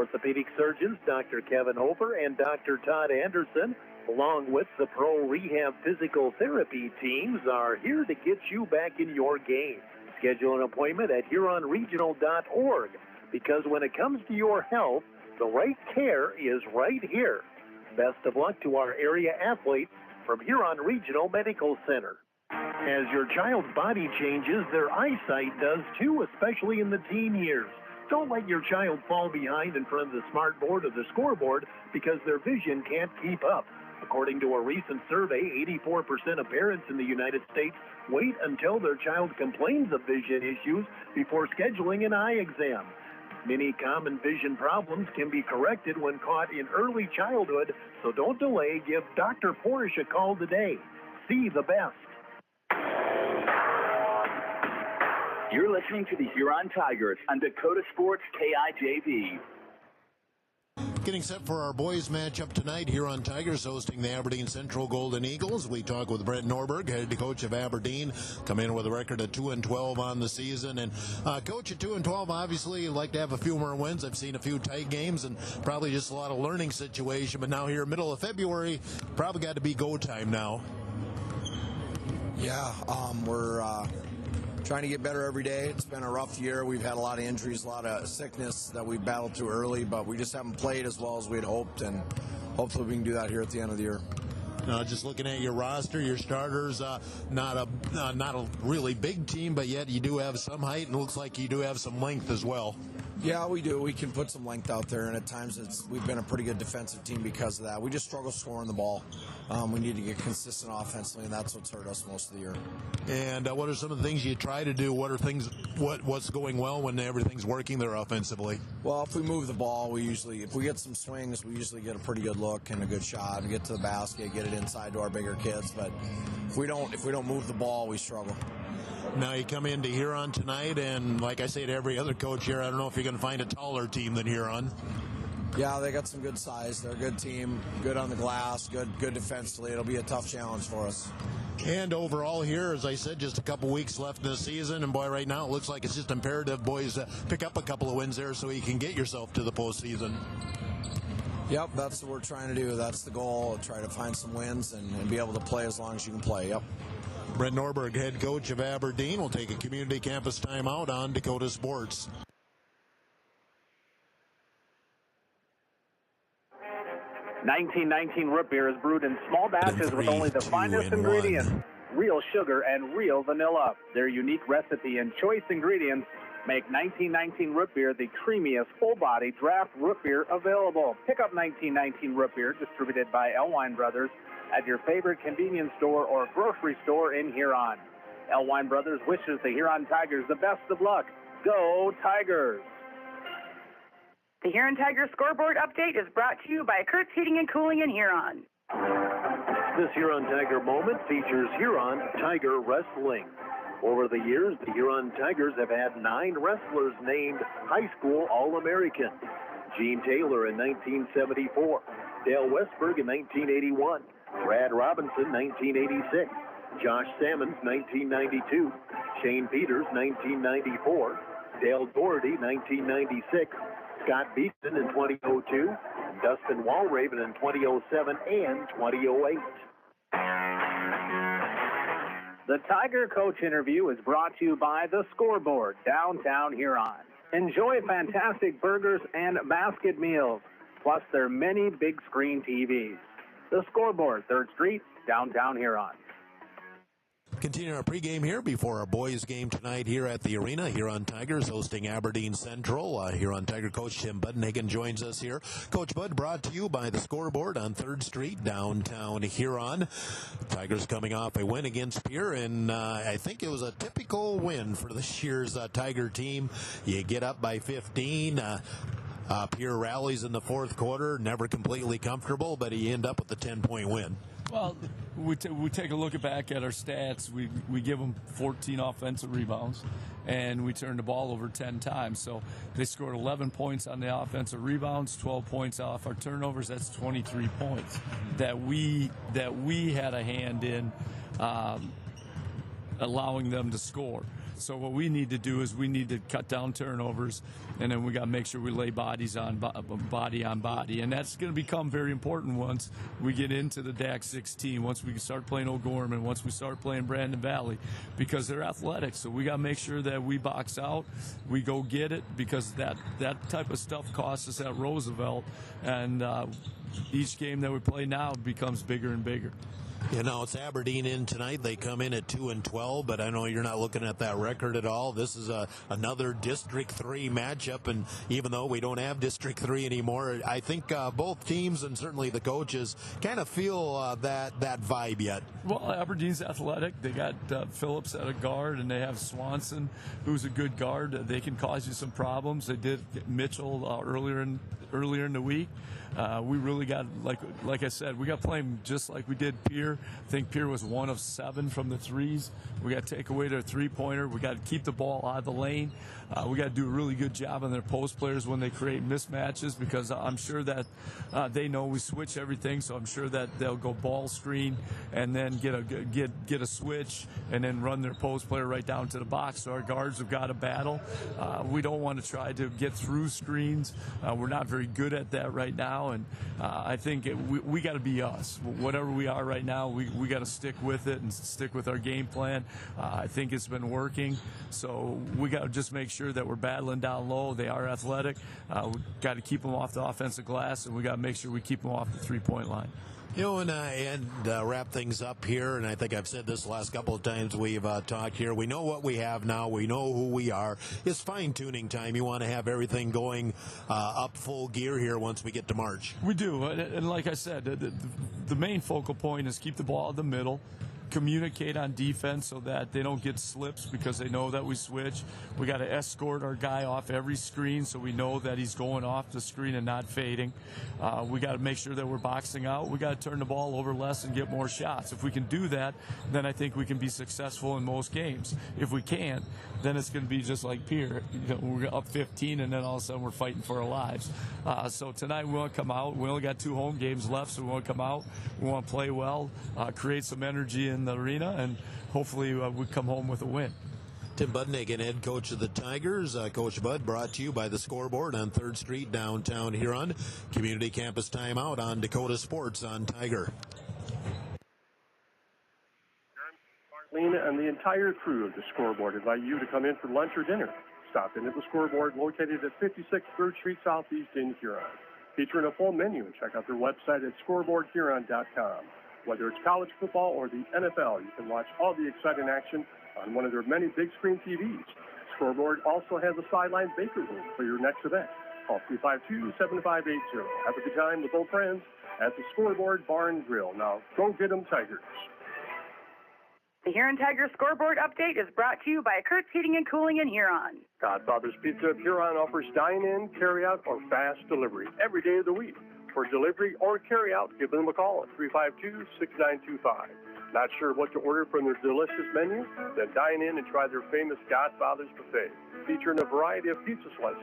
Orthopedic surgeons Dr. Kevin Hofer and Dr. Todd Anderson, along with the Pro Rehab Physical Therapy teams, are here to get you back in your game. Schedule an appointment at HuronRegional.org, because when it comes to your health, the right care is right here. Best of luck to our area athletes from Huron Regional Medical Center. As your child's body changes, their eyesight does too, especially in the teen years. Don't let your child fall behind in front of the smart board or the scoreboard because their vision can't keep up. According to a recent survey, 84% of parents in the United States wait until their child complains of vision issues before scheduling an eye exam. Many common vision problems can be corrected when caught in early childhood, so don't delay. Give Dr. Porish a call today. See the best. You're listening to the Huron Tigers on Dakota Sports KIJV. Getting set for our boys matchup tonight. Huron Tigers hosting the Aberdeen Central Golden Eagles. We talk with Brent Norberg, head coach of Aberdeen, come in with a record of 2-12 on the season. And coach, at 2-12, obviously you'd like to have a few more wins. I've seen a few tight games and probably just a lot of learning situation. But now here, middle of February, probably got to be go time now. Yeah, we're trying to get better every day. It's been a rough year. We've had a lot of injuries, a lot of sickness that we battled through early, but we just haven't played as well as we'd hoped, and hopefully we can do that here at the end of the year. Just looking at your roster, your starters, not a really big team, but yet you do have some height, and it looks like you do have some length as well. Yeah, we do. We can put some length out there, and at times we've been a pretty good defensive team because of that. We just struggle scoring the ball. We need to get consistent offensively, and that's what's hurt us most of the year. And what are some of the things you try to do? What's going well when everything's working there offensively? Well, if we move the ball, if we get some swings, we usually get a pretty good look and a good shot. We get to the basket, get it inside to our bigger kids. But if we don't move the ball, we struggle. Now you come into Huron tonight, and like I say to every other coach here, I don't know if you're going to find a taller team than Huron. Yeah, they got some good size. They're a good team, good on the glass, good defensively. It'll be a tough challenge for us. And overall here, as I said, just a couple weeks left in the season, and boy, right now it looks like it's just imperative, boys, pick up a couple of wins there so you can get yourself to the postseason. Yep, that's what we're trying to do. That's the goal, try to find some wins and be able to play as long as you can play. Yep. Brent Norberg, head coach of Aberdeen, will take a community campus timeout on Dakota Sports. $19.19 root beer is brewed in small batches with only the finest ingredients, real sugar and real vanilla. Their unique recipe and choice ingredients make $19.19 root beer the creamiest full-body draft root beer available. Pick up $19.19 root beer, distributed by Elwine Brothers, at your favorite convenience store or grocery store in Huron. Elwine Brothers wishes the Huron Tigers the best of luck. Go Tigers! The Huron Tigers scoreboard update is brought to you by Kurt's Heating and Cooling in Huron. This Huron Tiger moment features Huron Tiger Wrestling. Over the years, the Huron Tigers have had 9 wrestlers named High School All-American. Gene Taylor in 1974, Dale Westberg in 1981, Brad Robinson 1986, Josh Sammons 1992, Shane Peters 1994, Dale Doherty 1996, Scott Beekton in 2002, Dustin Walraven in 2007 and 2008. The Tiger Coach interview is brought to you by The Scoreboard, downtown Huron. Enjoy fantastic burgers and basket meals, plus their many big screen TVs. The Scoreboard, 3rd Street, downtown Huron. Continuing our pregame here before our boys' game tonight here at the arena. Huron Tigers hosting Aberdeen Central. Huron Tiger coach Tim Budnigan joins us here. Coach Bud, brought to you by The Scoreboard on 3rd Street, downtown Huron. Tigers coming off a win against Pierre, and I think it was a typical win for this year's Tiger team. You get up by 15. Pierre rallies in the 4th quarter, never completely comfortable, but he ended up with a 10-point win. Well, we take a look back at our stats. We give them 14 offensive rebounds, and we turned the ball over 10 times. So they scored 11 points on the offensive rebounds, 12 points off our turnovers. That's 23 points that we had a hand in allowing them to score. So what we need to do is we need to cut down turnovers, and then we got to make sure we lay bodies on body on body, and that's going to become very important once we get into the DAC 16, once we start playing O'Gorman, once we start playing Brandon Valley, because they're athletic. So we got to make sure that we box out, we go get it, because that type of stuff costs us at Roosevelt, and each game that we play now becomes bigger and bigger. You know, it's Aberdeen in tonight. They come in at 2-12, but I know you're not looking at that record at all. This is another District 3 matchup, and even though we don't have District 3 anymore, I think both teams and certainly the coaches kind of feel that vibe yet. Well, Aberdeen's athletic. They got Phillips at a guard, and they have Swanson, who's a good guard. They can cause you some problems. They did get Mitchell earlier in the week. We really got, like I said, we got playing just like we did Pierre. I think Pierre was 1 of 7 from the threes. We got to take away their three-pointer. We got to keep the ball out of the lane. We got to do a really good job on their post players when they create mismatches, because I'm sure that they know we switch everything. So I'm sure that they'll go ball screen and then get a switch and then run their post player right down to the box. So our guards have got to battle. We don't want to try to get through screens. We're not very good at that right now, and I think we got to be us. Whatever we are right now, we got to stick with it and stick with our game plan. I think it's been working, so we got to just make sure that we're battling down low. They are athletic. We got to keep them off the offensive glass, and we got to make sure we keep them off the three-point line. You know, and wrap things up here, and I think I've said this the last couple of times we've talked here. We know what we have now. We know who we are. It's fine-tuning time. You want to have everything going up full gear here once we get to March. We do, and like I said, the main focal point is keep the ball in the middle, communicate on defense so that they don't get slips, because they know that we switch. We got to escort our guy off every screen so we know that he's going off the screen and not fading. We got to make sure that we're boxing out. We got to turn the ball over less and get more shots. If we can do that, then I think we can be successful in most games. If we can't, then it's going to be just like Pierre. You know, we're up 15, and then all of a sudden we're fighting for our lives. So tonight we want to come out. We only got 2 home games left, so we want to come out. We want to play well, create some energy in the arena, and hopefully we come home with a win. Tim Budnigan, head coach of the Tigers. Coach Bud, brought to you by the Scoreboard on 3rd Street, downtown Huron. Community Campus Timeout on Dakota Sports on Tiger. Lena and the entire crew of the Scoreboard invite you to come in for lunch or dinner. Stop in at the Scoreboard, located at 56 3rd Street Southeast in Huron. Featuring a full menu, and check out their website at scoreboardhuron.com. Whether it's college football or the NFL, you can watch all the exciting action on one of their many big screen TVs. Scoreboard also has a sideline bakery room for your next event. Call 352-7580. Have a good time with old friends at the Scoreboard Bar and Grill. Now, go get 'em, Tigers. The Huron Tigers scoreboard update is brought to you by Kurt's Heating and Cooling in Huron. Godfather's Pizza of Huron offers dine-in, carry-out, or fast delivery every day of the week. For delivery or carry-out, give them a call at 352-6925. Not sure what to order from their delicious menu? Then dine in and try their famous Godfather's Buffet, featuring a variety of pizza slices,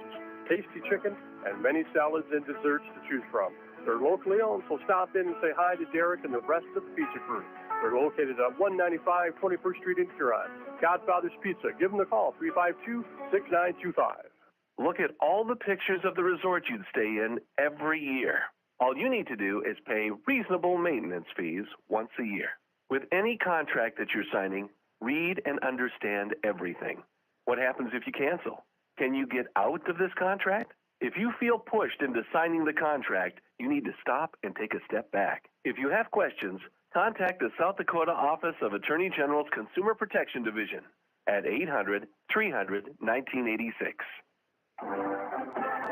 tasty chicken, and many salads and desserts to choose from. They're locally owned, so stop in and say hi to Derek and the rest of the pizza crew. They're located at 195 21st Street in Huron. Godfather's Pizza. Give them a call, 352-6925. Look at all the pictures of the resort you'd stay in every year. All you need to do is pay reasonable maintenance fees once a year. With any contract that you're signing, read and understand everything. What happens if you cancel? Can you get out of this contract? If you feel pushed into signing the contract, you need to stop and take a step back. If you have questions, contact the South Dakota Office of Attorney General's Consumer Protection Division at 800-300-1986.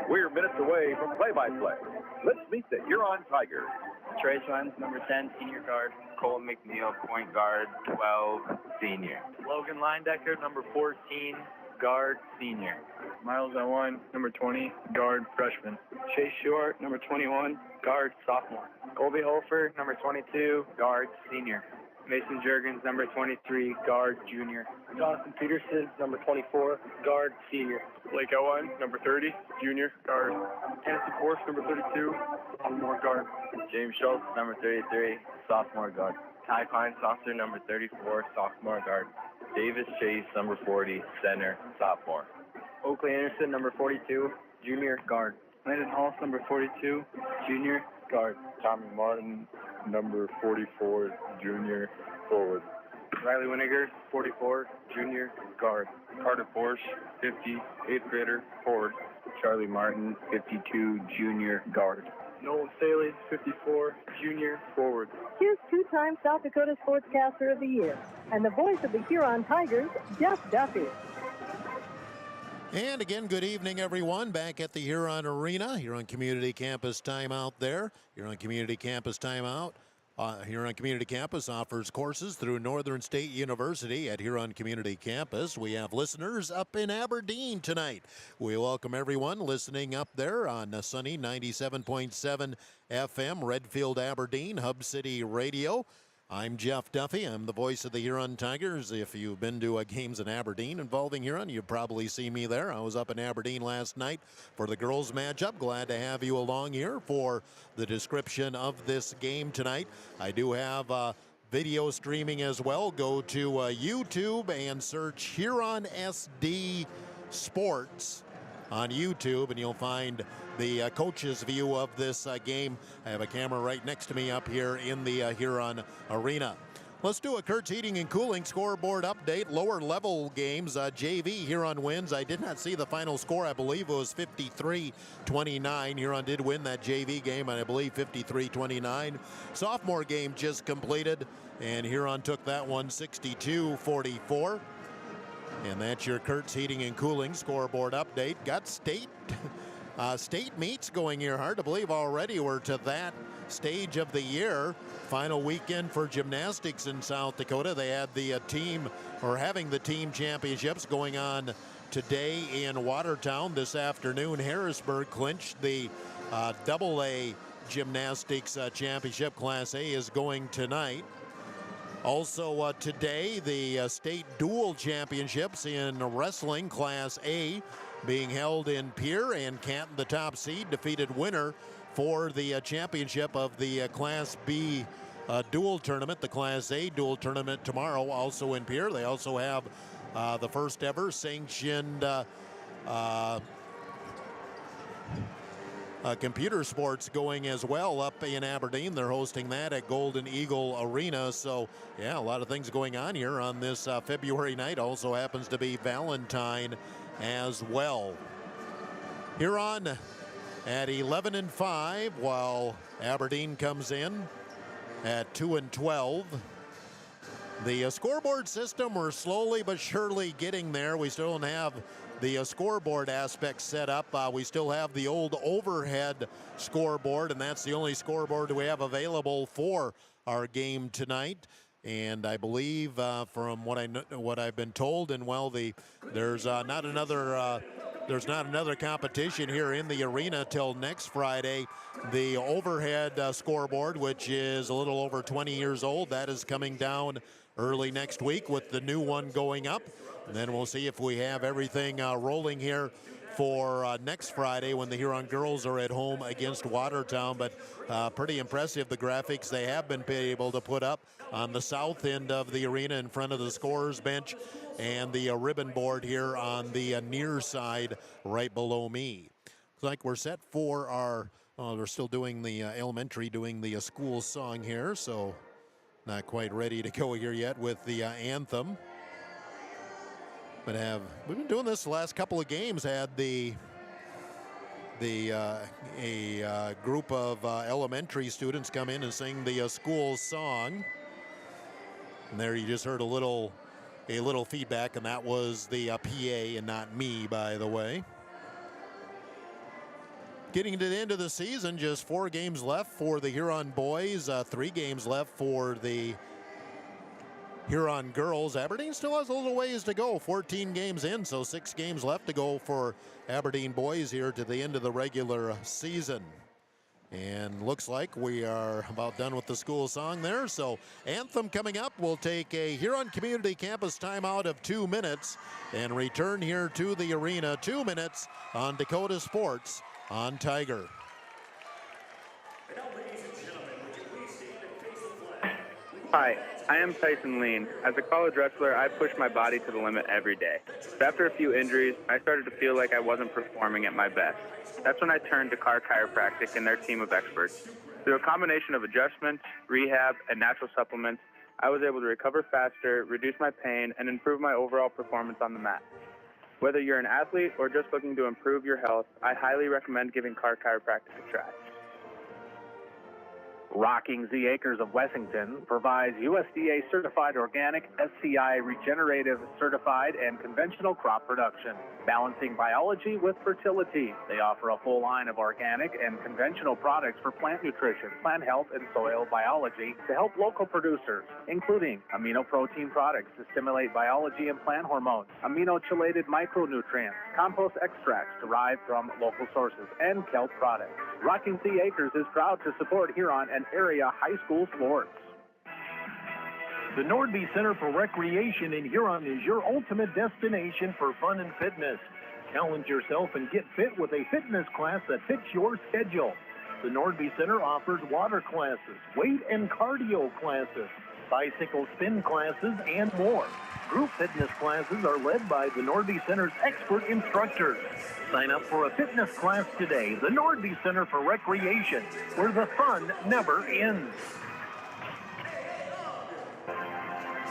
We're minutes away from play-by-play. Let's meet the Huron Tigers. Trey Swans, number 10, senior guard. Cole McNeil, point guard, 12, senior. Logan Linedecker, number 14, guard, senior. Miles Owen, number 20, guard, freshman. Chase Short, number 21, guard, sophomore. Colby Holfer, number 22, guard, senior. Mason Juergens, number 23, guard, junior. Jonathan Peterson, number 24, guard, senior. Blake Owen, number 30, junior, guard. Tennessee Force, number 32, sophomore guard. James Schultz, number 33, sophomore guard. Ty Pine, sophomore, number 34, sophomore guard. Davis Chase, number 40, center, sophomore. Oakley Anderson, number 42, junior, guard. Landon Hall, number 42, junior, guard. Tommy Martin, number 44, junior, forward. Riley Winiger, 44, junior, guard. Carter Porsche, 50, 8th grader, forward. Charlie Martin, 52, junior, guard. Nolan Staley, 54, junior, forward. Here's two-time South Dakota Sportscaster of the Year and the voice of the Huron Tigers, Jeff Duffy. And again, good evening, everyone. Back at the Huron Arena, Huron Community Campus timeout there. Huron Community Campus timeout. Huron Community Campus offers courses through Northern State University at Huron Community Campus. We have listeners up in Aberdeen tonight. We welcome everyone listening up there on sunny 97.7 FM, Redfield, Aberdeen, Hub City Radio. I'm Jeff Duffy. I'm the voice of the Huron Tigers. If you've been to games in Aberdeen involving Huron, you've probably seen me there. I was up in Aberdeen last night for the girls matchup. Glad to have you along here for the description of this game tonight. I do have video streaming as well. Go to YouTube and search Huron SD Sports on YouTube, and you'll find the coach's view of this game. I have a camera right next to me up here in the Huron Arena. Let's do a Kurtz Heating and Cooling scoreboard update. Lower level games, JV Huron wins. I did not see the final score. I believe it was 53-29. Huron did win that JV game, and I believe 53-29. Sophomore game just completed, and Huron took that one 62-44. And that's your Kurtz Heating and Cooling scoreboard update. Got state meets going here. Hard to believe already we're to that stage of the year. Final weekend for gymnastics in South Dakota. They had the having the team championships going on today in Watertown. This afternoon, Harrisburg clinched the AA gymnastics championship. Class A is going tonight. Also today, the state dual championships in wrestling, Class A, being held in Pierre, and Canton, the top seed, defeated winner for the championship of the Class B dual tournament. The Class A dual tournament tomorrow, also in Pierre. They also have the first ever sanctioned computer sports going as well up in Aberdeen. They're hosting that at Golden Eagle Arena. So, yeah, a lot of things going on here on this February night. Also happens to be Valentine as well. Huron at 11-5, while Aberdeen comes in at 2-12. The scoreboard system, we're slowly but surely getting there. We still don't have the scoreboard aspect set up. We still have the old overhead scoreboard, and that's the only scoreboard we have available for our game tonight. And I believe from what I've been told, and there's not another competition here in the arena till next Friday. The overhead scoreboard, which is a little over 20 years old, that is coming down early next week with the new one going up. And then we'll see if we have everything rolling here for next Friday when the Huron girls are at home against Watertown. But pretty impressive, the graphics they have been able to put up on the south end of the arena in front of the scorer's bench, and the ribbon board here on the near side right below me. Looks like we're set for our, we're still doing the elementary, doing the school song here, so not quite ready to go here yet with the anthem. But we've been doing this the last couple of games. Had a group of elementary students come in and sing the school song. And there you just heard a little feedback, and that was the PA and not me, by the way. Getting to the end of the season, just 4 games left for the Huron boys, 3 games left for the Huron girls. Aberdeen still has a little ways to go, 14 games in, so 6 games left to go for Aberdeen boys here to the end of the regular season. And looks like we are about done with the school song there. So anthem coming up. We'll take a Huron Community Campus timeout of 2 minutes and return here to the arena. 2 minutes on Dakota Sports on Tiger. Hi, I am Tyson Lean. As a college wrestler, I push my body to the limit every day. But after a few injuries, I started to feel like I wasn't performing at my best. That's when I turned to Carr Chiropractic and their team of experts. Through a combination of adjustments, rehab, and natural supplements, I was able to recover faster, reduce my pain, and improve my overall performance on the mat. Whether you're an athlete or just looking to improve your health, I highly recommend giving Carr Chiropractic a try. Rocking the Acres of Wessington provides USDA certified organic, SCI regenerative certified, and conventional crop production, balancing biology with fertility. They offer a full line of organic and conventional products for plant nutrition, plant health, and soil biology to help local producers, including amino protein products to stimulate biology and plant hormones, amino-chelated micronutrients, compost extracts derived from local sources, and kelp products. Rocking the Acres is proud to support Huron and area high school sports. The Nordby Center for Recreation in Huron is your ultimate destination for fun and fitness. Challenge yourself and get fit with a fitness class that fits your schedule. The Nordby Center offers water classes, weight and cardio classes, bicycle spin classes, and more. Group fitness classes are led by the Nordby Center's expert instructors. Sign up for a fitness class today. The Nordby Center for Recreation, where the fun never ends.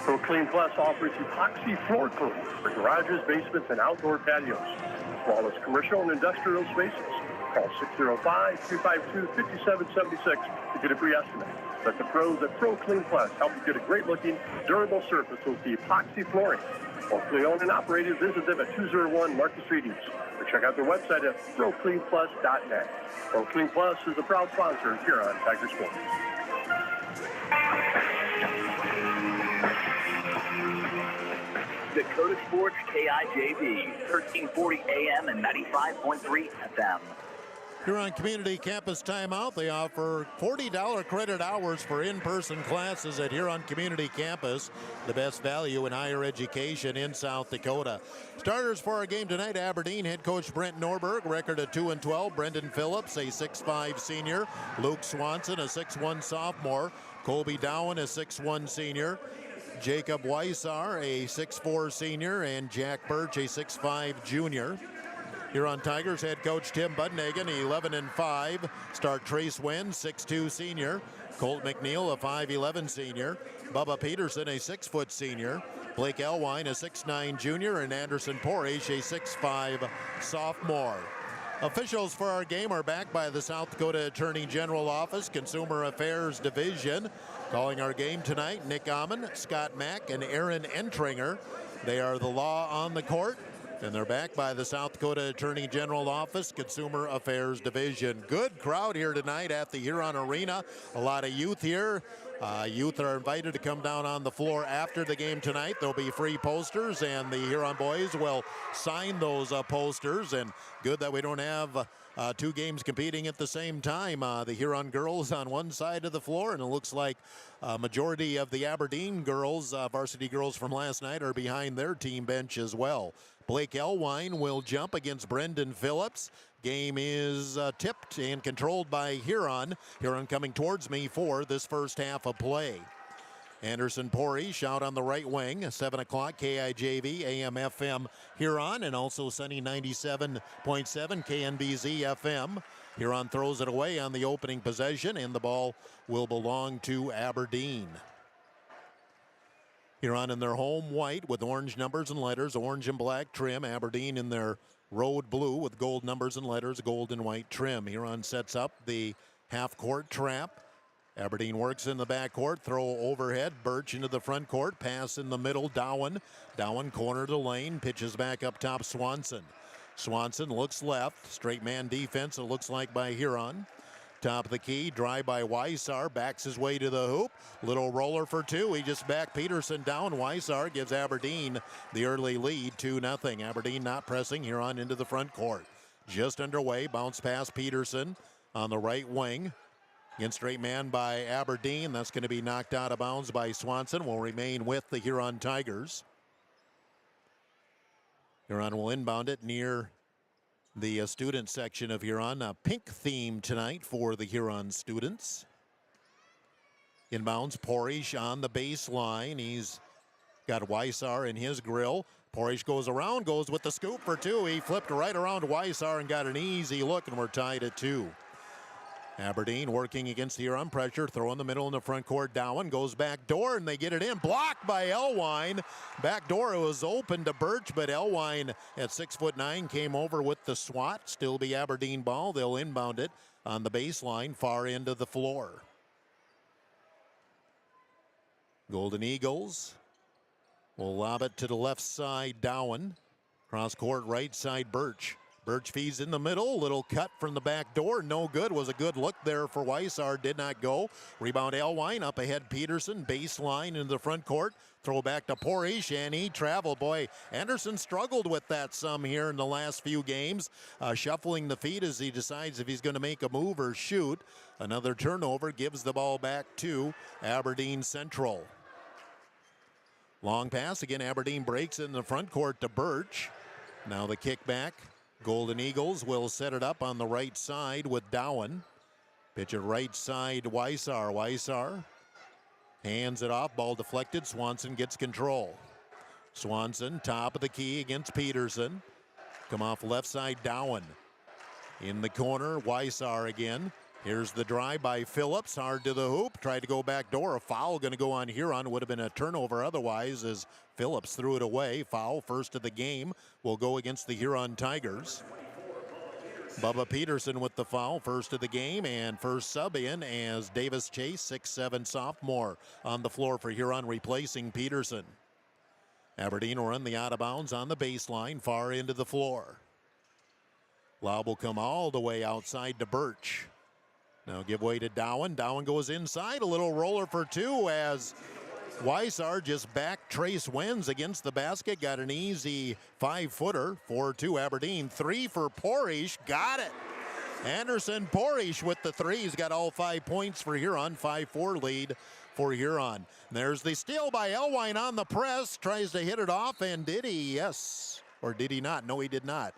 ProClean Plus offers epoxy floor cleaning for garages, basements, and outdoor patios, as well as commercial and industrial spaces. Call 605-252-5776 to get a free estimate. Let the pros at ProClean Plus help you get a great-looking, durable surface with the epoxy flooring. Locally owned and operated, visit them at 201 Market Street East, or check out their website at procleanplus.net. ProClean Plus is a proud sponsor here on Tiger Sports. Dakota Sports KIJV, 1340 AM and 95.3 FM. Huron Community Campus Timeout. They offer $40 credit hours for in-person classes at Huron Community Campus, the best value in higher education in South Dakota. Starters for our game tonight: Aberdeen head coach Brent Norberg, record of 2-12. Brendan Phillips, a 6'5 senior. Luke Swanson, a 6'1 sophomore. Colby Dowen, a 6'1 senior. Jacob Weissar, a 6'4 senior, and Jack Birch, a 6'5 junior. Huron Tigers head coach Tim Budnagan, 11-5. Start Trace Wynn, 6'2 senior. Colt McNeil, a 5'11 senior. Bubba Peterson, a 6' senior. Blake Elwine, a 6'9 junior, and Anderson Porage, a 6'5 sophomore. Officials for our game are backed by the South Dakota Attorney General Office, Consumer Affairs Division. Calling our game tonight, Nick Amon, Scott Mack, and Aaron Entringer. They are the law on the court, and they're backed by the South Dakota Attorney General Office, Consumer Affairs Division. Good crowd here tonight at the Huron Arena. A lot of youth here. Youth are invited to come down on the floor after the game tonight. There'll be free posters, and the Huron boys will sign those posters. And good that we don't have two games competing at the same time. The Huron girls on one side of the floor, and it looks like a majority of the Aberdeen girls, varsity girls from last night, are behind their team bench as well. Blake Elwine will jump against Brendan Phillips. Game is tipped and controlled by Huron. Huron coming towards me for this first half of play. Anderson Porage out on the right wing, 7 o'clock, KIJV, AM FM Huron, and also Sunny 97.7 KNBZ FM. Huron throws it away on the opening possession, and the ball will belong to Aberdeen. Huron in their home white with orange numbers and letters, orange and black trim. Aberdeen in their road blue with gold numbers and letters, gold and white trim. Huron sets up the half-court trap. Aberdeen works in the backcourt, throw overhead, Birch into the front court, pass in the middle, Dowen. Dowen corner to lane, pitches back up top, Swanson. Swanson looks left, straight man defense, it looks like by Huron. Top of the key, drive by Weissar, backs his way to the hoop. Little roller for two, he just backed Peterson down. Weissar gives Aberdeen the early lead, 2-0. Aberdeen not pressing, Huron into the front court. Just underway, bounce pass Peterson on the right wing. Against straight man by Aberdeen, that's going to be knocked out of bounds by Swanson, will remain with the Huron Tigers. Huron will inbound it near the student section of Huron. A pink theme tonight for the Huron students. Inbounds, Porish on the baseline. He's got Weissar in his grill. Porish goes around, goes with the scoop for two. He flipped right around Weissar and got an easy look, and we're tied at 2. Aberdeen working against the Huron pressure. Throw in the middle in the front court. Dowan goes back door, and they get it in. Blocked by Elwine. Back door was open to Birch, but Elwine at 6'9" came over with the swat. Still be Aberdeen ball. They'll inbound it on the baseline, far end of the floor. Golden Eagles will lob it to the left side, Dowan. Cross court, right side, Birch. Birch feeds in the middle. Little cut from the back door. No good. Was a good look there for Weissar. Did not go. Rebound Elwine. Up ahead Peterson. Baseline in the front court. Throw back to Porish, and he traveled. Boy, Anderson struggled with that some here in the last few games. Shuffling the feet as he decides if he's going to make a move or shoot. Another turnover gives the ball back to Aberdeen Central. Long pass. Again, Aberdeen breaks in the front court to Birch. Now the kickback. Golden Eagles will set it up on the right side with Dowan. Pitch it right side, Weissar. Weissar hands it off. Ball deflected. Swanson gets control. Swanson, top of the key against Peterson. Come off left side, Dowan. In the corner, Weissar again. Here's the drive by Phillips, hard to the hoop, tried to go back door. A foul going to go on Huron. Would have been a turnover otherwise as Phillips threw it away. Foul, first of the game, will go against the Huron Tigers. Bubba Peterson with the foul, first of the game, and first sub in as Davis Chase, 6'7" sophomore, on the floor for Huron, replacing Peterson. Aberdeen will run the out of bounds on the baseline, far into the floor. Lob will come all the way outside to Birch. Now give way to Dowan. Dowan goes inside. A little roller for two as Weissar just back Trace Wenz against the basket. Got an easy 5-footer. 4-2 Aberdeen. 3 for Porish. Got it. Anderson Porish with the 3. He's got all 5 points for Huron. 5-4 lead for Huron. There's the steal by Elwine on the press. Tries to hit it off, and did he? Yes. Or did he not? No, he did not.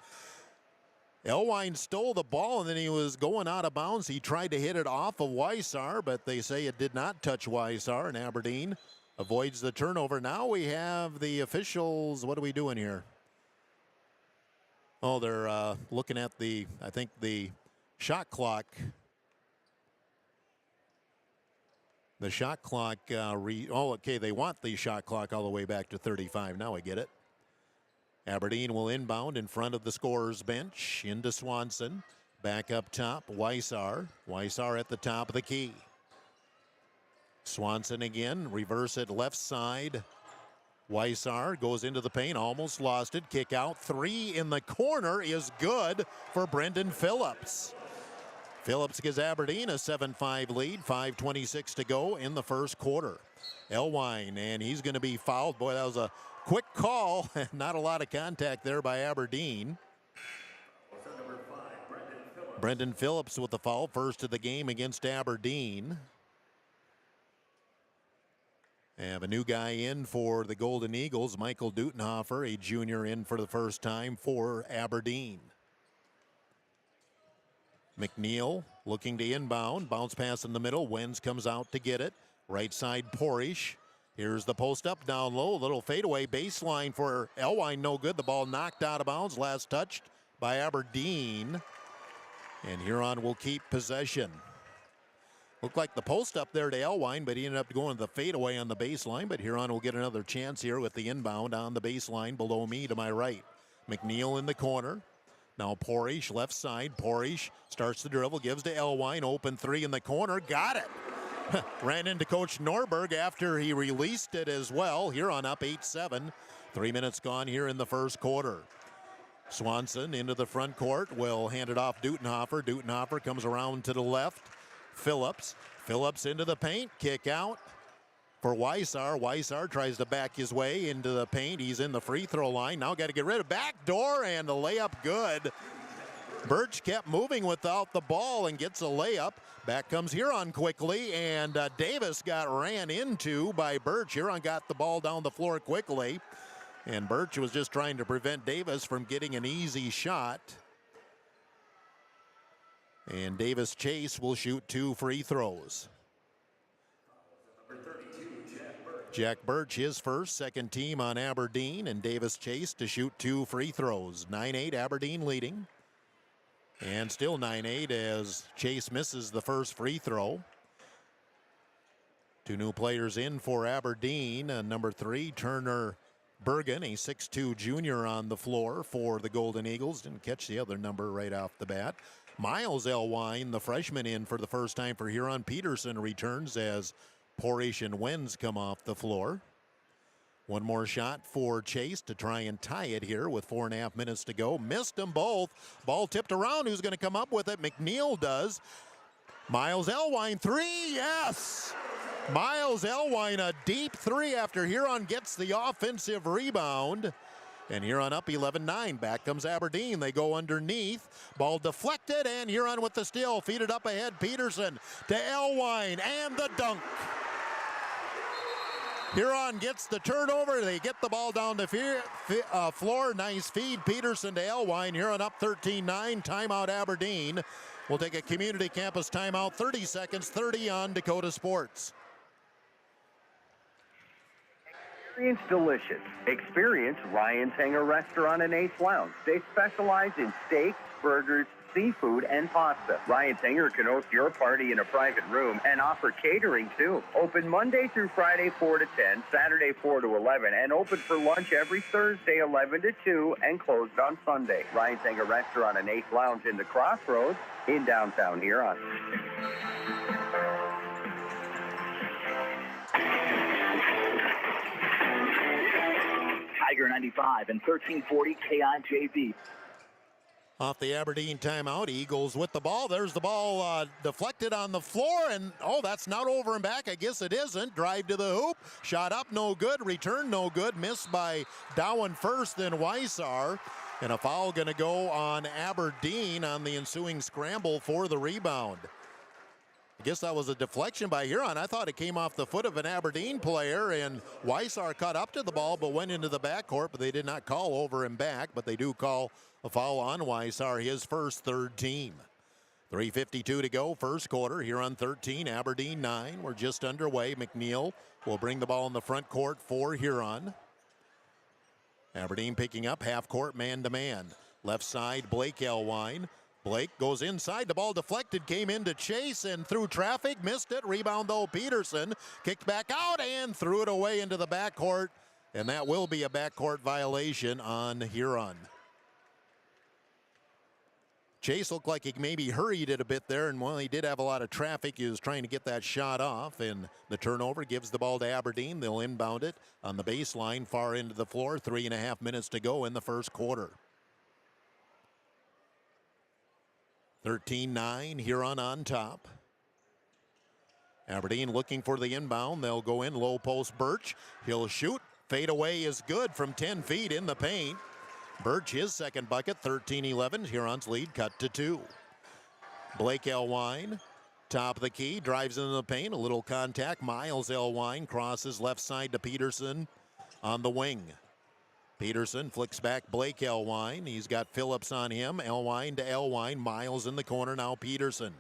Elwine stole the ball, and then he was going out of bounds. He tried to hit it off of Weissar, but they say it did not touch Weissar, and Aberdeen avoids the turnover. Now we have the officials. What are we doing here? Oh, they're looking at I think the shot clock. The shot clock, okay, they want the shot clock all the way back to 35. Now I get it. Aberdeen will inbound in front of the scorer's bench into Swanson. Back up top, Weissar. Weissar at the top of the key. Swanson again, reverse it left side. Weissar goes into the paint, almost lost it. Kick out, 3 in the corner is good for Brendan Phillips. Phillips gives Aberdeen a 7-5 lead, 5:26 to go in the first quarter. Elwine, and he's going to be fouled. Boy, that was a quick call. Not a lot of contact there by Aberdeen. Brendan Phillips with the foul, first of the game against Aberdeen. Have a new guy in for the Golden Eagles, Michael Dutenhofer, a junior in for the first time for Aberdeen. McNeil looking to inbound. Bounce pass in the middle. Wenz comes out to get it. Right side, Porish. Here's the post up down low. Little fadeaway baseline for Elwine. No good. The ball knocked out of bounds. Last touched by Aberdeen. And Huron will keep possession. Looked like the post up there to Elwine, but he ended up going to the fadeaway on the baseline. But Huron will get another chance here with the inbound on the baseline below me to my right. McNeil in the corner. Now Porish, left side. Porish starts the dribble, gives to Elwine. Open 3 in the corner. Got it. Ran into Coach Norberg after he released it as well. Huron up 8-7. 3 minutes gone here in the first quarter. Swanson into the front court. Will hand it off Dutenhofer. Dutenhofer comes around to the left. Phillips into the paint. Kick out for Weissar. Weissar tries to back his way into the paint. He's in the free throw line. Now got to get rid of back door, and the layup good. Birch kept moving without the ball and gets a layup. Back comes Huron quickly, and Davis got ran into by Birch. Huron got the ball down the floor quickly, and Birch was just trying to prevent Davis from getting an easy shot. And Davis Chase will shoot 2 free throws. Jack Birch, his first, second team on Aberdeen, and Davis Chase to shoot 2 free throws. 9-8 Aberdeen leading. And still 9-8 as Chase misses the first free throw. 2 new players in for Aberdeen. Number 3, Turner Bergen, a 6'2 junior on the floor for the Golden Eagles. Didn't catch the other number right off the bat. Miles Elwine, the freshman, in for the first time for Huron. Peterson returns as Porish and Wenz come off the floor. One more shot for Chase to try and tie it here with 4.5 minutes to go. Missed them both. Ball tipped around. Who's going to come up with it? McNeil does. Miles Elwine, 3, yes! Miles Elwine, a deep 3 after Huron gets the offensive rebound. And Huron up 11-9. Back comes Aberdeen. They go underneath. Ball deflected, and Huron with the steal. Feed it up ahead. Peterson to Elwine, and the dunk. Huron gets the turnover. They get the ball down the floor. Nice feed. Peterson to Elwine. Huron up 13-9. Timeout Aberdeen. We'll take a community campus timeout. 30 seconds, 30 on Dakota Sports. Experience delicious. Experience Ryan's Hangar Restaurant and Ace Lounge. They specialize in steaks, burgers, seafood, and pasta. Ryan's Hangar can host your party in a private room and offer catering too. Open Monday through Friday 4 to 10, Saturday 4 to 11, and open for lunch every Thursday 11 to 2 and closed on Sunday. Ryan's Hangar Restaurant and Ace Lounge in the Crossroads in downtown Huron. Tiger 95 and 1340 KIJV. Off the Aberdeen timeout, Eagles with the ball. There's the ball deflected on the floor, and that's not over and back. I guess it isn't. Drive to the hoop. Shot up, no good. Return, no good. Missed by Dowen first, then Weissar. And a foul going to go on Aberdeen on the ensuing scramble for the rebound. I guess that was a deflection by Huron. I thought it came off the foot of an Aberdeen player, and Weissar caught up to the ball but went into the backcourt, but they did not call over and back, but they do call a foul on Weissar, his first, third team. 3:52 to go, first quarter. Huron 13, Aberdeen 9. We're just underway. McNeil will bring the ball in the front court for Huron. Aberdeen picking up half court, man-to-man. Left side, Blake Elwine. Blake goes inside, the ball deflected, came into Chase and through traffic, missed it. Rebound though, Peterson kicked back out and threw it away into the backcourt, and that will be a backcourt violation on Huron. Chase looked like he maybe hurried it a bit there, and while he did have a lot of traffic, he was trying to get that shot off, and the turnover gives the ball to Aberdeen. They'll inbound it on the baseline, far into the floor. 3.5 minutes to go in the first quarter. 13-9, Huron on top. Aberdeen looking for the inbound. They'll go in, low post, Birch. He'll shoot. Fade away is good from 10 feet in the paint. Birch, his second bucket, 13-11. Huron's lead cut to 2. Blake Elwine, top of the key, drives into the paint. A little contact. Miles Elwine crosses left side to Peterson on the wing. Peterson flicks back Blake Elwine. He's got Phillips on him. Elwine to Elwine. Miles in the corner now. Peterson.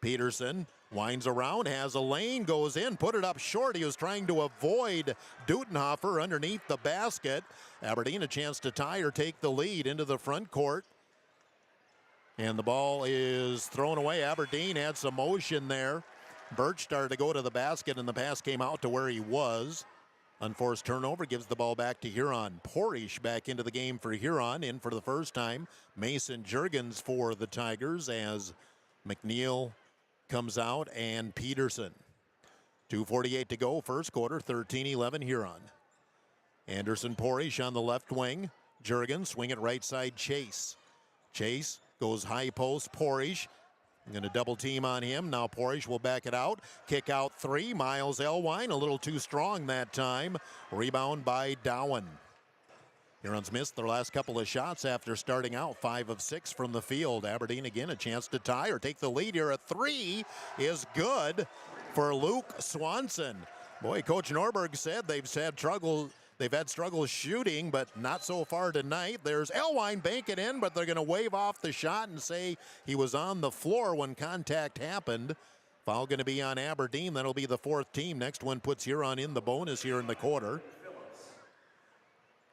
Peterson winds around, has a lane, goes in, put it up short. He was trying to avoid Dutenhofer underneath the basket. Aberdeen a chance to tie or take the lead into the front court. And the ball is thrown away. Aberdeen had some motion there. Birch started to go to the basket, and the pass came out to where he was. Unforced turnover gives the ball back to Huron. Porish back into the game for Huron. In for the first time, Mason Juergens for the Tigers as McNeil comes out and Peterson. 2:48 to go, first quarter, 13-11 Huron. Anderson Porish on the left wing. Juergens swing it right side, Chase. Chase goes high post, Porish. I'm going to double team on him. Now Porish will back it out. Kick out 3. Miles Elwine, a little too strong that time. Rebound by Dowen. Huron's missed their last couple of shots after starting out 5 of 6 from the field. Aberdeen again a chance to tie or take the lead here. A 3 is good for Luke Swanson. Boy, Coach Norberg said they've had struggles shooting, but not so far tonight. There's Elwine banking in, but they're going to wave off the shot and say he was on the floor when contact happened. Foul going to be on Aberdeen. That'll be the fourth team. Next one puts Huron in the bonus here in the quarter.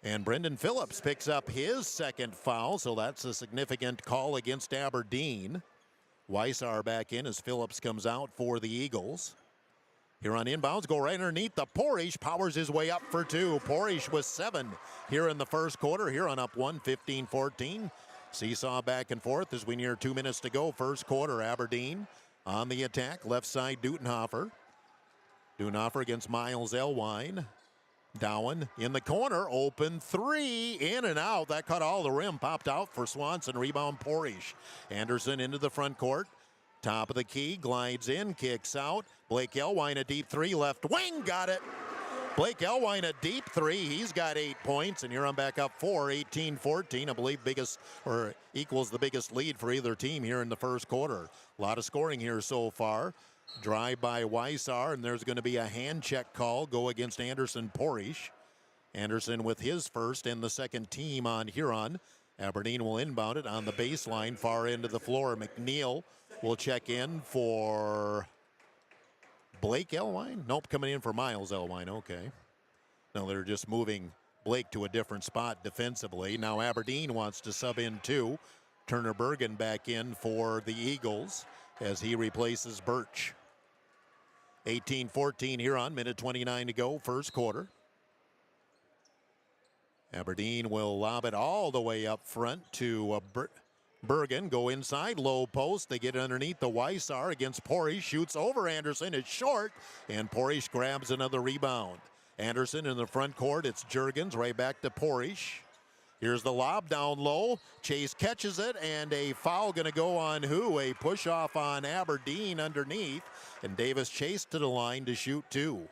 And Brendan Phillips picks up his second foul, so that's a significant call against Aberdeen. Weissar back in as Phillips comes out for the Eagles. Huron inbounds, go right underneath. The Porish powers his way up for two. Porish was 7 here in the first quarter. Huron up 1, 15-14. Seesaw back and forth as we near 2 minutes to go. First quarter, Aberdeen on the attack. Left side, Dutenhofer. Dutenhofer against Miles Elwine. Dowen in the corner, open three, in and out. That cut all the rim, popped out for Swanson. Rebound Porish. Anderson into the front court. Top of the key, glides in, kicks out. Blake Elwine, a deep three, left wing, got it. Blake Elwine, a deep three. He's got 8 points, and Huron back up 4, 18-14. I believe biggest or equals the biggest lead for either team here in the first quarter. A lot of scoring here so far. Drive by Weissar, and there's going to be a hand check call go against Anderson Porish. Anderson with his first and the second team on Huron. Aberdeen will inbound it on the baseline, far end of the floor. McNeil will check in for Blake Elwine. Nope, coming in for Miles Elwine. Okay. No, they're just moving Blake to a different spot defensively. Now Aberdeen wants to sub in too. Turner Bergen back in for the Eagles as he replaces Birch. 18-14 Huron, minute 29 to go, first quarter. Aberdeen will lob it all the way up front to Bergen. Go inside, low post. They get underneath the Weissar against Porish. Shoots over Anderson. It's short, and Porish grabs another rebound. Anderson in the front court. It's Juergens right back to Porish. Here's the lob down low. Chase catches it, and a foul going to go on who? A push off on Aberdeen underneath, and Davis Chase to the line to shoot two.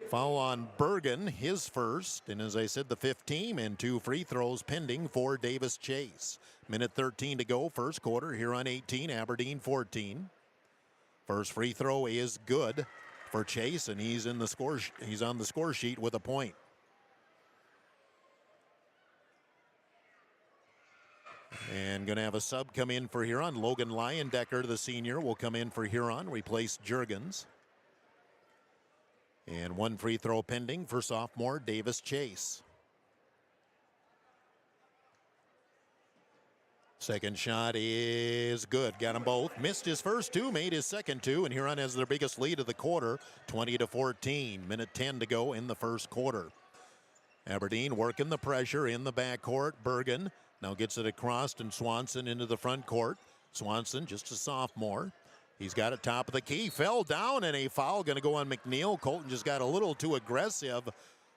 Foul on Bergen, his first, and as I said, the fifth team, and 2 free throws pending for Davis Chase. Minute 13 to go, first quarter. Huron 18, Aberdeen 14. First free throw is good for Chase, and he's on the score sheet with a point. And going to have a sub come in for Huron. Logan Leyendecker, the senior, will come in for Huron, replace Juergens. And 1 free throw pending for sophomore Davis Chase. Second shot is good. Got them both. Missed his first 2, made his second 2, and Huron has their biggest lead of the quarter, 20-14. Minute 10 to go in the first quarter. Aberdeen working the pressure in the backcourt. Bergen now gets it across, and Swanson into the front court. Swanson, just a sophomore. He's got it top of the key, fell down, and a foul going to go on McNeil. Colton just got a little too aggressive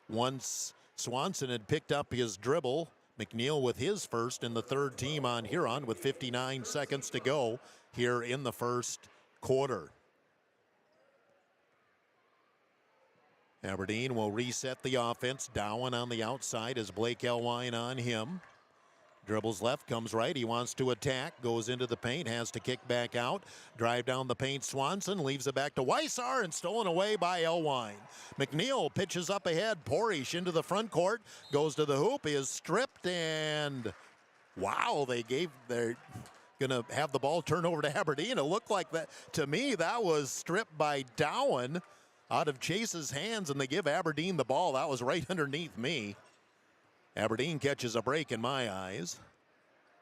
once Swanson had picked up his dribble. McNeil with his first, and the third team on Huron with 59 seconds to go here in the first quarter. Aberdeen will reset the offense. Dowen on the outside as Blake Elwine on him. Dribbles left, comes right. He wants to attack, goes into the paint, has to kick back out. Drive down the paint. Swanson leaves it back to Weissar, and stolen away by Elwine. McNeil pitches up ahead. Porish into the front court, goes to the hoop, is stripped, and wow, they're going to have the ball turn over to Aberdeen. It looked like that. To me, that was stripped by Dowen out of Chase's hands, and they give Aberdeen the ball. That was right underneath me. Aberdeen catches a break in my eyes.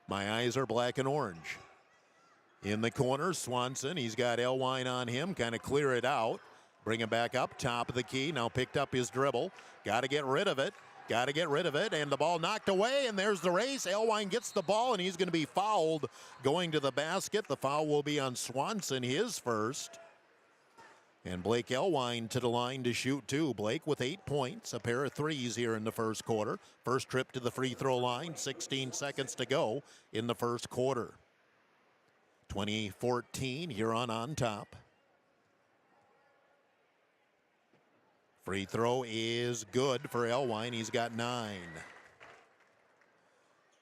My eyes are black and orange. In the corner, Swanson, he's got Elwine on him, kind of clear it out. Bring him back up, top of the key, now picked up his dribble. Got to get rid of it, and the ball knocked away, and there's the race. Elwine gets the ball, and he's going to be fouled going to the basket. The foul will be on Swanson, his first. And Blake Elwine to the line to shoot two. Blake with 8 points, a pair of threes here in the first quarter. First trip to the free throw line, 16 seconds to go in the first quarter. 20-14, Huron on top. Free throw is good for Elwine. He's got 9.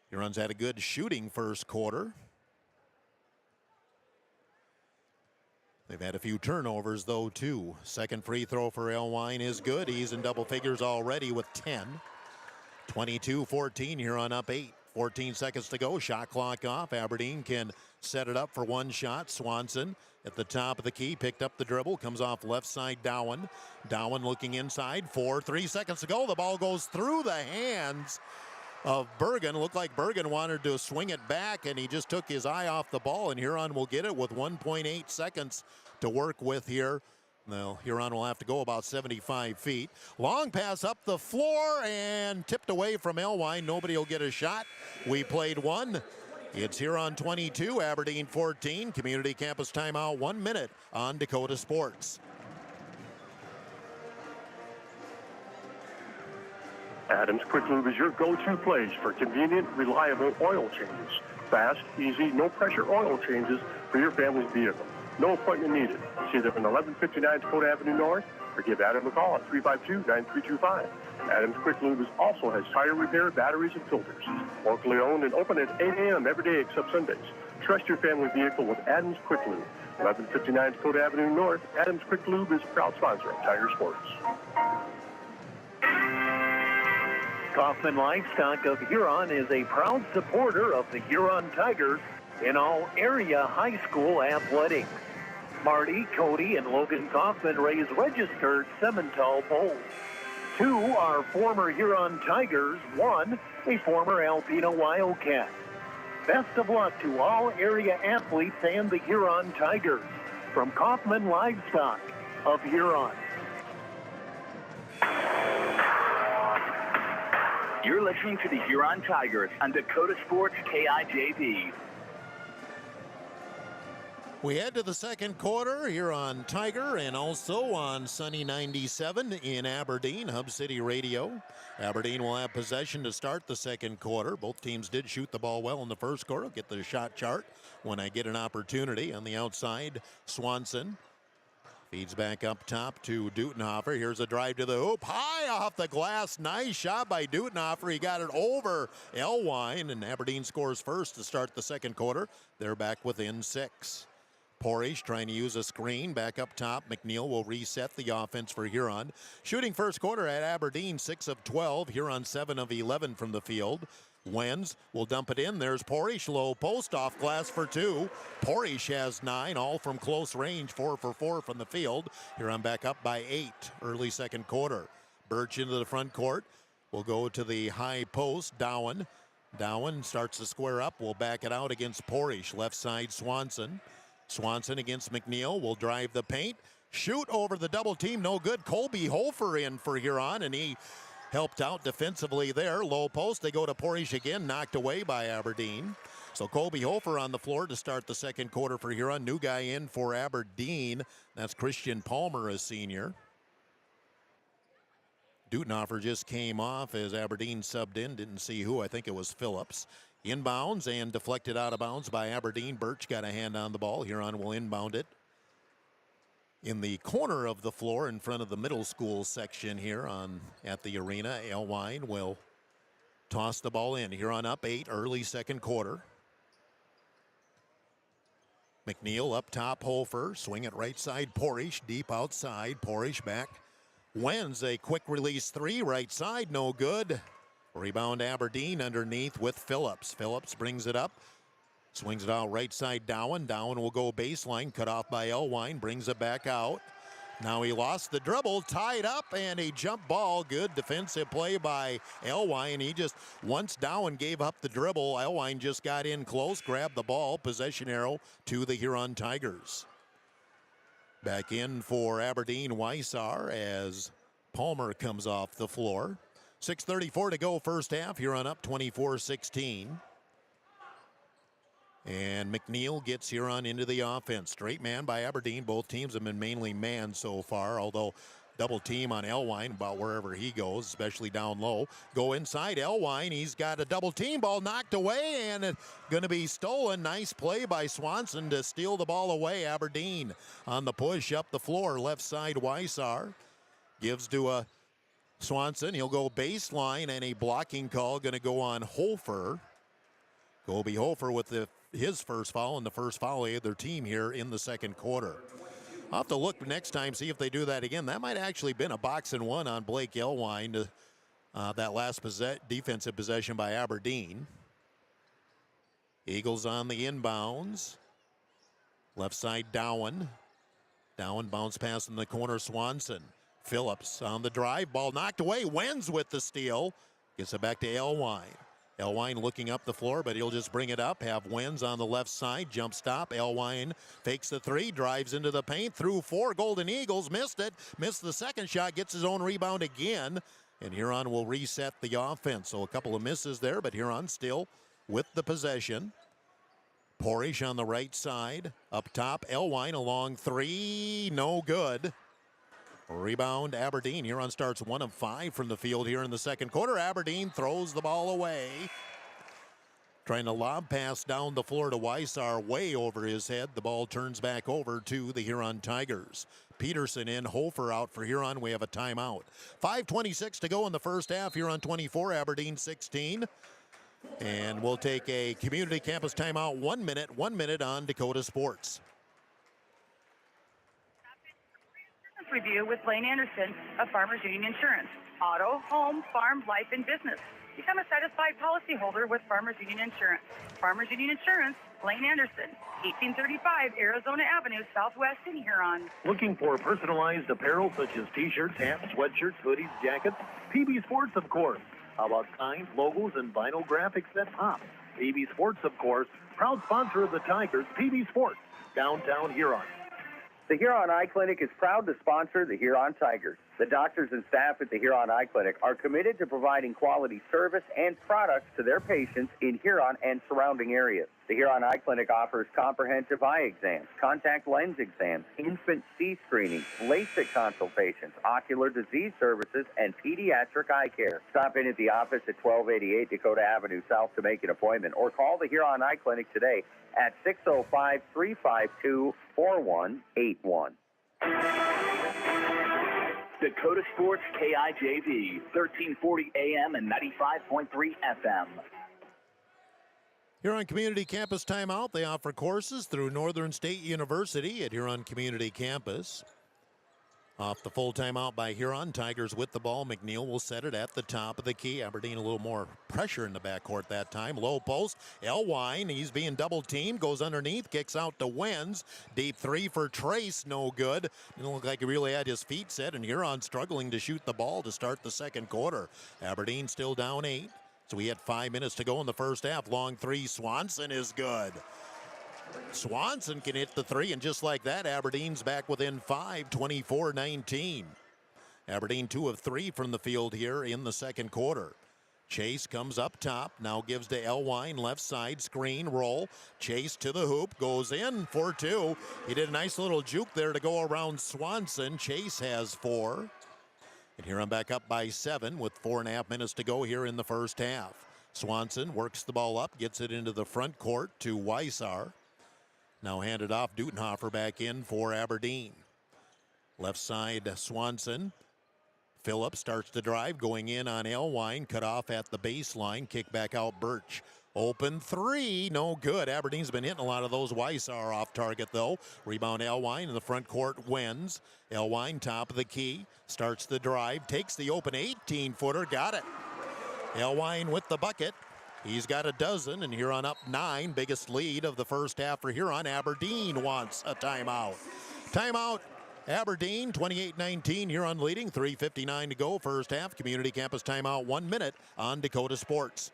Huron's had a good shooting first quarter. They've had a few turnovers, though, too. Second free throw for Elwine is good. He's in double figures already with 10. 22-14, Huron up 8. 14 seconds to go. Shot clock off. Aberdeen can set it up for one shot. Swanson at the top of the key, picked up the dribble, comes off left side. Dowen looking inside. 3 seconds to go. The ball goes through the hands of Bergen. Looked like Bergen wanted to swing it back, and he just took his eye off the ball, and Huron will get it with 1.8 seconds to work with here. Now, Huron will have to go about 75 feet. Long pass up the floor and tipped away from Elwine. Nobody will get a shot. We played one. It's Huron 22, Aberdeen 14. Community Campus timeout, 1 minute on Dakota Sports. Adams Quick Lube is your go-to place for convenient, reliable oil changes. Fast, easy, no-pressure oil changes for your family's vehicle. No appointment needed. See them in 1159 Dakota Avenue North or give Adam a call at 352-9325. Adams Quick Lube also has tire repair, batteries, and filters. Locally owned and open at 8 a.m. every day except Sundays. Trust your family vehicle with Adams Quick Lube. 1159 Dakota Avenue North. Adams Quick Lube is a proud sponsor of Tiger Sports. Kaufman Livestock of Huron is a proud supporter of the Huron Tigers in all area high school athletics. Marty, Cody, and Logan Kaufman raise registered Simmental bulls. 2 are former Huron Tigers, 1 a former Alpena Wildcat. Best of luck to all area athletes and the Huron Tigers. From Kaufman Livestock of Huron. You're listening to the Huron Tigers on Dakota Sports KIJV. We head to the second quarter here on Tiger and also on Sunny 97 in Aberdeen, Hub City Radio. Aberdeen will have possession to start the second quarter. Both teams did shoot the ball well in the first quarter. I'll get the shot chart when I get an opportunity. On the outside, Swanson feeds back up top to Dutenhofer. Here's a drive to the hoop. High off the glass. Nice shot by Dutenhofer. He got it over Elwine, and Aberdeen scores first to start the second quarter. They're back within 6. Porish trying to use a screen back up top. McNeil will reset the offense for Huron. Shooting first quarter at Aberdeen, 6 of 12. Huron 7 of 11 from the field. Wenz will dump it in. There's Porish, low post, off glass for 2. Porish has 9, all from close range, 4 for 4 from the field. Huron back up by 8, early second quarter. Birch into the front court. Will go to the high post. Dowen starts to square up. Will back it out against Porish. Left side, Swanson. Swanson against McNeil will drive the paint. Shoot over the double team, no good. Colby Hofer in for Huron, and he helped out defensively there. Low post, they go to Porish again, knocked away by Aberdeen. So Colby Hofer on the floor to start the second quarter for Huron. New guy in for Aberdeen, that's Christian Palmer, a senior. Dutenhofer just came off as Aberdeen subbed in, didn't see who, I think it was Phillips. Inbounds and deflected out of bounds by Aberdeen. Birch got a hand on the ball. Huron will inbound it in the corner of the floor in front of the middle school section here at the arena. Elwine will toss the ball in. Huron up 8, early second quarter. McNeil up top, Hofer. Swing it right side, Porish. Deep outside, Porish back. Wenz a quick release 3, right side, no good. Rebound Aberdeen underneath with Phillips. Phillips brings it up. Swings it out right side, Dowen. Dowen will go baseline, cut off by Elwine, brings it back out. Now he lost the dribble, tied up, and a jump ball. Good defensive play by Elwine. Once Dowen gave up the dribble, Elwine just got in close, grabbed the ball, possession arrow to the Huron Tigers. Back in for Aberdeen, Weissar as Palmer comes off the floor. 6:34 to go first half. Huron up 24-16. And McNeil gets Huron into the offense. Straight man by Aberdeen. Both teams have been mainly man so far, although double team on Elwine about wherever he goes, especially down low. Go inside Elwine. He's got a double team, ball knocked away, and it's going to be stolen. Nice play by Swanson to steal the ball away. Aberdeen on the push up the floor. Left side, Weissar gives to a Swanson. He'll go baseline, and a blocking call going to go on Hofer. Colby Hofer with his first foul, and the first foul of their team here in the second quarter. I'll have to look next time, see if they do that again. That might actually been a 1 on Blake Elwine, that last defensive possession by Aberdeen. Eagles on the inbounds. Left side, Dowen. Dowen bounce pass in the corner, Swanson. Phillips on the drive, ball knocked away. Wenz with the steal. Gets it back to Elwine. Elwine looking up the floor, but he'll just bring it up. Have Wenz on the left side, jump stop. Elwine fakes the three, drives into the paint, through four. Golden Eagles missed it. Missed the second shot, gets his own rebound again. And Huron will reset the offense. So a couple of misses there, but Huron still with the possession. Porish on the right side. Up top, Elwine, a long three. No good. Rebound, Aberdeen. Huron starts 1 of 5 from the field here in the second quarter. Aberdeen throws the ball away. Trying to lob pass down the floor to Weissar, way over his head. The ball turns back over to the Huron Tigers. Peterson in, Hofer out for Huron. We have a timeout. 5:26 to go in the first half. Huron 24, Aberdeen 16. And we'll take a community campus timeout. 1 minute on Dakota Sports. Review with Blaine Anderson of Farmers Union Insurance. Auto, home, farm, life, and business. Become a satisfied policyholder with Farmers Union Insurance. Farmers Union Insurance, Blaine Anderson, 1835 Arizona Avenue, Southwest in Huron. Looking for personalized apparel such as t-shirts, hats, sweatshirts, hoodies, jackets? PB Sports, of course. How about signs, logos, and vinyl graphics that pop? PB Sports, of course, proud sponsor of the Tigers. PB Sports, downtown Huron. The Huron Eye Clinic is proud to sponsor the Huron Tigers. The doctors and staff at the Huron Eye Clinic are committed to providing quality service and products to their patients in Huron and surrounding areas. The Huron Eye Clinic offers comprehensive eye exams, contact lens exams, infant C screening, LASIK consultations, ocular disease services, and pediatric eye care. Stop in at the office at 1288 Dakota Avenue South to make an appointment, or call the Huron Eye Clinic today at 605-352-4181. Dakota Sports KIJV, 1340 AM and 95.3 FM. Huron Community Campus timeout. They offer courses through Northern State University at Huron Community Campus. Off the full timeout by Huron. Tigers with the ball. McNeil will set it at the top of the key. Aberdeen a little more pressure in the backcourt that time. Low post. Elwine, he's being double teamed. Goes underneath. Kicks out to Wenz. Deep three for Trace. No good. Didn't look like he really had his feet set. And Huron struggling to shoot the ball to start the second quarter. Aberdeen still down 8. So we had 5 minutes to go in the first half. Long three. Swanson is good. Swanson can hit the three, and just like that, Aberdeen's back within 5, 24-19. Aberdeen 2 of 3 from the field here in the second quarter. Chase comes up top, now gives to Elwine, left side, screen, roll. Chase to the hoop, goes in for 2. He did a nice little juke there to go around Swanson. Chase has 4. And here I'm back up by 7 with 4.5 minutes to go here in the first half. Swanson works the ball up, gets it into the front court to Weissar. Now handed off, Dutenhofer back in for Aberdeen. Left side, Swanson. Phillips starts to drive, going in on Elwine, cut off at the baseline, kick back out Birch. Open three, no good. Aberdeen's been hitting a lot of those. Weissar off target though. Rebound Elwine in the front court, wins. Elwine top of the key, starts the drive, takes the open 18-footer, got it. Elwine with the bucket. He's got a dozen, and Huron up 9. Biggest lead of the first half for Huron. Aberdeen wants a timeout. Timeout, Aberdeen, 28-19. Huron leading, 3:59 to go. First half, community campus timeout, 1 minute on Dakota Sports.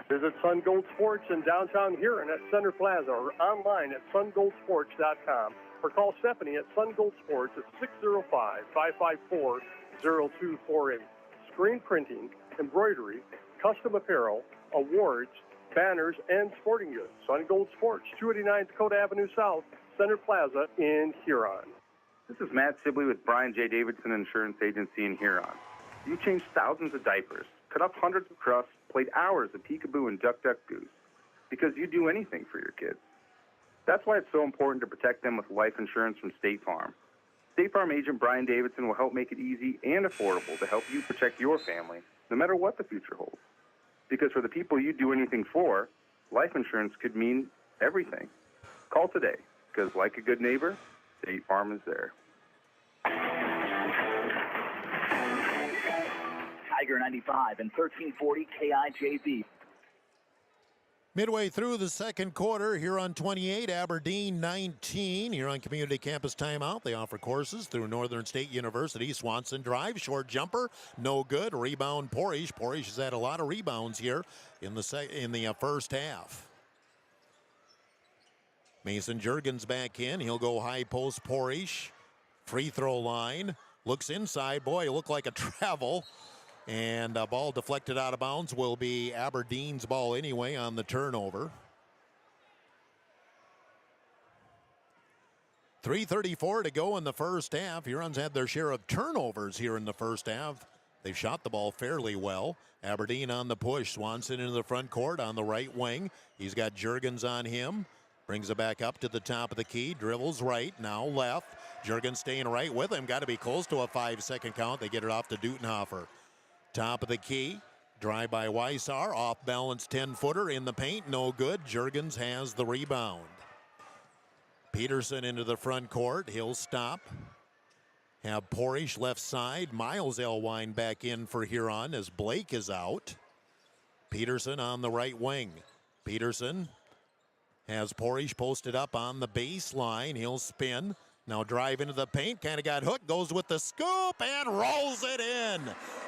Visit Sun Gold Sports in downtown Huron at Center Plaza or online at sungoldsports.com, or call Stephanie at Sun Gold Sports at 605-554-0248. Screen printing, embroidery, custom apparel, awards, banners, and sporting goods. Sun Gold Sports, 289 Dakota Avenue South, Center Plaza in Huron. This is Matt Sibley with Brian J. Davidson Insurance Agency in Huron. You changed thousands of diapers, cut up hundreds of crusts, played hours of peekaboo and duck duck goose, because you do anything for your kids. That's why it's so important to protect them with life insurance from State Farm. State Farm agent Brian Davidson will help make it easy and affordable to help you protect your family, no matter what the future holds. Because for the people you do anything for, life insurance could mean everything. Call today, because like a good neighbor, State Farm is there. Tiger 95 and 1340 KIJV. Midway through the second quarter, Huron 28, Aberdeen 19. Huron Community Campus timeout. They offer courses through Northern State University. Swanson drive, short jumper, no good. Rebound Porish. Porish has had a lot of rebounds here in the first half. Mason Juergens back in. He'll go high post Porish. Free throw line. Looks inside. Boy, it looked like a travel. And a ball deflected out of bounds will be Aberdeen's ball anyway on the turnover. 3:34 to go in the first half. Hurons had their share of turnovers here in the first half. They've shot the ball fairly well. Aberdeen on the push. Swanson into the front court on the right wing. He's got Juergens on him. Brings it back up to the top of the key. Dribbles right, now left. Juergens staying right with him. Got to be close to a 5-second count. They get it off to Dutenhofer. Top of the key, drive by Weissar, off balance 10-footer in the paint, no good. Juergens has the rebound. Peterson into the front court, he'll stop. Have Porish left side, Miles Elwine back in for Huron as Blake is out. Peterson on the right wing. Peterson has Porish posted up on the baseline, he'll spin. Now drive into the paint, kind of got hooked, goes with the scoop and rolls it in.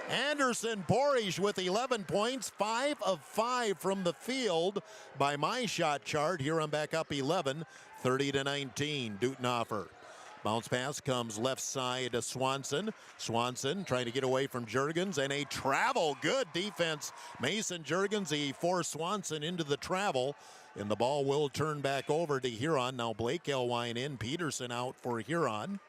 Anderson Porish with 11 points, 5 of 5 from the field by my shot chart. Huron back up 11, 30-19, Dutenhofer. Bounce pass comes left side to Swanson. Swanson trying to get away from Juergens and a travel. Good defense. Mason Juergens, he forced Swanson into the travel. And the ball will turn back over to Huron. Now Blake Elwine in, Peterson out for Huron.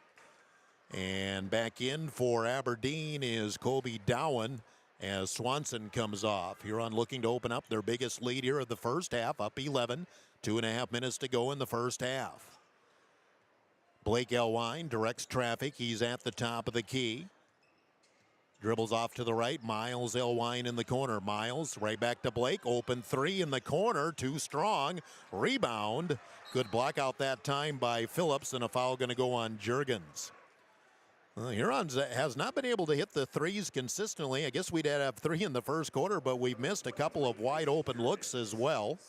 And back in for Aberdeen is Kobe Dowen as Swanson comes off. Huron looking to open up their biggest lead here of the first half, up 11. 2.5 minutes to go in the first half. Blake Elwine directs traffic. He's at the top of the key. Dribbles off to the right. Miles Elwine in the corner. Miles right back to Blake. Open three in the corner. Too strong. Rebound. Good block out that time by Phillips, and a foul going to go on Juergens. Huron has not been able to hit the threes consistently. I guess we did have 3 in the first quarter, but we've missed a couple of wide open looks as well.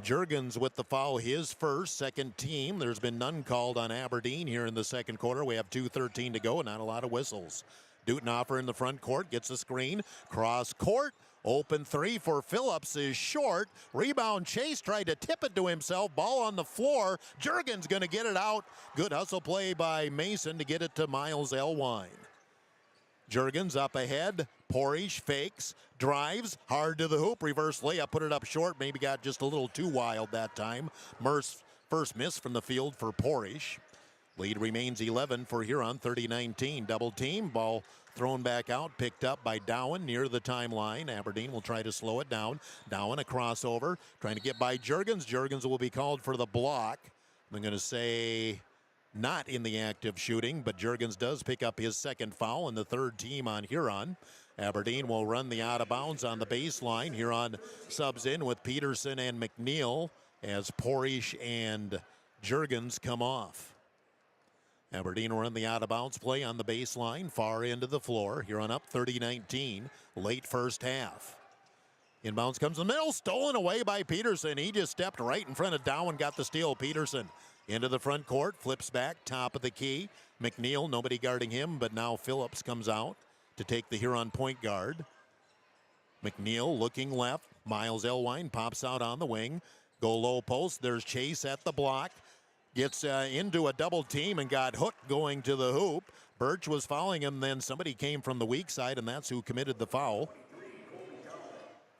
Juergens with the foul, his first, second team. There's been none called on Aberdeen here in the second quarter. We have 2:13 to go, not a lot of whistles. Dutenhofer in the front court, gets a screen, cross court, open three for Phillips is short. Rebound Chase tried to tip it to himself, ball on the floor. Juergens going to get it out. Good hustle play by Mason to get it to Miles Elwine. Juergens up ahead, Porish fakes, drives, hard to the hoop, reverse layup, put it up short, maybe got just a little too wild that time. Merce first miss from the field for Porish. Lead remains 11 for Huron, 30-19. Double team, ball thrown back out, picked up by Dowen near the timeline. Aberdeen will try to slow it down. Dowen a crossover, trying to get by Juergens. Juergens will be called for the block. I'm going to say not in the act of shooting, but Juergens does pick up his second foul and the third team on Huron. Aberdeen will run the out of bounds on the baseline. Huron subs in with Peterson and McNeil as Porish and Juergens come off. Aberdeen will run the out-of-bounds play on the baseline, far end of the floor. Huron up 30-19, late first half. Inbounds comes in the middle, stolen away by Peterson. He just stepped right in front of Dowen, got the steal. Peterson into the front court, flips back, top of the key. McNeil, nobody guarding him, but now Phillips comes out to take the Huron point guard. McNeil looking left. Miles Elwine pops out on the wing. Go low post. There's Chase at the block. Gets into a double team and got hooked going to the hoop. Birch was fouling him, then somebody came from the weak side, and that's who committed the foul.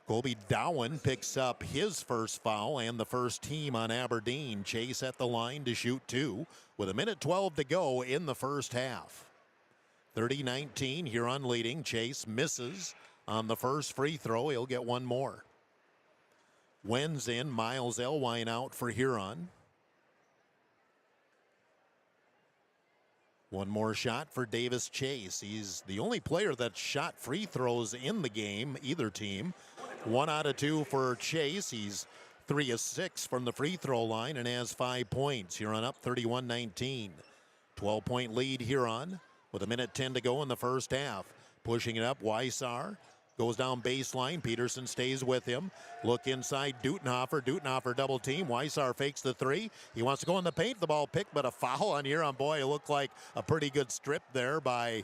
Kobe Dowen picks up his first foul and the first team on Aberdeen. Chase at the line to shoot 2 with 1:12 to go in the first half. 30-19, Huron leading. Chase misses on the first free throw. He'll get one more. Wen's in, Miles Elwine out for Huron. One more shot for Davis Chase. He's the only player that shot free throws in the game, either team. 1 out of 2 for Chase. He's 3 of 6 from the free throw line and has 5 points. Huron up 31-19. 12-point lead Huron with 1:10 to go in the first half. Pushing it up, Weissar goes down baseline. Peterson stays with him. Look inside, Dutenhofer. Dutenhofer double team. Weissar fakes the three. He wants to go in the paint. The ball picked, but a foul on Huron. Boy, it looked like a pretty good strip there by,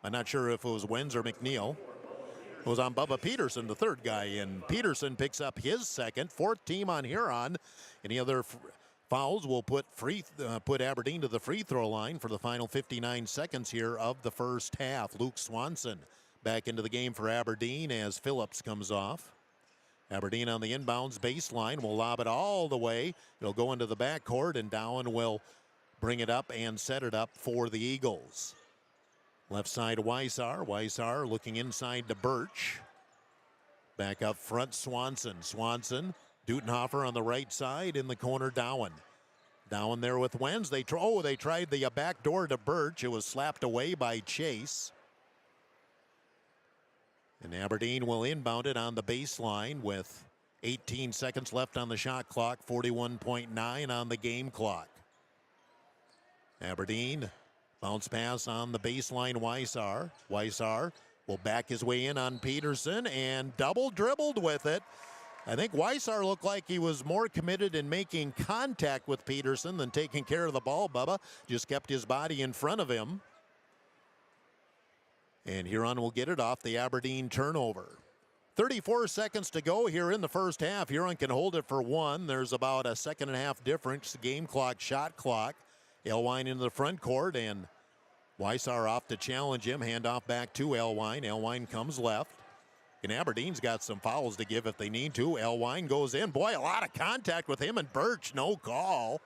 I'm not sure if it was Wenz or McNeil. It was on Bubba Peterson, the third guy, and Peterson picks up his second. Fourth team on Huron. Any other fouls will put Aberdeen to the free throw line for the final 59 seconds here of the first half. Luke Swanson back into the game for Aberdeen as Phillips comes off. Aberdeen on the inbounds baseline will lob it all the way. It'll go into the backcourt, and Dowen will bring it up and set it up for the Eagles. Left side, Weissar. Weissar looking inside to Birch. Back up front, Swanson. Swanson, Dutenhofer on the right side. In the corner, Dowen. Dowen there with Wenz. They tried the back door to Birch. It was slapped away by Chase. And Aberdeen will inbound it on the baseline with 18 seconds left on the shot clock, 41.9 on the game clock. Aberdeen. Bounce pass on the baseline, Weissar. Weissar will back his way in on Peterson and double dribbled with it. I think Weissar looked like he was more committed in making contact with Peterson than taking care of the ball, Bubba. Just kept his body in front of him. And Huron will get it off the Aberdeen turnover. 34 seconds to go here in the first half. Huron can hold it for one. There's about a second and a half difference, game clock, shot clock. Elwine into the front court, and Weissar off to challenge him. Handoff back to Elwine. Elwine comes left. And Aberdeen's got some fouls to give if they need to. Elwine goes in. Boy, a lot of contact with him and Birch. No call.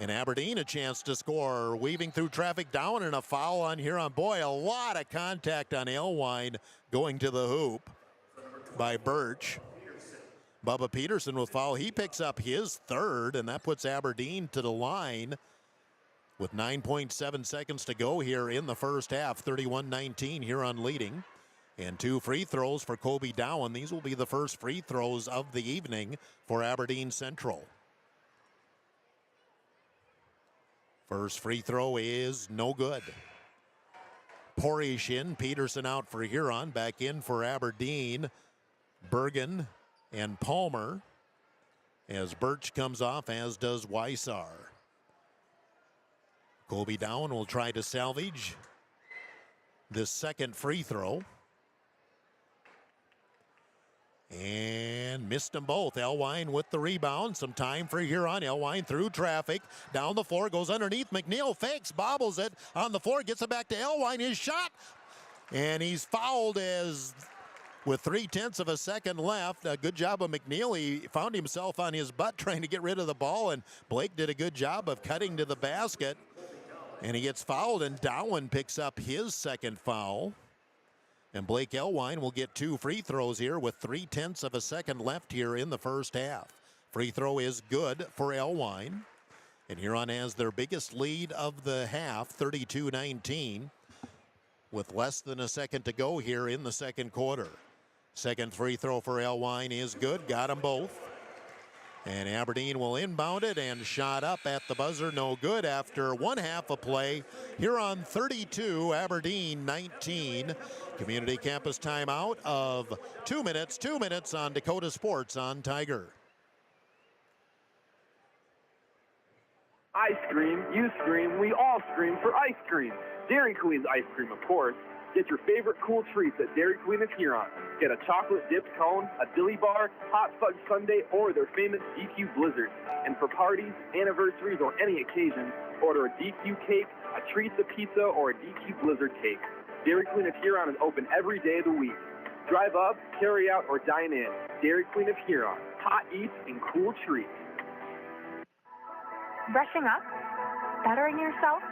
And Aberdeen a chance to score. Weaving through traffic, down, and a foul on Huron. Boy, a lot of contact on Elwine going to the hoop by Birch. Bubba Peterson with foul. He picks up his third, and that puts Aberdeen to the line with 9.7 seconds to go here in the first half. 31-19, Huron leading. And two free throws for Kobe Dowen. These will be the first free throws of the evening for Aberdeen Central. First free throw is no good. Porish in, Peterson out for Huron. Back in for Aberdeen, Bergen and Palmer, as Birch comes off, as does Weissar. Kobe Dowen will try to salvage this second free throw. And missed them both. Elwine with the rebound. Some time for Huron. Elwine through traffic. Down the floor. Goes underneath. McNeil fakes. Bobbles it on the floor. Gets it back to Elwine. His shot. And he's fouled as with 0.3 of a second left. A good job of McNeil. He found himself on his butt trying to get rid of the ball. And Blake did a good job of cutting to the basket. And he gets fouled. And Dowen picks up his second foul. And Blake Elwine will get two free throws here with 0.3 of a second left here in the first half. Free throw is good for Elwine. And Huron has their biggest lead of the half, 32-19, with less than a second to go here in the second quarter. Second free throw for Elwine is good. Got them both. And Aberdeen will inbound it, and shot up at the buzzer, no good after one half of play. Huron 32, Aberdeen 19. Community campus timeout of 2 minutes. 2 minutes on Dakota Sports on Tiger. I scream, you scream, we all scream for ice cream. Dairy Queen's ice cream, of course. Get your favorite cool treats at Dairy Queen of Huron. Get a chocolate dipped cone, a dilly bar, hot fudge sundae, or their famous DQ Blizzard. And for parties, anniversaries, or any occasion, order a DQ cake, a Treats Pizza, or a DQ Blizzard cake. Dairy Queen of Huron is open every day of the week. Drive up, carry out, or dine in. Dairy Queen of Huron. Hot eats and cool treats. Brushing up? Bettering yourself?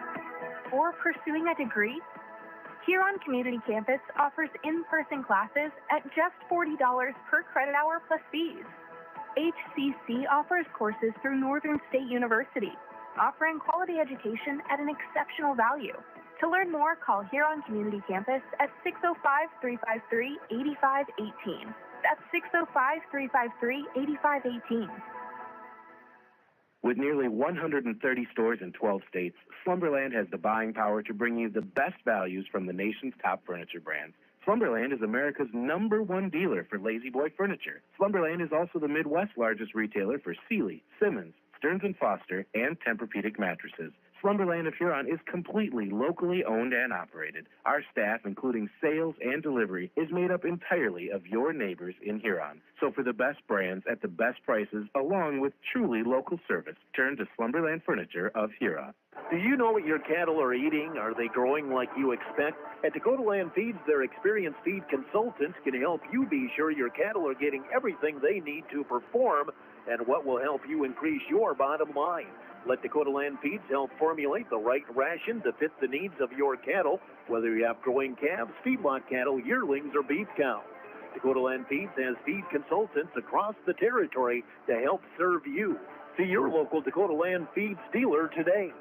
Or pursuing a degree? Huron Community Campus offers in-person classes at just $40 per credit hour plus fees. HCC offers courses through Northern State University, offering quality education at an exceptional value. To learn more, call Huron Community Campus at 605-353-8518. That's 605-353-8518. With nearly 130 stores in 12 states, Slumberland has the buying power to bring you the best values from the nation's top furniture brands. Slumberland is America's #1 dealer for Lazy Boy furniture. Slumberland is also the Midwest's largest retailer for Sealy, Simmons, Stearns & Foster, and Tempur-Pedic mattresses. Slumberland of Huron is completely locally owned and operated. Our staff, including sales and delivery, is made up entirely of your neighbors in Huron. So for the best brands at the best prices, along with truly local service, turn to Slumberland Furniture of Huron. Do you know what your cattle are eating? Are they growing like you expect? At Dakota Land Feeds, their experienced feed consultants can help you be sure your cattle are getting everything they need to perform and what will help you increase your bottom line. Let Dakota Land Feeds help formulate the right ration to fit the needs of your cattle, whether you have growing calves, feedlot cattle, yearlings, or beef cows. Dakota Land Feeds has feed consultants across the territory to help serve you. See your local Dakota Land Feeds dealer today.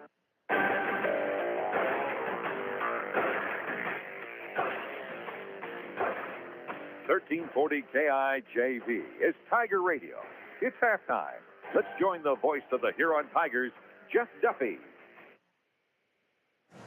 1340 KIJV is Tiger Radio. It's halftime. Let's join the voice of the Huron Tigers, Jeff Duffy.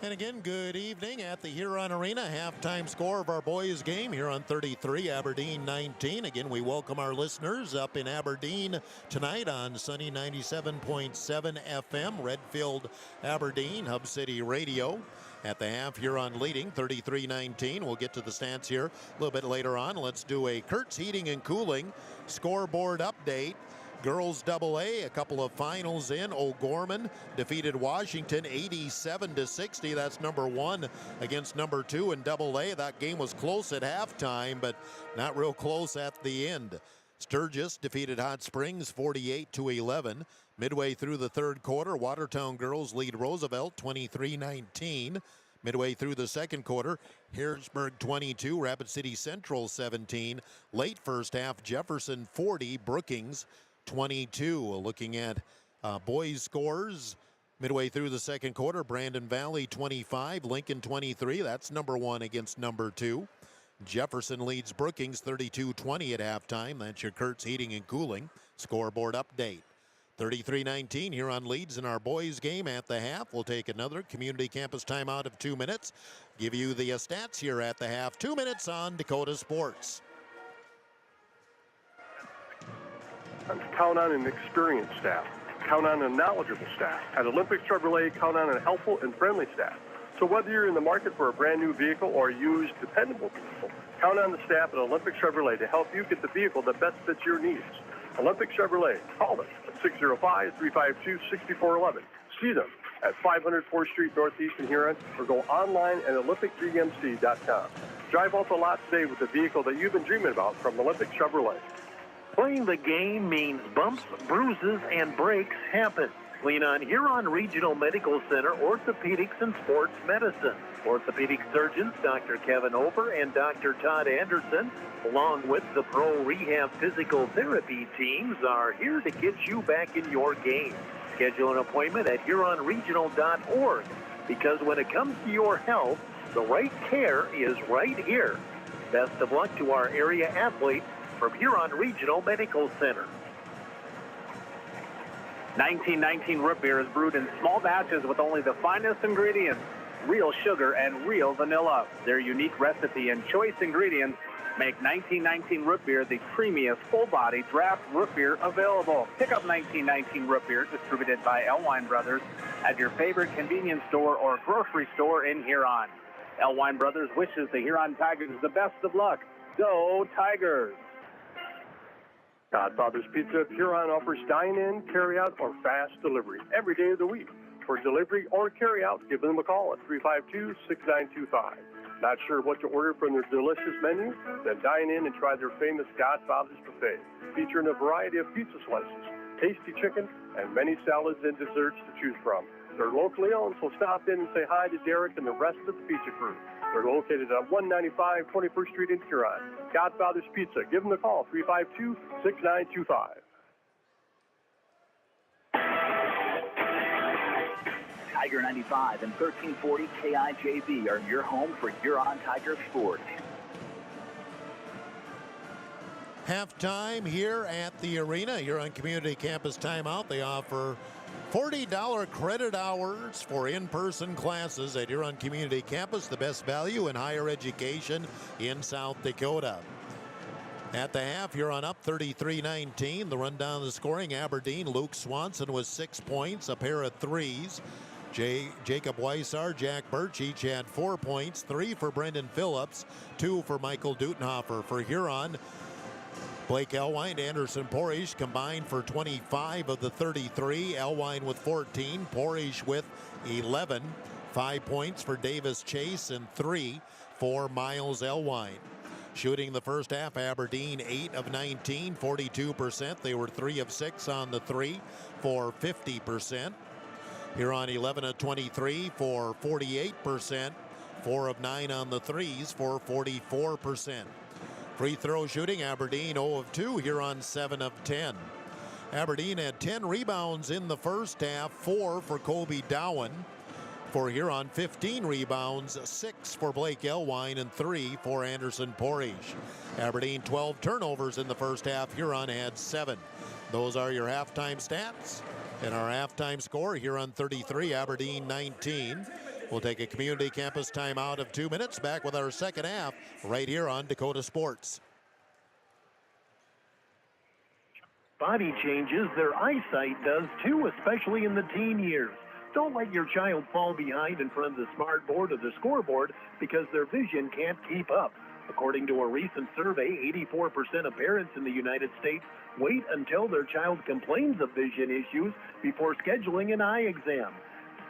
And again, good evening at the Huron Arena. Halftime score of our boys game, Huron 33, Aberdeen 19. Again, we welcome our listeners up in Aberdeen tonight on Sunny 97.7 FM, Redfield, Aberdeen, Hub City Radio. At the half, Huron leading 33-19. We'll get to the stats here a little bit later on. Let's do a Kurtz Heating and Cooling scoreboard update. Girls AA, a couple of finals in. O'Gorman defeated Washington 87-60. That's number 1 against number 2 in AA. That game was close at halftime, but not real close at the end. Sturgis defeated Hot Springs 48-11. Midway through the third quarter, Watertown girls lead Roosevelt 23-19. Midway through the second quarter, Harrisburg 22, Rapid City Central 17. Late first half, Jefferson 40, Brookings 22. Looking at boys scores midway through the second quarter, Brandon Valley 25, Lincoln 23. That's number 1 against number 2. Jefferson leads Brookings 32-20 at halftime. That's your Kurtz Heating and Cooling scoreboard update. 33-19 Huron leads in our boys game at the half. We'll take another community campus timeout of 2 minutes. Give you the stats here at the half. 2 minutes on Dakota Sports. Count on an experienced staff. Count on a knowledgeable staff. At Olympic Chevrolet, count on a helpful and friendly staff. So whether you're in the market for a brand new vehicle or a used, dependable vehicle, count on the staff at Olympic Chevrolet to help you get the vehicle that best fits your needs. Olympic Chevrolet. Call us at 605-352-6411. See them at 500 4th Street Northeast in Huron, or go online at olympicgmc.com. Drive off the lot today with the vehicle that you've been dreaming about from Olympic Chevrolet. Playing the game means bumps, bruises, and breaks happen. Lean on Huron Regional Medical Center Orthopedics and Sports Medicine. Orthopedic surgeons Dr. Kevin Over and Dr. Todd Anderson, along with the Pro Rehab Physical Therapy teams, are here to get you back in your game. Schedule an appointment at HuronRegional.org, because when it comes to your health, the right care is right here. Best of luck to our area athletes from Huron Regional Medical Center. 1919 root beer is brewed in small batches with only the finest ingredients, real sugar and real vanilla. Their unique recipe and choice ingredients make 1919 root beer the creamiest full-body draft root beer available. Pick up 1919 root beer, distributed by Elwine Brothers, at your favorite convenience store or grocery store in Huron. Elwine Brothers wishes the Huron Tigers the best of luck. Go Tigers! Godfather's Pizza of Huron offers dine-in, carry-out, or fast delivery every day of the week. For delivery or carry-out, give them a call at 352-6925. Not sure what to order from their delicious menu? Then dine in and try their famous Godfather's Buffet, featuring a variety of pizza slices, tasty chicken, and many salads and desserts to choose from. They're locally owned, so stop in and say hi to Derek and the rest of the pizza crew. They're located at 195 21st Street in Huron. Godfather's Pizza. Give them a call, 352-6925. Tiger 95 and 1340 KIJV are your home for Huron Tiger sports. Halftime here at the arena. Huron Community Campus timeout. They offer $40 credit hours for in-person classes at Huron Community Campus, the best value in higher education in South Dakota. At the half, Huron up 33-19. The rundown of the scoring, Aberdeen, Luke Swanson with 6 points, a pair of threes. Jacob Weissar, Jack Birch each had 4 points, 3 for Brendan Phillips, 2 for Michael Dutenhofer. For Huron, Blake Elwine and Anderson Porish combined for 25 of the 33. Elwine with 14, Porish with 11. 5 points for Davis Chase and 3 for Miles Elwine. Shooting the first half, Aberdeen 8 of 19, 42%. They were 3 of 6 on the 3 for 50%. Huron 11 of 23 for 48%. 4 of 9 on the 3s for 44%. Free throw shooting, Aberdeen 0 of 2, Huron 7 of 10. Aberdeen had 10 rebounds in the first half, 4 for Kobe Dowen. For Huron, 15 rebounds, 6 for Blake Elwine and 3 for Anderson Porish. Aberdeen 12 turnovers in the first half, Huron had 7. Those are your halftime stats. And our halftime score, Huron 33, Aberdeen 19. We'll take a community campus timeout of 2 minutes. Back with our second half right here on Dakota Sports. Body changes, their eyesight does too, especially in the teen years. Don't let your child fall behind in front of the smart board or the scoreboard because their vision can't keep up. According to a recent survey, 84% of parents in the United States wait until their child complains of vision issues before scheduling an eye exam.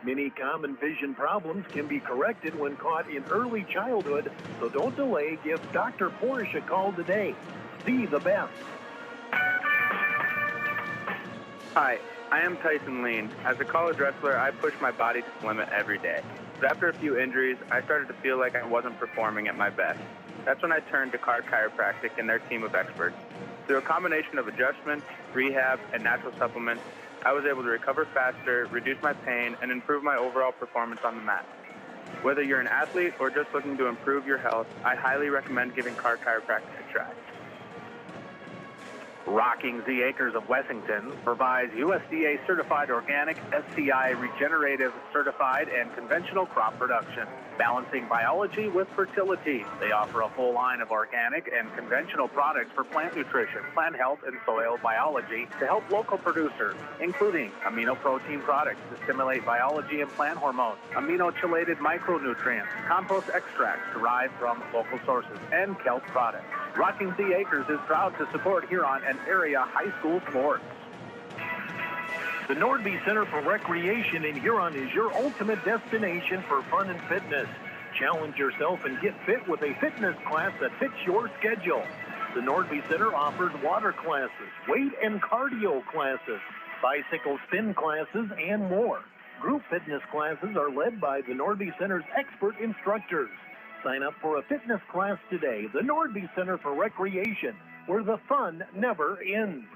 Many common vision problems can be corrected when caught in early childhood, so don't delay. Give Dr. Porish a call today. See the best. Hi, I am Tyson Lean. As a college wrestler, I push my body to the limit every day. But after a few injuries, I started to feel like I wasn't performing at my best. That's when I turned to Card Chiropractic and their team of experts. Through a combination of adjustments, rehab, and natural supplements, I was able to recover faster, reduce my pain, and improve my overall performance on the mat. Whether you're an athlete or just looking to improve your health, I highly recommend giving Card Chiropractic a try. Rocking the Acres of Wessington provides USDA certified organic, SCI regenerative certified, and conventional crop production, balancing biology with fertility. They offer a full line of organic and conventional products for plant nutrition, plant health, and soil biology to help local producers, including amino protein products to stimulate biology and plant hormones, amino-chelated micronutrients, compost extracts derived from local sources, and kelp products. Rocking the Acres is proud to support Huron and area high school sports. The Nordby Center for Recreation in Huron is your ultimate destination for fun and fitness. Challenge yourself and get fit with a fitness class that fits your schedule. The Nordby Center offers water classes, weight and cardio classes, bicycle spin classes, and more. Group fitness classes are led by the Nordby Center's expert instructors. Sign up for a fitness class today. The Nordby Center for Recreation, where the fun never ends.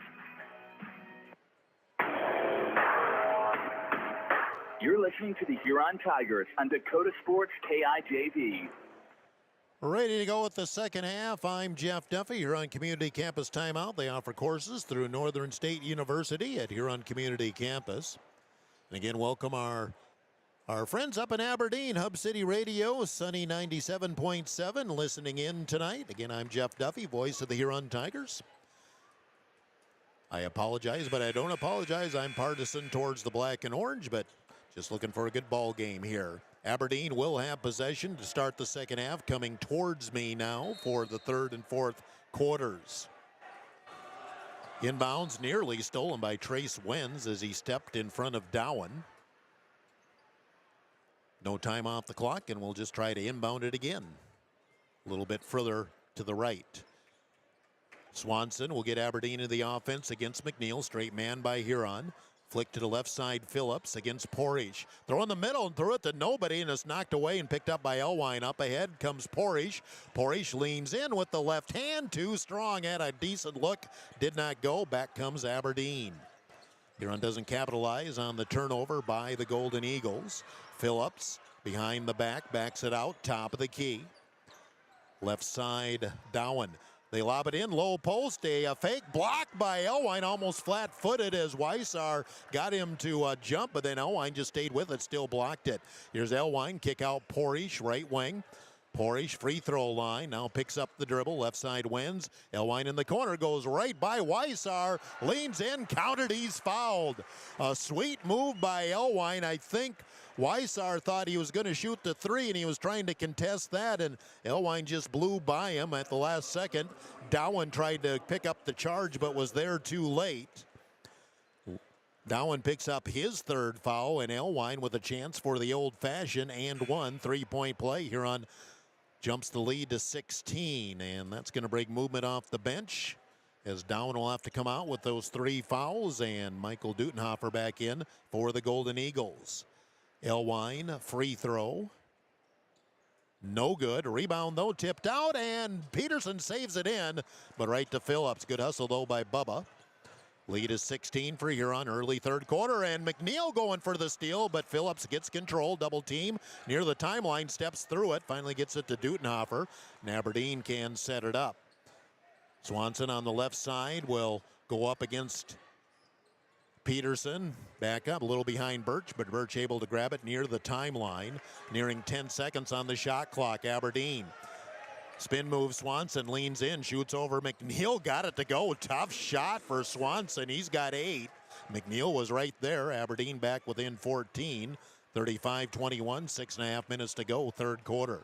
You're listening to the Huron Tigers on Dakota Sports KIJV. Ready to go with the second half. I'm Jeff Duffy. Huron Community Campus Timeout. They offer courses through Northern State University at Huron Community Campus. And again, welcome our friends up in Aberdeen, Hub City Radio, Sunny 97.7, listening in tonight. Again, I'm Jeff Duffy, voice of the Huron Tigers. I apologize, but I don't apologize. I'm partisan towards the black and orange, but just looking for a good ball game here. Aberdeen will have possession to start the second half, coming towards me now for the third and fourth quarters. Inbounds nearly stolen by Trace Wenz as he stepped in front of Dowen. No time off the clock, and we'll just try to inbound it again. A little bit further to the right. Swanson will get Aberdeen into the offense against McNeil. Straight man by Huron. Flick to the left side, Phillips against Porish. Throw in the middle and threw it to nobody, and it's knocked away and picked up by Elwine. Up ahead comes Porish. Porish leans in with the left hand. Too strong, had a decent look. Did not go. Back comes Aberdeen. Huron doesn't capitalize on the turnover by the Golden Eagles. Phillips behind the back, backs it out, top of the key. Left side, Dowen They lob it in, low post, a fake block by Elwine, almost flat-footed as Weissar got him to jump, but then Elwine just stayed with it, still blocked it. Here's Elwine, kick out Porish, right wing. Porish, free throw line, now picks up the dribble, left side wins. Elwine in the corner, goes right by Weissar, leans in, countered, he's fouled. A sweet move by Elwine. I think Weissar thought he was going to shoot the three, and he was trying to contest that, and Elwine just blew by him at the last second. Dowan tried to pick up the charge, but was there too late. Dowan picks up his third foul, and Elwine with a chance for the old-fashioned and one three-point play. Huron jumps the lead to 16, and that's going to break movement off the bench as Dowan will have to come out with those three fouls, and Michael Dutenhofer back in for the Golden Eagles. Elwine, free throw. No good. Rebound, though, tipped out, and Peterson saves it in, but right to Phillips. Good hustle, though, by Bubba. Lead is 16 for Huron, early third quarter, and McNeil going for the steal, but Phillips gets control, double team, near the timeline, steps through it, finally gets it to Dutenhofer, and Aberdeen can set it up. Swanson on the left side will go up against Peterson, back up, a little behind Birch, but Birch able to grab it near the timeline, nearing 10 seconds on the shot clock, Aberdeen. Spin move, Swanson leans in, shoots over McNeil, got it to go. Tough shot for Swanson, he's got 8. McNeil was right there, Aberdeen back within 14. 35-21, 6.5 minutes to go, third quarter.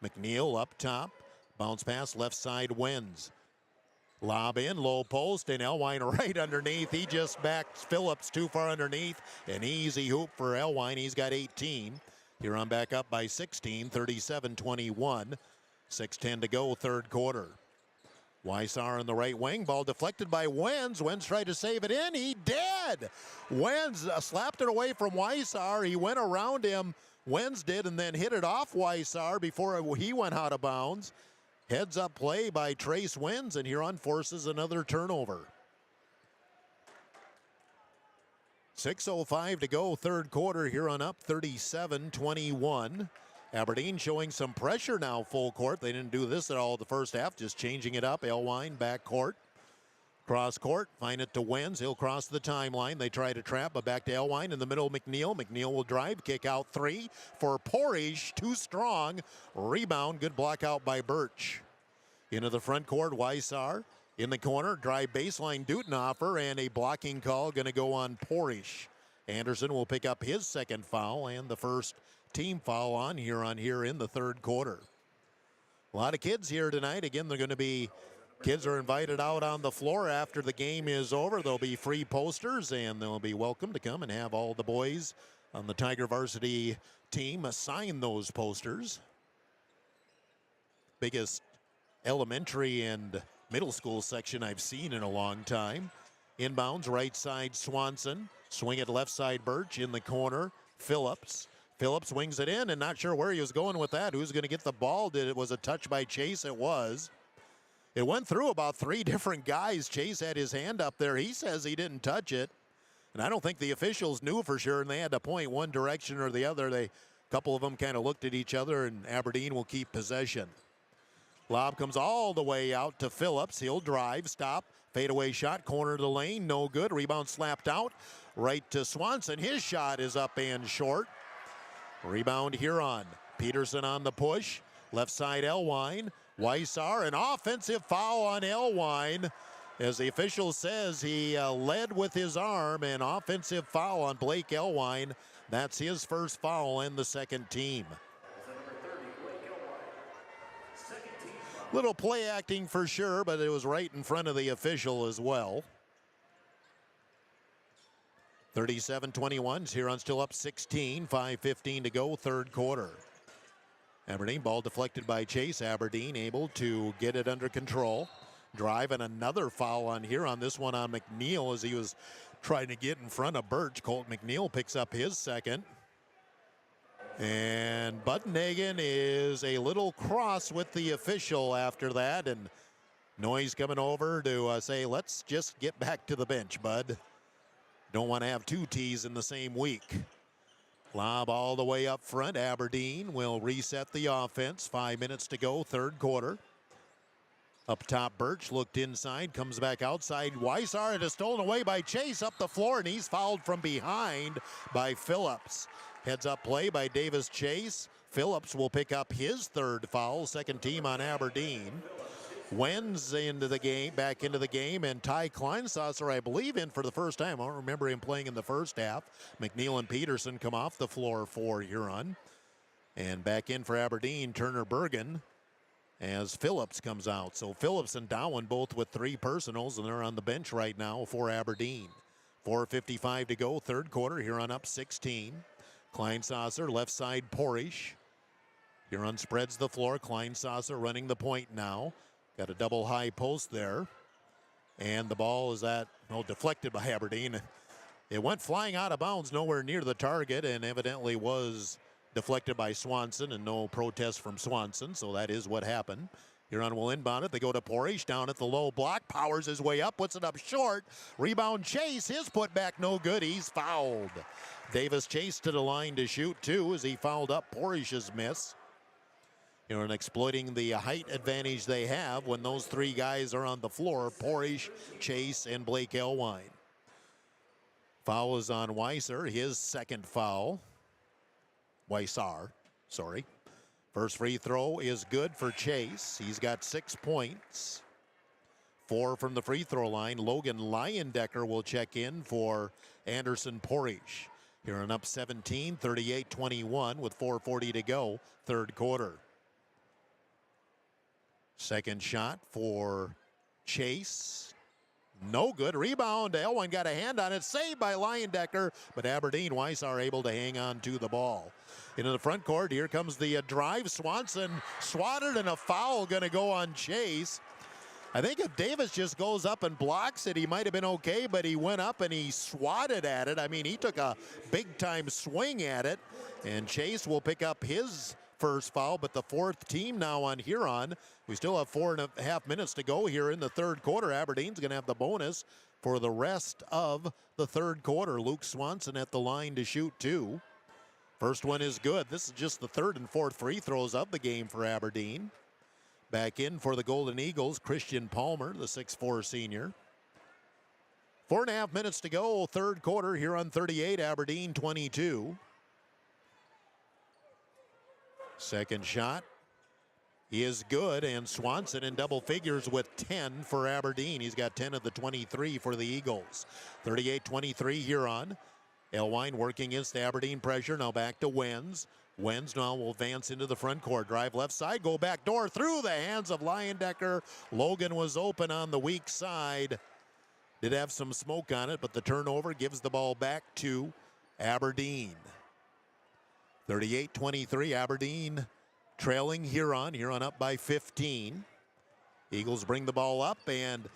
McNeil up top, bounce pass, left side wins. Lob in, low post, and Elwine right underneath. He just backs Phillips too far underneath. An easy hoop for Elwine, he's got 18. Huron back up by 16, 37-21. 6:10 to go, third quarter. Weissar on the right wing, ball deflected by Wenz. Wenz tried to save it in, he did! Wenz slapped it away from Weissar. He went around him, Wenz did, and then hit it off Weissar before he went out of bounds. Heads up play by Trace Wenz, and Huron forces another turnover. 6:05 to go, third quarter. Huron up 37-21. Aberdeen showing some pressure now full court. They didn't do this at all the first half, just changing it up. Elwine back court. Cross court, find it to Wenz. He'll cross the timeline. They try to trap, but back to Elwine in the middle. McNeil. McNeil will drive, kick out 3 for Porish. Too strong. Rebound, good block out by Birch. Into the front court, Weissar. In the corner, drive baseline, Dutenhofer, and a blocking call going to go on Porish. Anderson will pick up his second foul and the first team foul on Huron here in the third quarter. A lot of kids here tonight. Again, they're going to be, kids are invited out on the floor after the game is over. There'll be free posters, and they'll be welcome to come and have all the boys on the Tiger varsity team sign those posters. Biggest elementary and middle school section I've seen in a long time. Inbounds, right side Swanson. Swing it left side Birch in the corner. Phillips. Phillips wings it in, and not sure where he was going with that. Who's going to get the ball? It was a touch by Chase. It was. It went through about 3 different guys. Chase had his hand up there. He says he didn't touch it. And I don't think the officials knew for sure, and they had to point one direction or the other. A couple of them kind of looked at each other, and Aberdeen will keep possession. Lob comes all the way out to Phillips. He'll drive, stop, fadeaway shot, corner of the lane, no good. Rebound slapped out, right to Swanson. His shot is up and short. Rebound Huron. Peterson on the push. Left side Elwine. Weissar, an offensive foul on Elwine. As the official says, he led with his arm. An offensive foul on Blake Elwine. That's his first foul and the second team. Little play acting for sure, but it was right in front of the official as well. 37-21, Huron still up 16, 5:15 to go, third quarter. Aberdeen, ball deflected by Chase. Aberdeen able to get it under control. Drive and another foul on Huron. This one on McNeil as he was trying to get in front of Birch. Colt McNeil picks up his second. And Buddenhagen is a little cross with the official after that. And Noyes coming over to say, let's just get back to the bench, Bud. Don't want to have 2 tees in the same week. Lob all the way up front. Aberdeen will reset the offense. 5 minutes to go, third quarter. Up top, Birch looked inside, comes back outside. Weissar, it is stolen away by Chase up the floor, and he's fouled from behind by Phillips. Heads up play by Davis Chase. Phillips will pick up his third foul, second team on Aberdeen. Wenz into the game, back into the game, and Ty Kleinsasser, I believe, in for the first time. I don't remember him playing in the first half. McNeil and Peterson come off the floor for Huron. And back in for Aberdeen, Turner Bergen, as Phillips comes out. So Phillips and Dowen both with 3 personals, and they're on the bench right now for Aberdeen. 4:55 to go, third quarter. Huron up 16. Kleinsasser, left side, Porish. Huron spreads the floor. Kleinsasser running the point now. Got a double high post there. And the ball is deflected by Aberdeen. It went flying out of bounds, nowhere near the target, and evidently was deflected by Swanson, and no protest from Swanson, so that is what happened. Huron will inbound it. They go to Porish down at the low block. Powers his way up, puts it up short. Rebound Chase, his putback no good. He's fouled. Davis Chase to the line to shoot two as he fouled up Porish's miss. Huron exploiting the height advantage they have when those 3 guys are on the floor, Porish, Chase, and Blake Elwine. Foul is on Weissar, his second foul. Weissar, sorry. First free throw is good for Chase. He's got 6 points. 4 from the free throw line. Logan Leyendecker will check in for Anderson Porish. Huron up 17, 38-21 with 4:40 to go, third quarter. Second shot for Chase. No good. Rebound. Elwine got a hand on it. Saved by Leyendecker, but Aberdeen Weissar able to hang on to the ball. Into the front court. Here comes the drive. Swanson swatted, and a foul going to go on Chase. I think if Davis just goes up and blocks it, he might have been okay, but he went up and he swatted at it. I mean, he took a big-time swing at it, and Chase will pick up his first foul, but the 4th team now on Huron. We still have 4.5 minutes to go here in the third quarter. Aberdeen's going to have the bonus for the rest of the third quarter. Luke Swanson at the line to shoot 2. First one is good. This is just the 3rd and 4th free throws of the game for Aberdeen. Back in for the Golden Eagles, Christian Palmer, the 6'4 senior. 4.5 minutes to go, third quarter. Huron 38, Aberdeen 22. Second shot is good, and Swanson in double figures with 10 for Aberdeen. He's got 10 of the 23 for the Eagles. 38-23 Huron. Elwine working against the Aberdeen pressure. Now back to Wenz. Wenz now will advance into the front court. Drive left side, go back door through the hands of Leyendecker. Logan was open on the weak side. Did have some smoke on it, but the turnover gives the ball back to Aberdeen. 38-23, Aberdeen trailing Huron. Huron up by 15. Eagles bring the ball up, and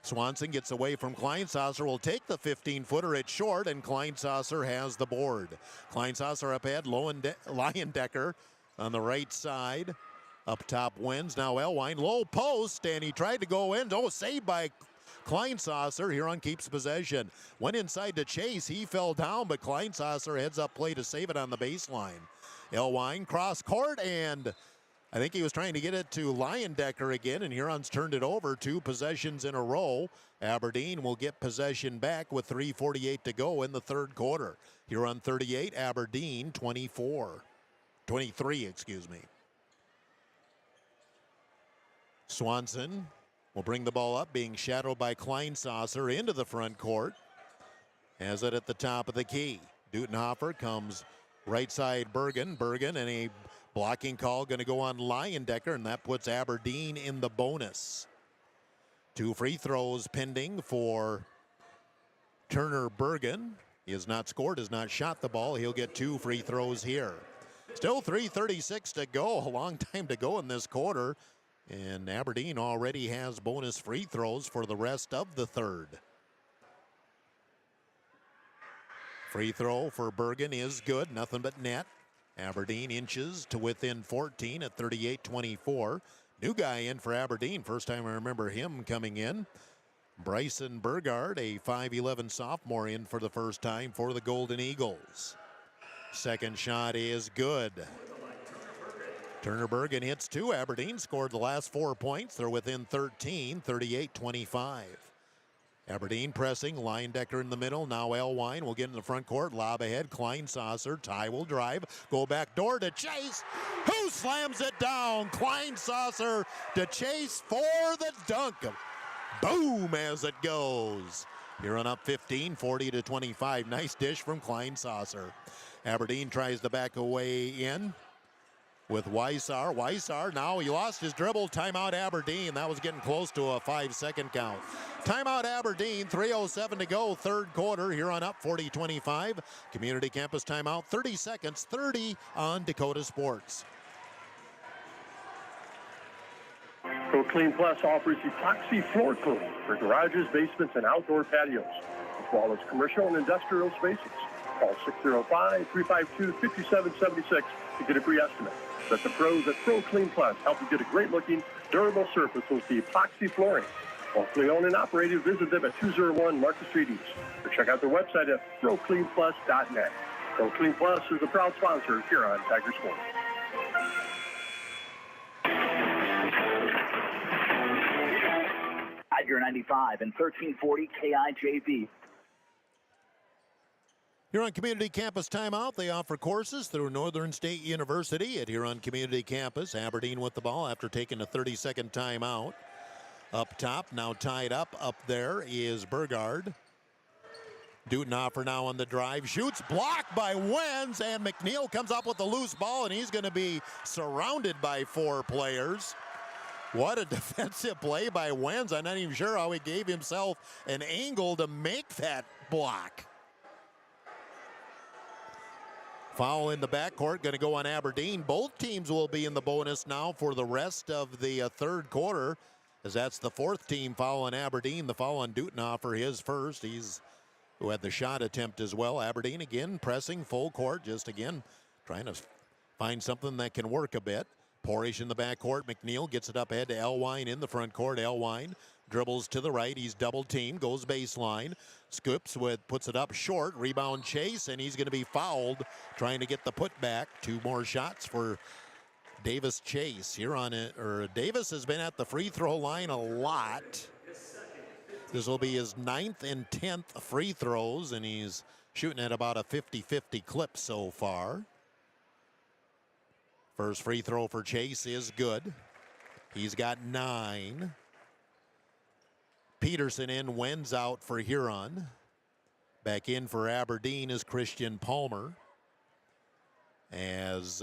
Swanson gets away from Kleinsasser, will take the 15-footer. It's short, and Kleinsasser has the board. Kleinsasser up ahead, Leyendecker on the right side. Up top wins. Now Elwine, low post, and he tried to go in. Oh, saved by Kleinsasser. Huron keeps possession. Went inside to Chase. He fell down, but Kleinsasser heads up play to save it on the baseline. Elwine cross court, and I think he was trying to get it to Leyendecker again, and Huron's turned it over. 2 possessions in a row. Aberdeen will get possession back with 3:48 to go in the third quarter. Huron 38, Aberdeen 23, excuse me. Swanson will bring the ball up, being shadowed by Kleinsasser into the front court. Has it at the top of the key. Dutenhofer comes right side Bergen, and a blocking call going to go on Leyendecker, and that puts Aberdeen in the bonus. 2 free throws pending for Turner Bergen. He has not scored, has not shot the ball. He'll get 2 free throws here. Still 3:36 to go. A long time to go in this quarter. And Aberdeen already has bonus free throws for the rest of the third. Free throw for Bergen is good, nothing but net. Aberdeen inches to within 14 at 38-24. New guy in for Aberdeen, first time I remember him coming in. Bryson Burgard, a 5'11 sophomore, in for the first time for the Golden Eagles. Second shot is good. Turner Bergen hits 2. Aberdeen scored the last 4 points. They're within 13, 38-25. Aberdeen pressing, Leindecker in the middle. Now Elwine will get in the front court. Lob ahead, Kleinsasser. Ty will drive. Go back door to Chase. Who slams it down? Kleinsasser to Chase for the dunk. Boom as it goes. Huron up 15, 40-25. Nice dish from Kleinsasser. Aberdeen tries to back away in with Weissar. Weissar, now he lost his dribble. Timeout Aberdeen. That was getting close to a 5-second count. Timeout Aberdeen, 3:07 to go, third quarter. Huron up 40-25. Community Campus timeout, 30 seconds, 30 on Dakota Sports. ProClean Plus offers epoxy floor cleaning for garages, basements, and outdoor patios, as well as commercial and industrial spaces. Call 605-352-5776 to get a free estimate. Let the pros at ProClean Plus help you get a great-looking, durable surface with the epoxy flooring. Locally owned and operated, visit them at 201 Market Street East, or check out their website at ProCleanPlus.net. ProClean Plus is a proud sponsor here on Tiger Sports. Tiger 95 and 1340 KIJV. Huron Community Campus timeout. They offer courses through Northern State University at Huron Community Campus. Aberdeen with the ball after taking a 30-second timeout. Up top, now tied up there is Burgard. Dutenhofer now on the drive. Shoots, blocked by Wenz, and McNeil comes up with a loose ball, and he's going to be surrounded by 4 players. What a defensive play by Wenz. I'm not even sure how he gave himself an angle to make that block. Foul in the backcourt, going to go on Aberdeen. Both teams will be in the bonus now for the rest of the third quarter, as that's the 4th team foul on Aberdeen. The foul on Dutenhofer, his first. He's who had the shot attempt as well. Aberdeen again pressing full court, just again trying to find something that can work a bit. Porish in the backcourt. McNeil gets it up ahead to Elwine in the front court. Elwine dribbles to the right. He's double teamed, goes baseline. Scoops puts it up short. Rebound Chase, and he's going to be fouled trying to get the putback. 2 more shots for Davis Chase. Here on it, Davis has been at the free throw line a lot. This will be his 9th and 10th free throws, and he's shooting at about a 50-50 clip so far. First free throw for Chase is good. He's got 9. Peterson in, Wenz out for Huron. Back in for Aberdeen is Christian Palmer as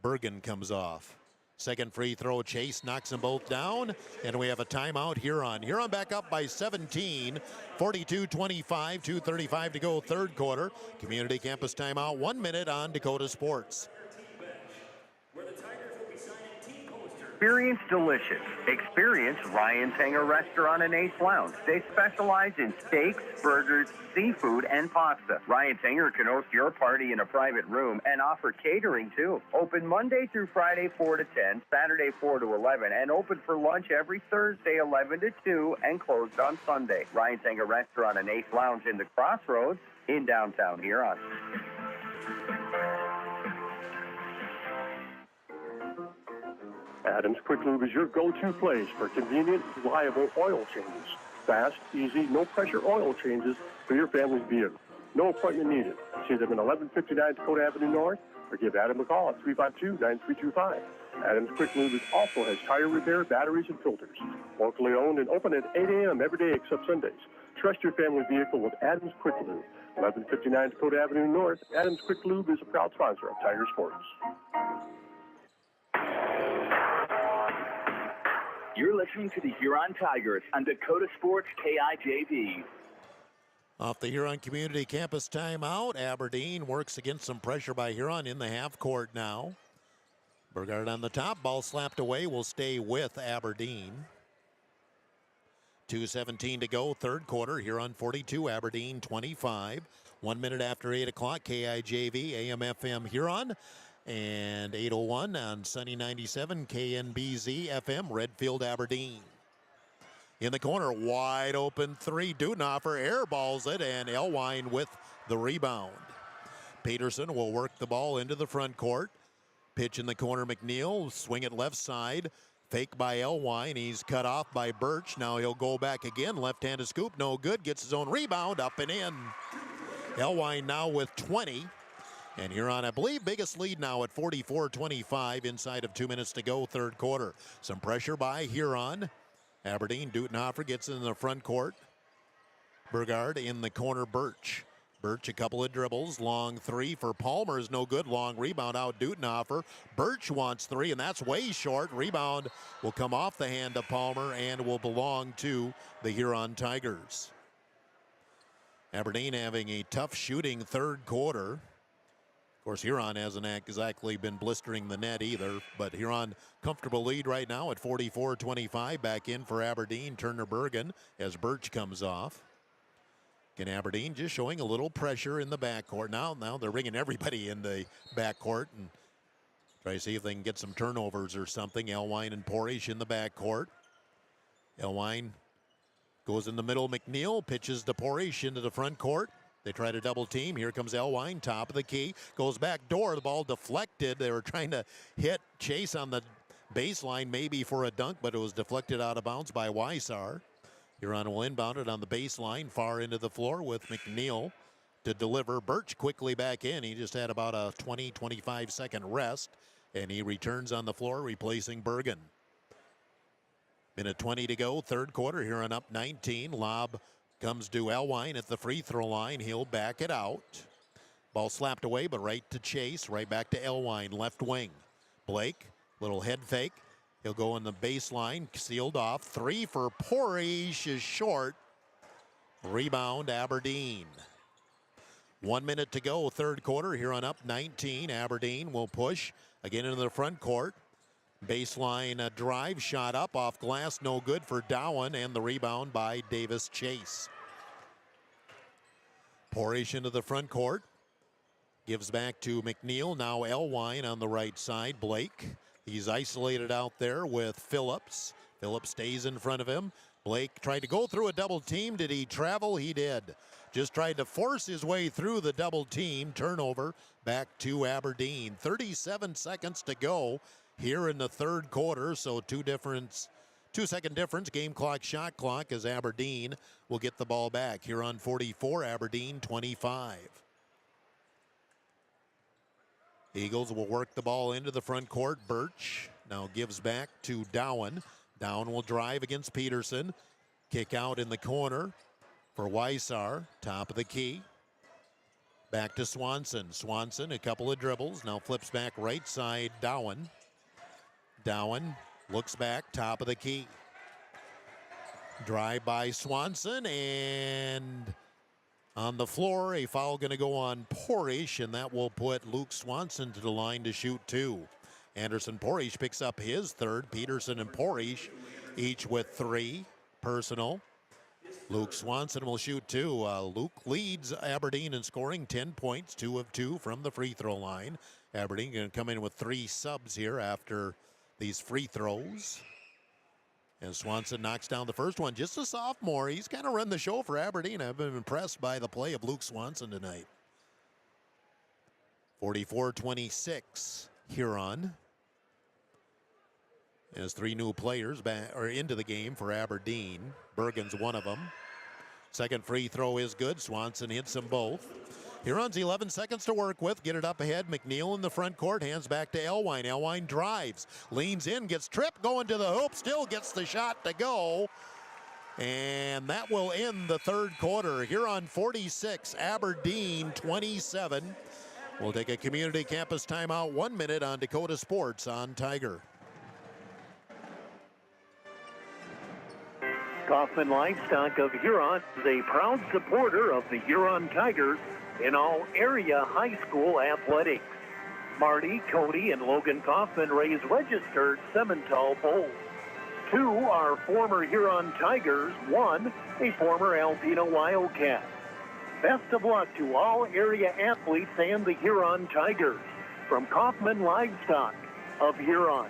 Bergen comes off. Second free throw, Chase knocks them both down, and we have a timeout. Huron back up by 17, 42-25, 2:35 to go, third quarter. Community Campus timeout, 1 minute on Dakota Sports. Experience delicious. Experience Ryan's Hangar Restaurant and Ace Lounge. They specialize in steaks, burgers, seafood, and pasta. Ryan's Hangar can host your party in a private room and offer catering too. Open Monday through Friday 4 to 10, Saturday 4 to 11, and open for lunch every Thursday 11 to 2 and closed on Sunday. Ryan's Hangar Restaurant and Ace Lounge in the Crossroads in downtown Huron. Adams Quick Lube is your go-to place for convenient, reliable oil changes. Fast, easy, no-pressure oil changes for your family's vehicle. No appointment needed. See them in 1159 Dakota Avenue North, or give Adam a call at 352-9325. Adams Quick Lube also has tire repair, batteries, and filters. Locally owned and open at 8 a.m. every day except Sundays. Trust your family vehicle with Adams Quick Lube. 1159 Dakota Avenue North, Adams Quick Lube is a proud sponsor of Tiger Sports. You're listening to the Huron Tigers on Dakota Sports KIJV. Off the Huron Community Campus timeout, Aberdeen works against some pressure by Huron in the half court now. Burgard on the top, ball slapped away, will stay with Aberdeen. 2:17 to go, third quarter. Huron 42, Aberdeen 25. 1 minute after 8 o'clock, KIJV, AM/FM Huron. And 8:01 on Sunny 97, KNBZ FM, Redfield, Aberdeen. In the corner, wide open 3. Dutenhofer airballs it, and Elwine with the rebound. Peterson will work the ball into the front court. Pitch in the corner, McNeil. Swing it left side. Fake by Elwine. He's cut off by Birch. Now he'll go back again. Left-handed scoop, no good. Gets his own rebound, up and in. Elwine now with 20. And Huron, I believe, biggest lead now at 44-25 inside of 2 minutes to go, third quarter. Some pressure by Huron. Aberdeen, Dutenhofer gets in the front court. Burgard in the corner, Birch. Birch, a couple of dribbles. Long three for Palmer is no good. Long rebound out Dutenhofer. Birch wants three, and that's way short. Rebound will come off the hand of Palmer and will belong to the Huron Tigers. Aberdeen having a tough shooting third quarter. Of course, Huron hasn't exactly been blistering the net either, but Huron comfortable lead right now at 44-25. Back in for Aberdeen, Turner Bergen as Birch comes off. And Aberdeen just showing a little pressure in the backcourt. Now they're bringing everybody in the backcourt and try to see if they can get some turnovers or something. Elwine and Porish in the backcourt. Elwine goes in the middle. McNeil pitches to Porish into the front court. They try to double team. Here comes Elwine, top of the key. Goes back door. The ball deflected. They were trying to hit Chase on the baseline, maybe for a dunk, but it was deflected out of bounds by Weissar. Huron will inbound it on the baseline, far into the floor with McNeil to deliver. Birch quickly back in. He just had about a 20-25 second rest, and he returns on the floor, replacing Bergen. Minute 20 to go, third quarter. Huron up 19. Lob comes to Elwine at the free throw line. He'll back it out. Ball slapped away, but right to Chase. Right back to Elwine, left wing. Blake, little head fake. He'll go in the baseline, sealed off. Three for Porish is short. Rebound, Aberdeen. 1 minute to go, third quarter. Huron up 19. Aberdeen will push again into the front court. Baseline drive, shot up off glass, no good for Dowan, and the rebound by Davis Chase. Porish into the front court. Gives back to McNeil. Now Elwine on the right side. Blake. He's isolated out there with Phillips. Phillips stays in front of him. Blake tried to go through a double team. Did he travel? He did. Just tried to force his way through the double team. Turnover back to Aberdeen. 37 seconds to go here in the third quarter. So 2 second difference. Game clock, shot clock as Aberdeen will get the ball back. Huron 44, Aberdeen 25. Eagles will work the ball into the front court. Birch now gives back to Dowan. Dowan will drive against Peterson. Kick out in the corner for Weissar. Top of the key. Back to Swanson. Swanson, a couple of dribbles. Now flips back right side, Dowan. Dowan looks back, top of the key. Drive by Swanson, and on the floor, a foul going to go on Porish, and that will put Luke Swanson to the line to shoot 2. Anderson Porish picks up his third. Peterson and Porish each with 3 personal. Luke Swanson will shoot 2. Luke leads Aberdeen in scoring, 10 points, 2 of 2 from the free throw line. Aberdeen going to come in with 3 subs here after these free throws. And Swanson knocks down the first one. Just a sophomore. He's kind of run the show for Aberdeen. I've been impressed by the play of Luke Swanson tonight. 44-26, Huron. As 3 new players into the game for Aberdeen. Bergen's one of them. Second free throw is good. Swanson hits them both. Huron's 11 seconds to work with. Get it up ahead. McNeil in the front court. Hands back to Elwine. Elwine drives. Leans in. Gets tripped. Going to the hoop. Still gets the shot to go. And that will end the third quarter. Huron 46. Aberdeen 27. We'll take a community campus timeout. 1 minute on Dakota Sports on Tiger. Kaufman Livestock of Huron is a proud supporter of the Huron Tigers in all area high school athletics. Marty, Cody, and Logan Kaufman raise registered Simmental bulls. 2 are former Huron Tigers, 1 a former Alpena Wildcat. Best of luck to all area athletes and the Huron Tigers from Kaufman Livestock of Huron.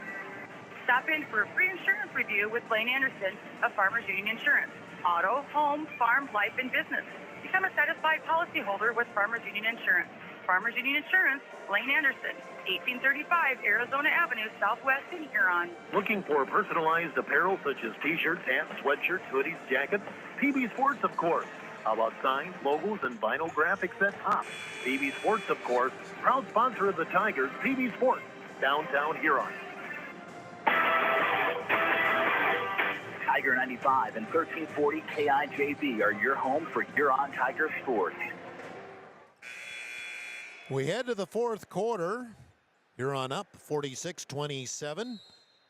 Stop in for a free insurance review with Blaine Anderson of Farmers Union Insurance. Auto, home, farm, life, and business. Become a satisfied policyholder with Farmers Union Insurance. Farmers Union Insurance, Blaine Anderson, 1835 Arizona Avenue, Southwest in Huron. Looking for personalized apparel such as t-shirts, hats, sweatshirts, hoodies, jackets? PB Sports, of course. How about signs, logos, and vinyl graphics at top? PB Sports, of course, proud sponsor of the Tigers, PB Sports, downtown Huron. Tiger 95 and 1340 KIJV are your home for Huron Tiger sports. We head to the fourth quarter. Huron up 46-27.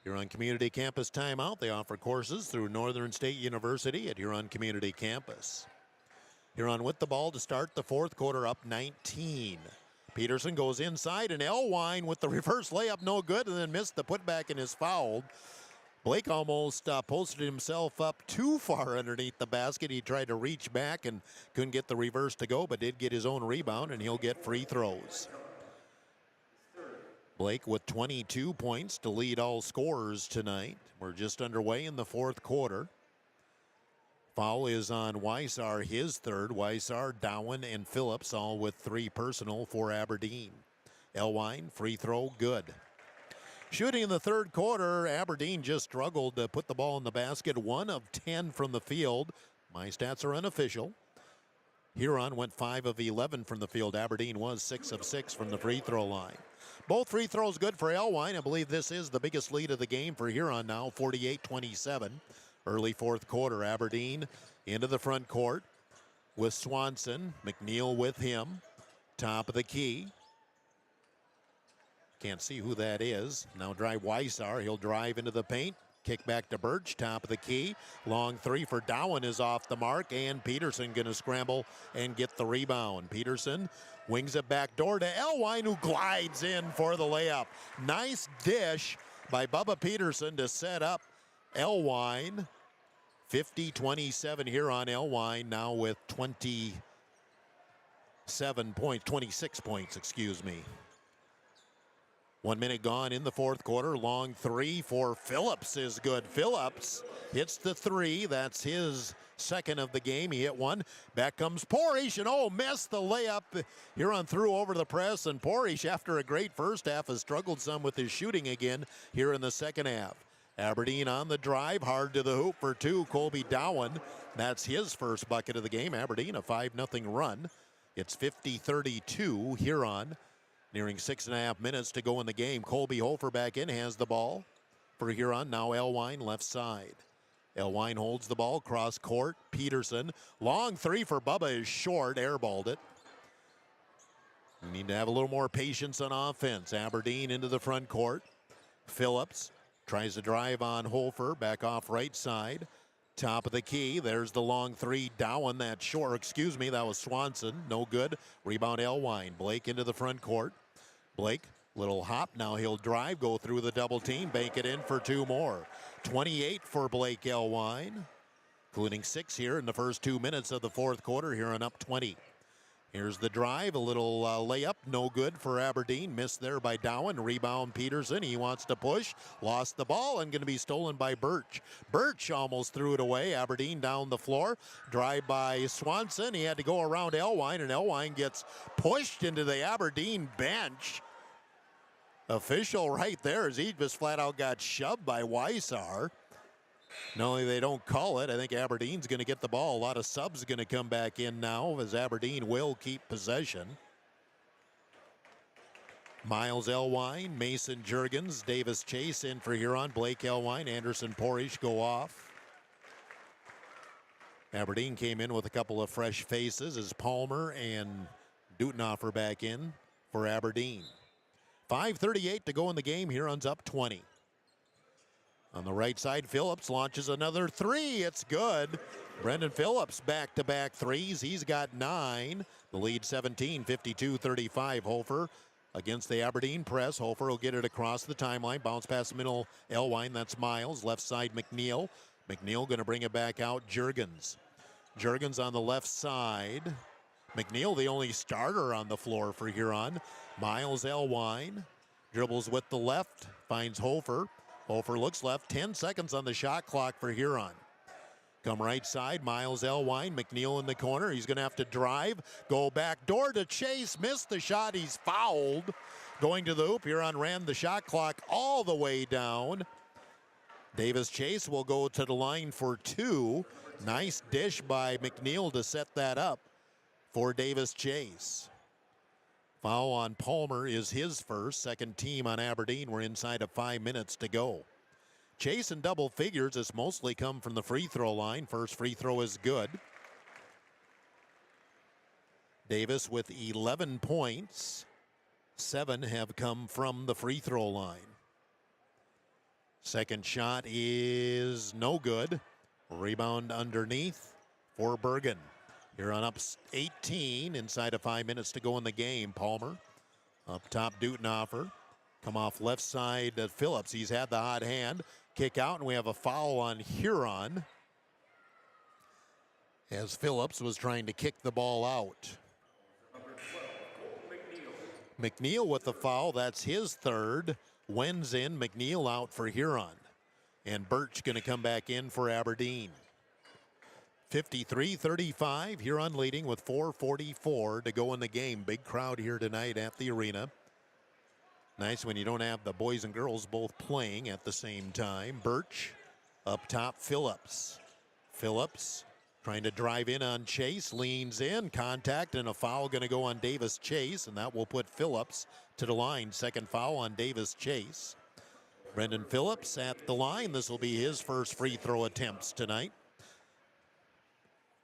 Huron Community Campus timeout. They offer courses through Northern State University at Huron Community Campus. Huron with the ball to start the fourth quarter, up 19. Peterson goes inside, and Elwine with the reverse layup, no good, and then missed the putback and is fouled. Blake almost posted himself up too far underneath the basket. He tried to reach back and couldn't get the reverse to go, but did get his own rebound, and he'll get free throws. Blake with 22 points to lead all scorers tonight. We're just underway in the fourth quarter. Foul is on Weissar, his third. Weissar, Dowen, and Phillips all with 3 personal for Aberdeen. Elwine, free throw, good. Shooting in the third quarter, Aberdeen just struggled to put the ball in the basket. 1 of 10 from the field. My stats are unofficial. Huron went 5 of 11 from the field. Aberdeen was 6 of 6 from the free throw line. Both free throws good for Elwine. I believe this is the biggest lead of the game for Huron now, 48-27. Early fourth quarter, Aberdeen into the front court with Swanson. McNeil with him. Top of the key. Can't see who that is. Now drive Weissar. He'll drive into the paint. Kick back to Birch. Top of the key. Long three for Dowen is off the mark. And Peterson going to scramble and get the rebound. Peterson wings it back door to Elwine, who glides in for the layup. Nice dish by Bubba Peterson to set up Elwine. 50-27 here on Elwine, now with 26 points, excuse me. 1 minute gone in the fourth quarter. Long three for Phillips is good. Phillips hits the three. That's his second of the game. He hit one. Back comes Porish, and missed the layup. Huron threw over the press, and Porish, after a great first half, has struggled some with his shooting again here in the second half. Aberdeen on the drive, hard to the hoop for 2. Colby Dowen, that's his first bucket of the game. Aberdeen a 5-0 run. It's 50-32 Huron. Nearing 6.5 minutes to go in the game. Colby Hofer back in, has the ball for Huron. Now Elwine left side. Elwine holds the ball, cross court. Peterson, long three for Bubba is short, airballed it. We need to have a little more patience on offense. Aberdeen into the front court. Phillips tries to drive on Hofer, back off right side. Top of the key, there's the long three. Dowen, that short, that was Swanson, no good. Rebound Elwine. Blake into the front court. Blake, little hop, now he'll drive, go through the double team, bank it in for 2 more. 28 for Blake Elwine, including 6 here in the first 2 minutes of the fourth quarter. Huron up 20. Here's the drive, a little layup, no good for Aberdeen. Missed there by Dowen. Rebound Peterson. He wants to push. Lost the ball and going to be stolen by Birch. Birch almost threw it away. Aberdeen down the floor. Drive by Swanson. He had to go around Elwine, and Elwine gets pushed into the Aberdeen bench. Official right there as he just flat out got shoved by Weissar. Not only they don't call it, I think Aberdeen's going to get the ball. A lot of subs going to come back in now as Aberdeen will keep possession. Miles Elwine, Mason Juergens, Davis Chase in for Huron. Blake Elwine, Anderson Porish go off. Aberdeen came in with a couple of fresh faces as Palmer and Dutenhofer back in for Aberdeen. 5:38 to go in the game. Huron's up 20. On the right side, Phillips launches another three. It's good. Brendan Phillips back-to-back threes. He's got 9. The lead 17, 52-35. Hofer against the Aberdeen press. Hofer will get it across the timeline. Bounce past the middle. Elwine, that's Miles. Left side, McNeil. McNeil going to bring it back out. Juergens. Juergens on the left side. McNeil, the only starter on the floor for Huron. Miles Elwine dribbles with the left. Finds Hofer. Hofer looks left. 10 seconds on the shot clock for Huron. Come right side, Miles Elwine, McNeil in the corner. He's going to have to drive, go back door to Chase, missed the shot. He's fouled. Going to the hoop. Huron ran the shot clock all the way down. Davis Chase will go to the line for 2. Nice dish by McNeil to set that up for Davis Chase. Foul on Palmer is his first. Second team on Aberdeen. We're inside of 5 minutes to go. Chase in double figures has mostly come from the free throw line. First free throw is good. Davis with 11 points. 7 have come from the free throw line. Second shot is no good. Rebound underneath for Bergen. Huron up 18 inside of 5 minutes to go in the game. Palmer up top, Dutenhofer. Come off left side to Phillips. He's had the hot hand. Kick out, and we have a foul on Huron as Phillips was trying to kick the ball out. McNeil with the foul. That's his third. Wen's in. McNeil out for Huron. And Birch going to come back in for Aberdeen. 53-35. Huron leading with 4:44 to go in the game. Big crowd here tonight at the arena. Nice when you don't have the boys and girls both playing at the same time. Birch up top, Phillips. Phillips trying to drive in on Chase, leans in, contact, and a foul going to go on Davis Chase, and that will put Phillips to the line. Second foul on Davis Chase. Brendan Phillips at the line. This will be his first free throw attempts tonight.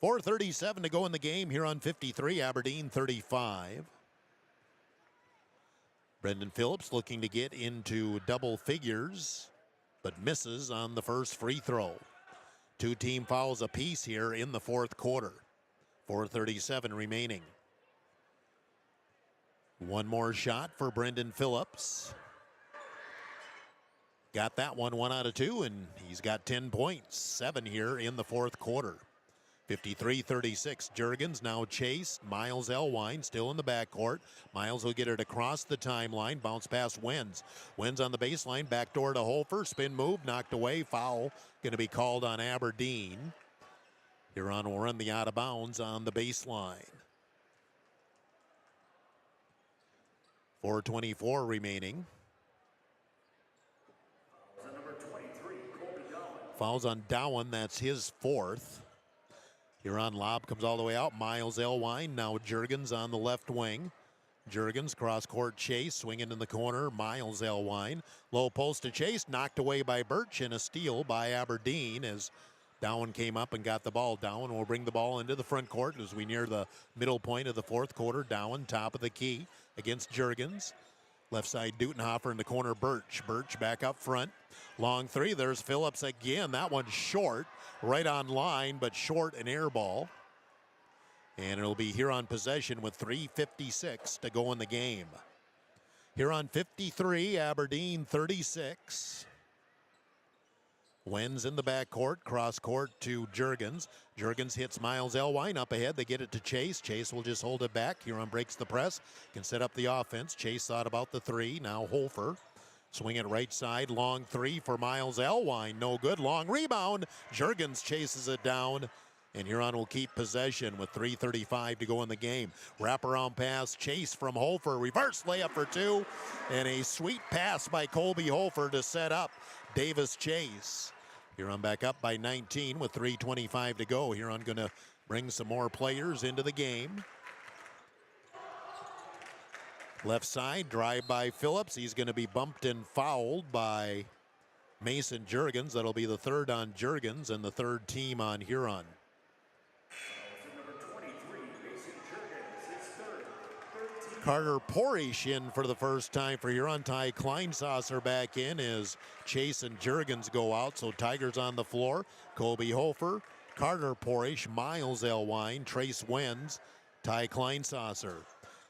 4:37 to go in the game. Huron 53, Aberdeen 35. Brendan Phillips looking to get into double figures, but misses on the first free throw. 2 team fouls apiece here in the fourth quarter. 4:37 remaining. One more shot for Brendan Phillips. Got that one 1 out of 2, and he's got 10 points, 7 here in the fourth quarter. 53-36. Juergens now chased. Miles Elwine still in the backcourt. Miles will get it across the timeline. Bounce pass Wenz. Wenz on the baseline. Backdoor to Holfer. Spin move. Knocked away. Foul going to be called on Aberdeen. Huron will run the out of bounds on the baseline. 4:24 remaining. Fouls on Dowan. That's his fourth. Huron lob comes all the way out. Miles Elwine. Now Juergens on the left wing. Juergens cross-court chase. Swinging in the corner. Miles Elwine. Low post to Chase. Knocked away by Birch, and a steal by Aberdeen as Dowan came up and got the ball. Dowan will bring the ball into the front court as we near the middle point of the fourth quarter. Dowan top of the key against Juergens. Left side Dutenhofer in the corner. Birch. Birch back up front. Long three. There's Phillips again. That one's short. Right on line, but short, an air ball. And it'll be Huron possession with 3:56 to go in the game. Huron 53, Aberdeen 36. Wenz in the backcourt, cross court to Juergens. Juergens hits Miles Elwine up ahead. They get it to Chase. Chase will just hold it back. Huron breaks the press, can set up the offense. Chase thought about the three. Now Holfer. Swing it right side. Long three for Miles Elwine. No good. Long rebound. Juergens chases it down. And Huron will keep possession with 3:35 to go in the game. Wraparound pass. Chase from Holfer. Reverse layup for 2. And a sweet pass by Colby Holfer to set up Davis Chase. Huron back up by 19 with 3:25 to go. Huron going to bring some more players into the game. Left side, drive by Phillips. He's going to be bumped and fouled by Mason Juergens. That'll be the third on Juergens and the third team on Huron. Carter Porish in for the first time for Huron. Ty Kleinsasser back in as Chase and Juergens go out. So Tigers on the floor. Colby Holfer, Carter Porish, Miles Elwine, Trace Wenz, Ty Kleinsasser.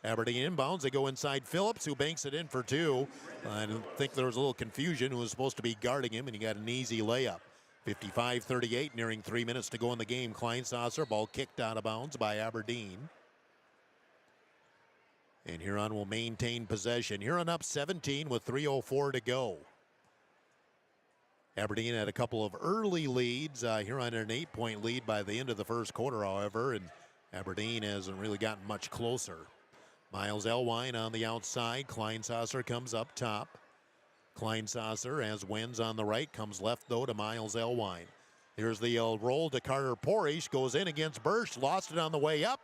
Aberdeen inbounds. They go inside Phillips, who banks it in for 2. I think there was a little confusion who was supposed to be guarding him, and he got an easy layup. 55-38, nearing 3 minutes to go in the game. Kleinsasser, ball kicked out of bounds by Aberdeen. And Huron will maintain possession. Huron up 17 with 3:04 to go. Aberdeen had a couple of early leads. Huron had an 8-point lead by the end of the first quarter, however, and Aberdeen hasn't really gotten much closer. Miles Elwine on the outside. Kleinsasser comes up top. Kleinsasser has Wenz on the right, comes left though to Miles Elwine. Here's the roll to Carter Porish, goes in against Birch, lost it on the way up,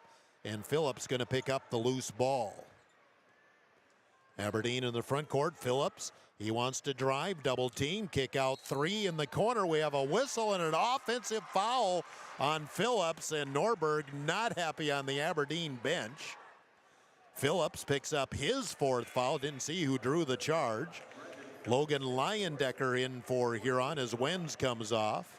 and Phillips going to pick up the loose ball. Aberdeen in the front court. Phillips, he wants to drive, double team, kick out three in the corner. We have a whistle and an offensive foul on Phillips, and Norberg not happy on the Aberdeen bench. Phillips picks up his fourth foul. Didn't see who drew the charge. Logan Leyendecker in for Huron as Wenz comes off.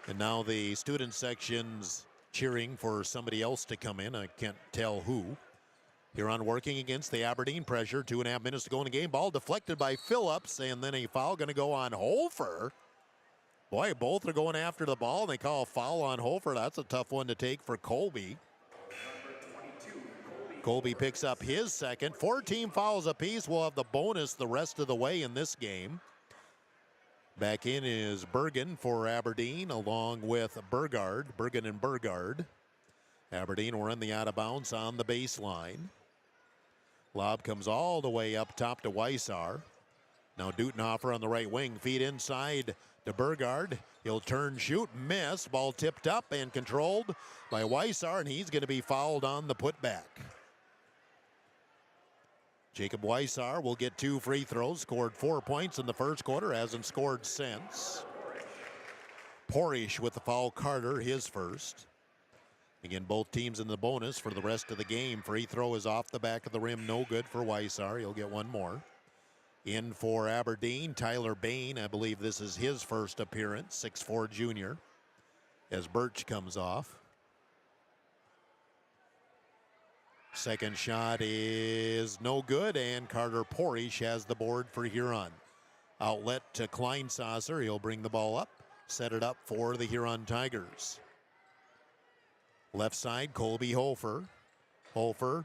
And now the student section's cheering for somebody else to come in. I can't tell who. Huron working against the Aberdeen pressure. 2.5 minutes to go in the game. Ball deflected by Phillips, and then a foul going to go on Hofer. Boy, both are going after the ball, and they call a foul on Hofer. That's a tough one to take for Colby. Colby picks up his second. 4 team fouls apiece. We'll have the bonus the rest of the way in this game. Back in is Bergen for Aberdeen along with Bergen and Burgard. Aberdeen will run the out of bounds on the baseline. Lob comes all the way up top to Weissar. Now Dutenhofer on the right wing. Feed inside to Burgard. He'll turn, shoot, miss. Ball tipped up and controlled by Weissar, and he's going to be fouled on the putback. Jacob Weissar will get 2 free throws, scored 4 points in the first quarter, hasn't scored since. Porish with the foul, Carter, his first. Again, both teams in the bonus for the rest of the game. Free throw is off the back of the rim, no good for Weissar. He'll get one more. In for Aberdeen, Tyler Bain. I believe this is his first appearance, 6'4" junior, as Birch comes off. Second shot is no good, and Carter Porish has the board for Huron. Outlet to Kleinsasser. He'll bring the ball up, set it up for the Huron Tigers. Left side, Colby Hofer. Hofer,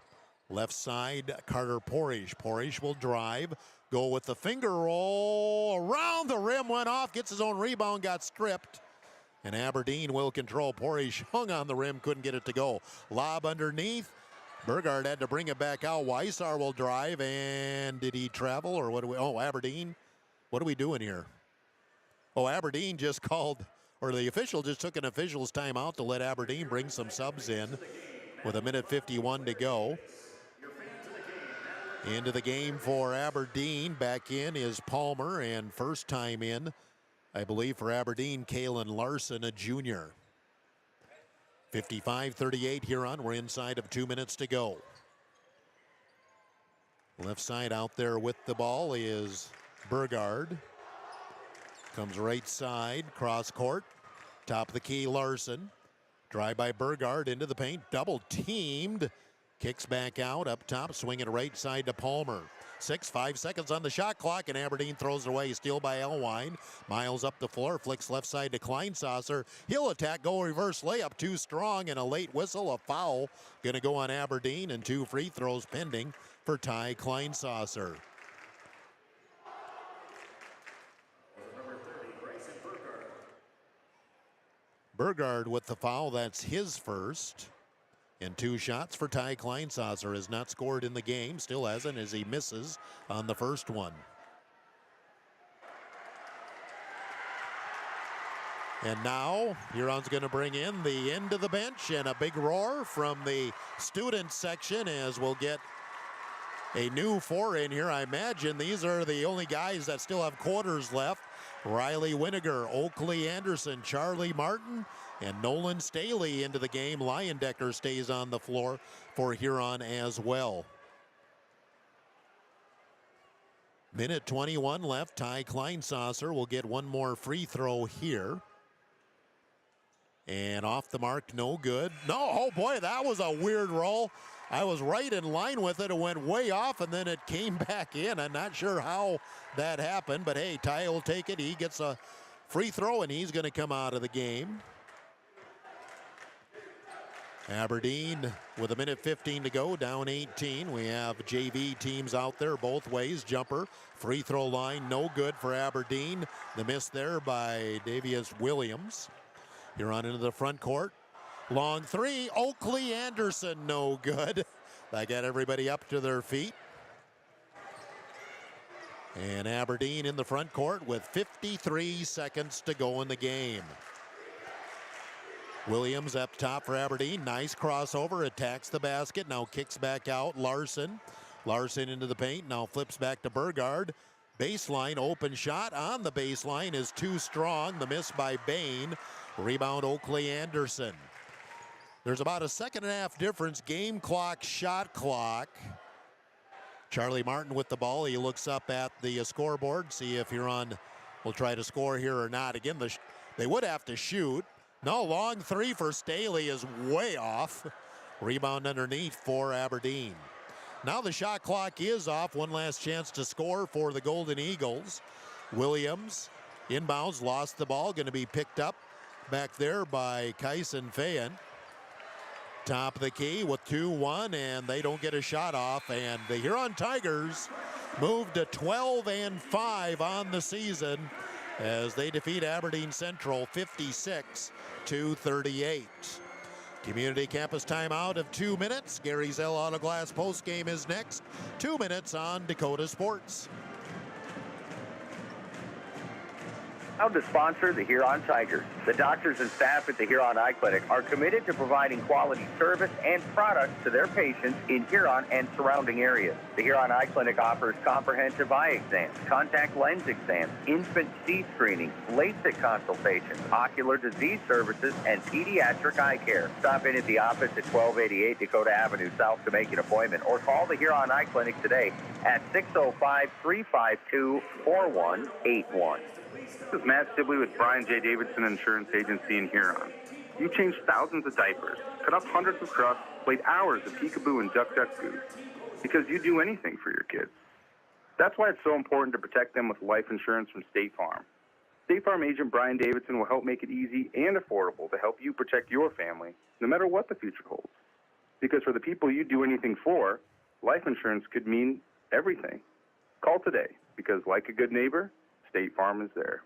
left side, Carter Porish. Porish will drive, go with the finger roll. Around the rim, went off, gets his own rebound, got stripped. And Aberdeen will control. Porish hung on the rim, couldn't get it to go. Lob underneath. Burgard had to bring it back out. Weissar will drive, and did he travel, or what do we, Aberdeen? What are we doing here? Aberdeen just called, or the official just took an official's timeout to let Aberdeen bring some subs in with 1:51 to go. Into the game for Aberdeen. Back in is Palmer, and first time in, I believe, for Aberdeen, Kalen Larson, a junior. 55-38 Huron. We're inside of 2 minutes to go. Left side out there with the ball is Burgard. Comes right side, cross court. Top of the key, Larson. Drive by Burgard into the paint. Double teamed. Kicks back out, up top, swinging right side to Palmer. 5 seconds on the shot clock, and Aberdeen throws it away. Steal by Elwine. Miles up the floor, flicks left side to Kleinsasser. He'll attack, go reverse layup, too strong, and a late whistle, a foul. Going to go on Aberdeen, and 2 free throws pending for Ty Kleinsasser. Burgard with the foul, that's his first. And 2 shots for Ty Kleinsasser. Has not scored in the game, still hasn't, as he misses on the first one. And now Huron's going to bring in the end of the bench, and a big roar from the student section as we'll get a new 4 in here. I imagine these are the only guys that still have quarters left. Riley Winiger, Oakley Anderson, Charlie Martin, and Nolan Staley into the game. Leyendecker stays on the floor for Huron as well. Minute 21 left. Ty Kleinsasser will get one more free throw here. And off the mark, no good. No, oh boy, that was a weird roll. I was right in line with it. It went way off, and then it came back in. I'm not sure how that happened, but hey, Ty will take it. He gets a free throw, and he's going to come out of the game. Aberdeen with 1:15 to go, down 18. We have JV teams out there both ways. Jumper, free throw line, no good for Aberdeen. The miss there by Davius Williams. Huron into the front court. Long three, Oakley Anderson, no good. That got everybody up to their feet. And Aberdeen in the front court with 53 seconds to go in the game. Williams up top for Aberdeen. Nice crossover, attacks the basket, now kicks back out. Larson into the paint, now flips back to Burgard. Baseline, open shot on the baseline is too strong. The miss by Bain. Rebound Oakley Anderson. There's about a second and a half difference. Game clock, shot clock. Charlie Martin with the ball. He looks up at the scoreboard, see if Huron will try to score here or not. Again, they would have to shoot. No, long three for Staley is way off. Rebound underneath for Aberdeen. Now the shot clock is off. One last chance to score for the Golden Eagles. Williams inbounds, lost the ball. Going to be picked up back there by Kyson Fayen. Top of the key with 2-1, and they don't get a shot off. And the Huron Tigers move to 12-5 on the season as they defeat Aberdeen Central 56-38. Community campus timeout of 2 minutes. Gary Zell Auto Glass postgame is next. 2 minutes on Dakota Sports. Proud to sponsor the Huron Tigers. The doctors and staff at the Huron Eye Clinic are committed to providing quality service and products to their patients in Huron and surrounding areas. The Huron Eye Clinic offers comprehensive eye exams, contact lens exams, infant teeth screening, LASIK consultations, ocular disease services, and pediatric eye care. Stop in at the office at 1288 Dakota Avenue South to make an appointment, or call the Huron Eye Clinic today at 605-352-4181. This is Matt Sibley with Brian J. Davidson Insurance Agency in Huron. You changed thousands of diapers, cut up hundreds of crusts, played hours of peekaboo and duck goose, because you do anything for your kids. That's why it's so important to protect them with life insurance from State Farm. State Farm agent Brian Davidson will help make it easy and affordable to help you protect your family, no matter what the future holds. Because for the people you do anything for, life insurance could mean everything. Call today, because like a good neighbor, State Farm is there.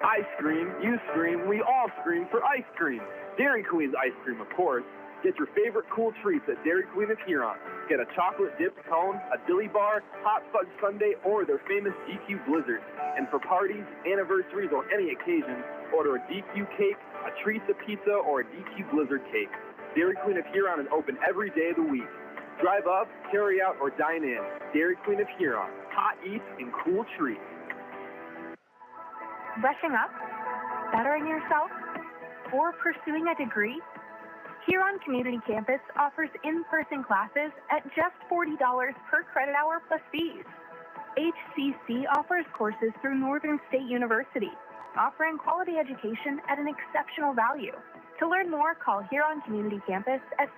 I scream, you scream, we all scream for ice cream. Dairy Queen's ice cream, of course. Get your favorite cool treats at Dairy Queen of Huron. Get a chocolate dipped cone, a dilly bar, hot fudge sundae, or their famous DQ Blizzard. And for parties, anniversaries, or any occasion, order a DQ cake, a Teresa pizza, or a DQ Blizzard cake. Dairy Queen of Huron is open every day of the week. Drive up, carry out, or dine in. Dairy Queen of Huron. Hot eats and cool treats. Brushing up? Bettering yourself? Or pursuing a degree? Huron Community Campus offers in-person classes at just $40 per credit hour plus fees. HCC offers courses through Northern State University, offering quality education at an exceptional value. To learn more, call Huron Community Campus at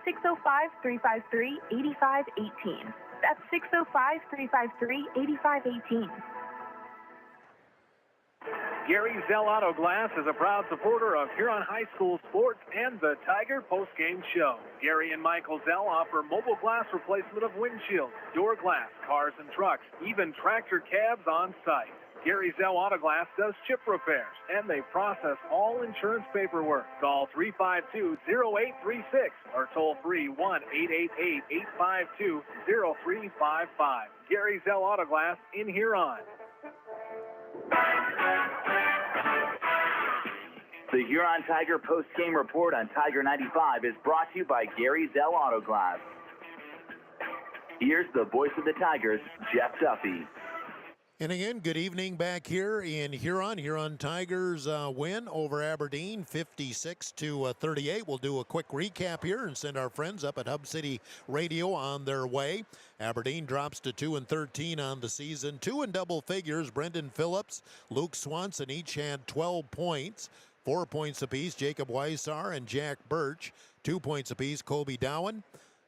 605-353-8518. That's 605-353-8518. Gary Zell Auto Glass is a proud supporter of Huron High School sports and the Tiger postgame show. Gary and Michael Zell offer mobile glass replacement of windshields, door glass, cars and trucks, even tractor cabs on site. Gary Zell Auto Glass does chip repairs, and they process all insurance paperwork. Call 352-0836 or toll free 1-888-852-0355. Gary Zell Auto Glass in Huron. The Huron Tiger post-game report on Tiger 95 is brought to you by Gary Zell Auto Glass. Here's the voice of the Tigers, Jeff Duffy. And again, good evening back here in Huron. Huron Tigers win over Aberdeen 56-38. We'll do a quick recap here and send our friends up at Hub City Radio on their way. Aberdeen drops to 2-13 on the season. 2 in double figures. Brendan Phillips, Luke Swanson each had 12 points. 4 points apiece, Jacob Weissar and Jack Birch. 2 points apiece, Colby Dowen,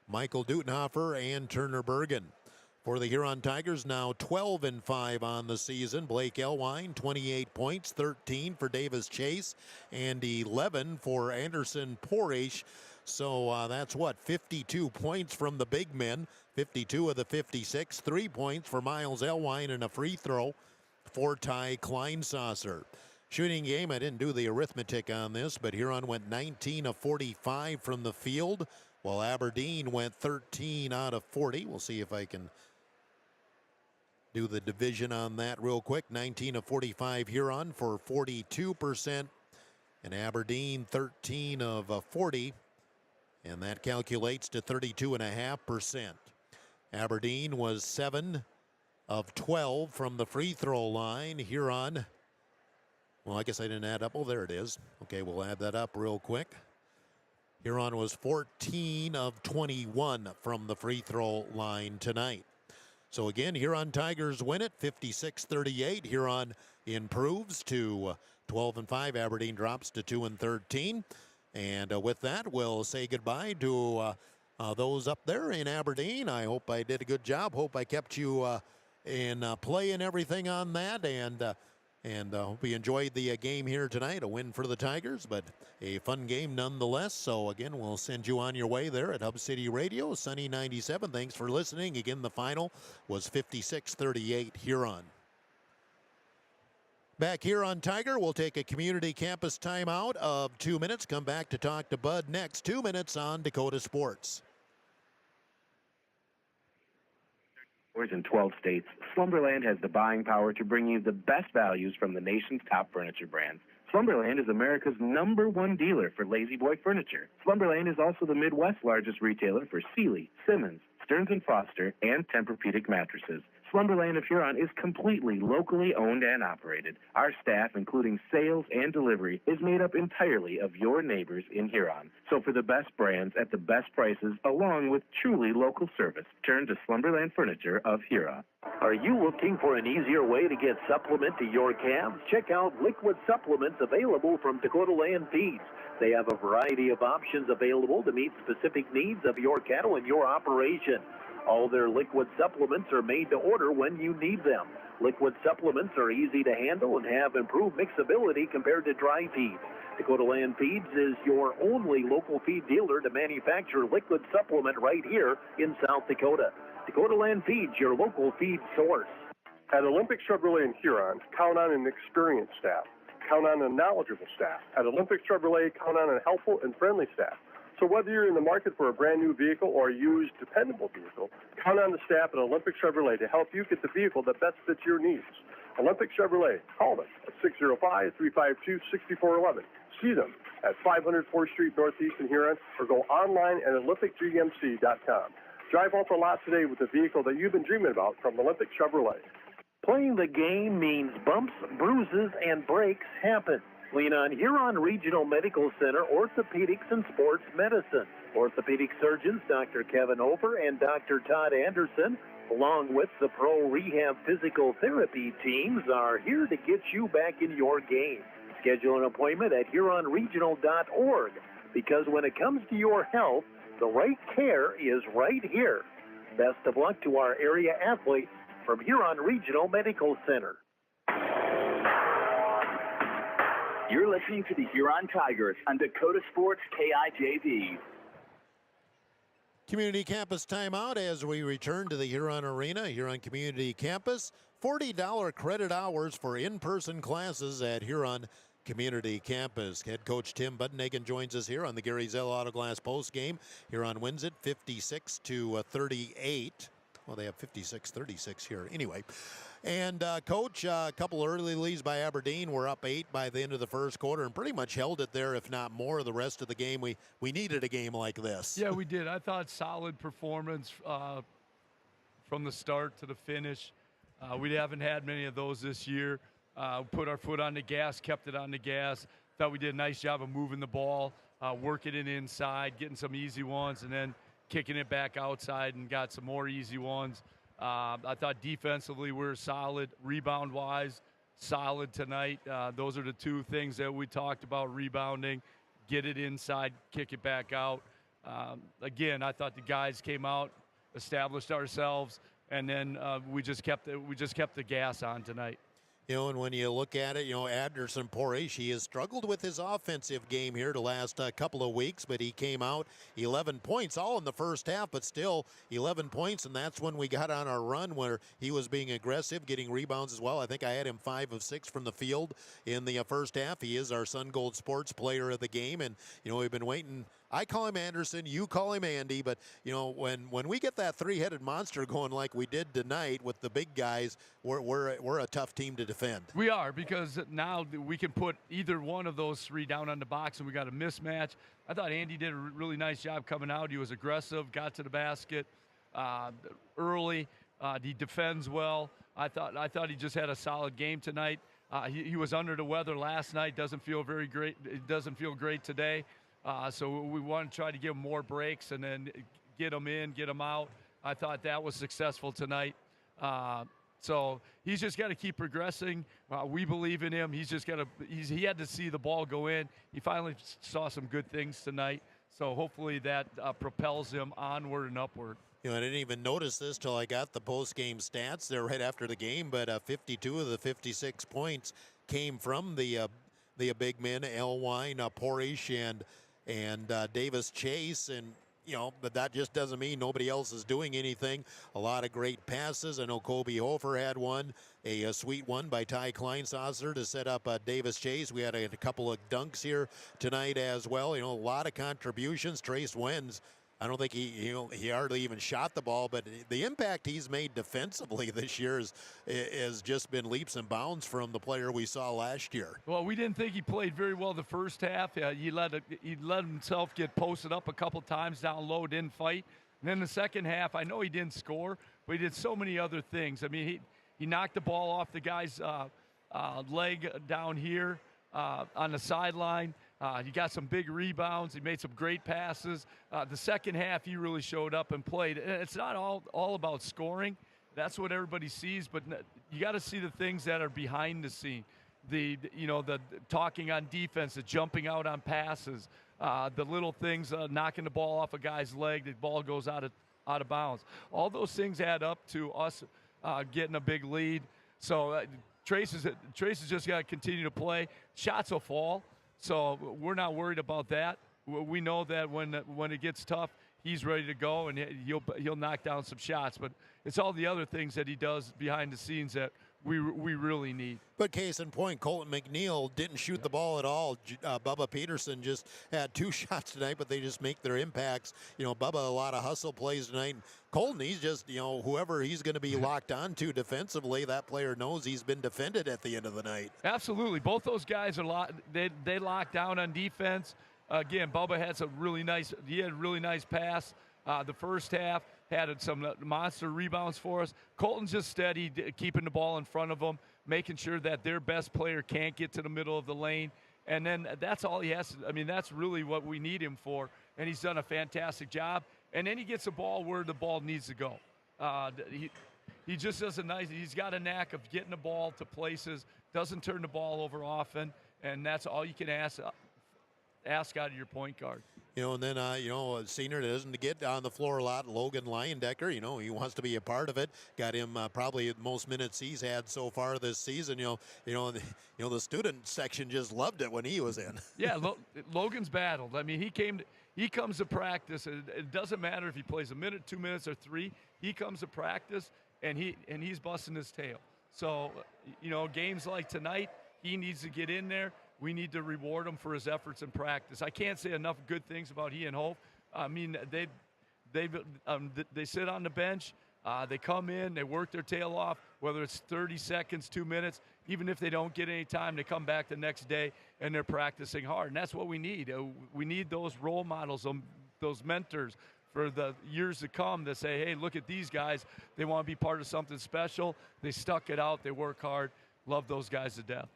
Michael Dutenhofer, and Turner Bergen. For the Huron Tigers, now 12-5 on the season. Blake Elwine, 28 points, 13 for Davis Chase, and 11 for Anderson Porish. So that's 52 points from the big men, 52 of the 56, 3 points for Miles Elwine, and a free throw for Ty Kleinsasser. Shooting game, I didn't do the arithmetic on this, but Huron went 19 of 45 from the field, while Aberdeen went 13 out of 40. We'll see if I can do the division on that real quick. 19 of 45 Huron for 42%, and Aberdeen 13 of 40, and that calculates to 32.5%. Aberdeen was 7 of 12 from the free throw line. Huron, well, I guess I didn't add up. Oh, there it is. Okay, we'll add that up real quick. Huron was 14 of 21 from the free throw line tonight. So again, Huron Tigers win it 56-38. Huron improves to 12-5. Aberdeen drops to 2-13. And with that, we'll say goodbye to those up there in Aberdeen. I hope I did a good job. Hope I kept you in play and everything on that. And hope you enjoyed the game here tonight. A win for the Tigers, but a fun game nonetheless. So again, we'll send you on your way there at Hub City Radio, Sunny 97. Thanks for listening. Again, the final was 56-38 Huron. Back here on Tiger, we'll take a community campus timeout of 2 minutes. Come back to talk to Bud next. 2 minutes on Dakota Sports. In 12 states, Slumberland has the buying power to bring you the best values from the nation's top furniture brands. Slumberland is America's #1 dealer for Lazy Boy furniture. Slumberland is also the Midwest's largest retailer for Sealy, Simmons, Stearns & Foster, and Tempur-Pedic mattresses. Slumberland of Huron is completely locally owned and operated. Our staff, including sales and delivery, is made up entirely of your neighbors in Huron. So for the best brands at the best prices, along with truly local service, turn to Slumberland Furniture of Huron. Are you looking for an easier way to get supplement to your calves? Check out liquid supplements available from Dakota Land Feeds. They have a variety of options available to meet specific needs of your cattle and your operation. All their liquid supplements are made to order when you need them. Liquid supplements are easy to handle and have improved mixability compared to dry feed. Dakota Land Feeds is your only local feed dealer to manufacture liquid supplement right here in South Dakota. Dakota Land Feeds, your local feed source. At Olympic Chevrolet in Huron, count on an experienced staff. Count on a knowledgeable staff. At Olympic Chevrolet, count on a helpful and friendly staff. So whether you're in the market for a brand new vehicle or a used, dependable vehicle, count on the staff at Olympic Chevrolet to help you get the vehicle that best fits your needs. Olympic Chevrolet, call them at 605-352-6411. See them at 500 4th Street Northeast in Huron, or go online at olympicgmc.com. Drive off the lot today with the vehicle that you've been dreaming about from Olympic Chevrolet. Playing the game means bumps, bruises, and breaks happen. Lean on Huron Regional Medical Center Orthopedics and Sports Medicine. Orthopedic surgeons Dr. Kevin Over and Dr. Todd Anderson, along with the Pro Rehab Physical Therapy teams, are here to get you back in your game. Schedule an appointment at HuronRegional.org, because when it comes to your health, the right care is right here. Best of luck to our area athletes from Huron Regional Medical Center. You're listening to the Huron Tigers on Dakota Sports KIJV. Community Campus timeout as we return to the Huron Arena, Huron Community Campus. $40 credit hours for in-person classes at Huron Community Campus. Head coach Tim Buddenhagen joins us here on the Gary Zell Auto Glass post game. Huron wins it 56-38. Well, they have 56-36 here. Anyway, and Coach, a couple early leads by Aberdeen. We're up 8 by the end of the first quarter and pretty much held it there, if not more, the rest of the game. We needed a game like this. Yeah, we did. I thought solid performance from the start to the finish. We haven't had many of those this year. Put our foot on the gas, kept it on the gas. Thought we did a nice job of moving the ball, working it inside, getting some easy ones, and then kicking it back outside and got some more easy ones. I thought defensively we were solid. Rebound-wise, solid tonight. Those are the two things that we talked about, rebounding, get it inside, kick it back out. Again, I thought the guys came out, established ourselves, and then we just kept the gas on tonight. You know, and when you look at it, you know, Anderson Poresh, he has struggled with his offensive game here the last couple of weeks, but he came out 11 points, all in the first half, but still 11 points, and that's when we got on our run where he was being aggressive, getting rebounds as well. I think I had him 5 of 6 from the field in the first half. He is our Sun Gold Sports Player of the game, and, you know, we've been waiting. I call him Anderson, you call him Andy, but, you know, when we get that three-headed monster going like we did tonight with the big guys, we're a tough team to defend. We are, because now we can put either one of those three down on the box, and we got a mismatch. I thought Andy did a really nice job coming out. He was aggressive, got to the basket early. He defends well. I thought he just had a solid game tonight. He was under the weather last night. Doesn't feel very great. It doesn't feel great today. So we want to try to give him more breaks and then get him in, get him out. I thought that was successful tonight. So he's just got to keep progressing. We believe in him. He's just got to. He had to see the ball go in. He finally saw some good things tonight. So hopefully that propels him onward and upward. You know, I didn't even notice this till I got the post-game stats there right after the game, but 52 of the 56 points came from the big men, Elwine, Poresh, and Davis Chase, and you know, but that just doesn't mean nobody else is doing anything. A lot of great passes. I know Kobe Hofer had one, a sweet one by Ty Kleinsasser to set up Davis Chase. We had a couple of dunks here tonight as well. You know, a lot of contributions. Trace Wenz, I don't think he hardly even shot the ball, but the impact he's made defensively this year has just been leaps and bounds from the player we saw last year. Well, we didn't think he played very well the first half. He let himself get posted up a couple times down low, didn't fight. And then the second half, I know he didn't score, but he did so many other things. I mean, he knocked the ball off the guy's leg down here on the sideline. He got some big rebounds. He made some great passes. The second half, he really showed up and played. And it's not all about scoring. That's what everybody sees, but you got to see the things that are behind the scene. The talking on defense, the jumping out on passes, the little things, knocking the ball off a guy's leg, the ball goes out of bounds. All those things add up to us getting a big lead. So Trace has just got to continue to play. Shots will fall. So we're not worried about that. We know that when it gets tough, he's ready to go and he'll knock down some shots. But it's all the other things that he does behind the scenes that we really need. But case in point, Colton McNeil didn't shoot the ball at all. Bubba Peterson just had 2 shots tonight, but they just make their impacts. You know, Bubba, a lot of hustle plays tonight. Colton, he's just, you know, whoever he's going to be locked onto defensively, that player knows he's been defended at the end of the night. Absolutely. Both those guys they lock down on defense. Again, Bubba had a really nice pass the first half. Had some monster rebounds for us. Colton's just steady, keeping the ball in front of him, making sure that their best player can't get to the middle of the lane. And then that's all he has. I mean, that's really what we need him for. And he's done a fantastic job. And then he gets the ball where the ball needs to go. He just does he's got a knack of getting the ball to places, doesn't turn the ball over often, and that's all you can ask out of your point guard. You know, and then, a senior that doesn't get on the floor a lot, Logan Leyendecker, you know, he wants to be a part of it. Got him probably the most minutes he's had so far this season. The student section just loved it when he was in. Yeah, Logan's battled. I mean, he comes to practice. It doesn't matter if he plays a minute, 2 minutes, or 3. He comes to practice, and he's busting his tail. So, games like tonight, he needs to get in there. We need to reward him for his efforts in practice. I can't say enough good things about he and Hope. I mean, they sit on the bench. They come in, they work their tail off, whether it's 30 seconds, 2 minutes. Even if they don't get any time, they come back the next day, and they're practicing hard. And that's what we need. We need those role models, those mentors for the years to come that say, hey, look at these guys. They want to be part of something special. They stuck it out. They work hard. Love those guys to death.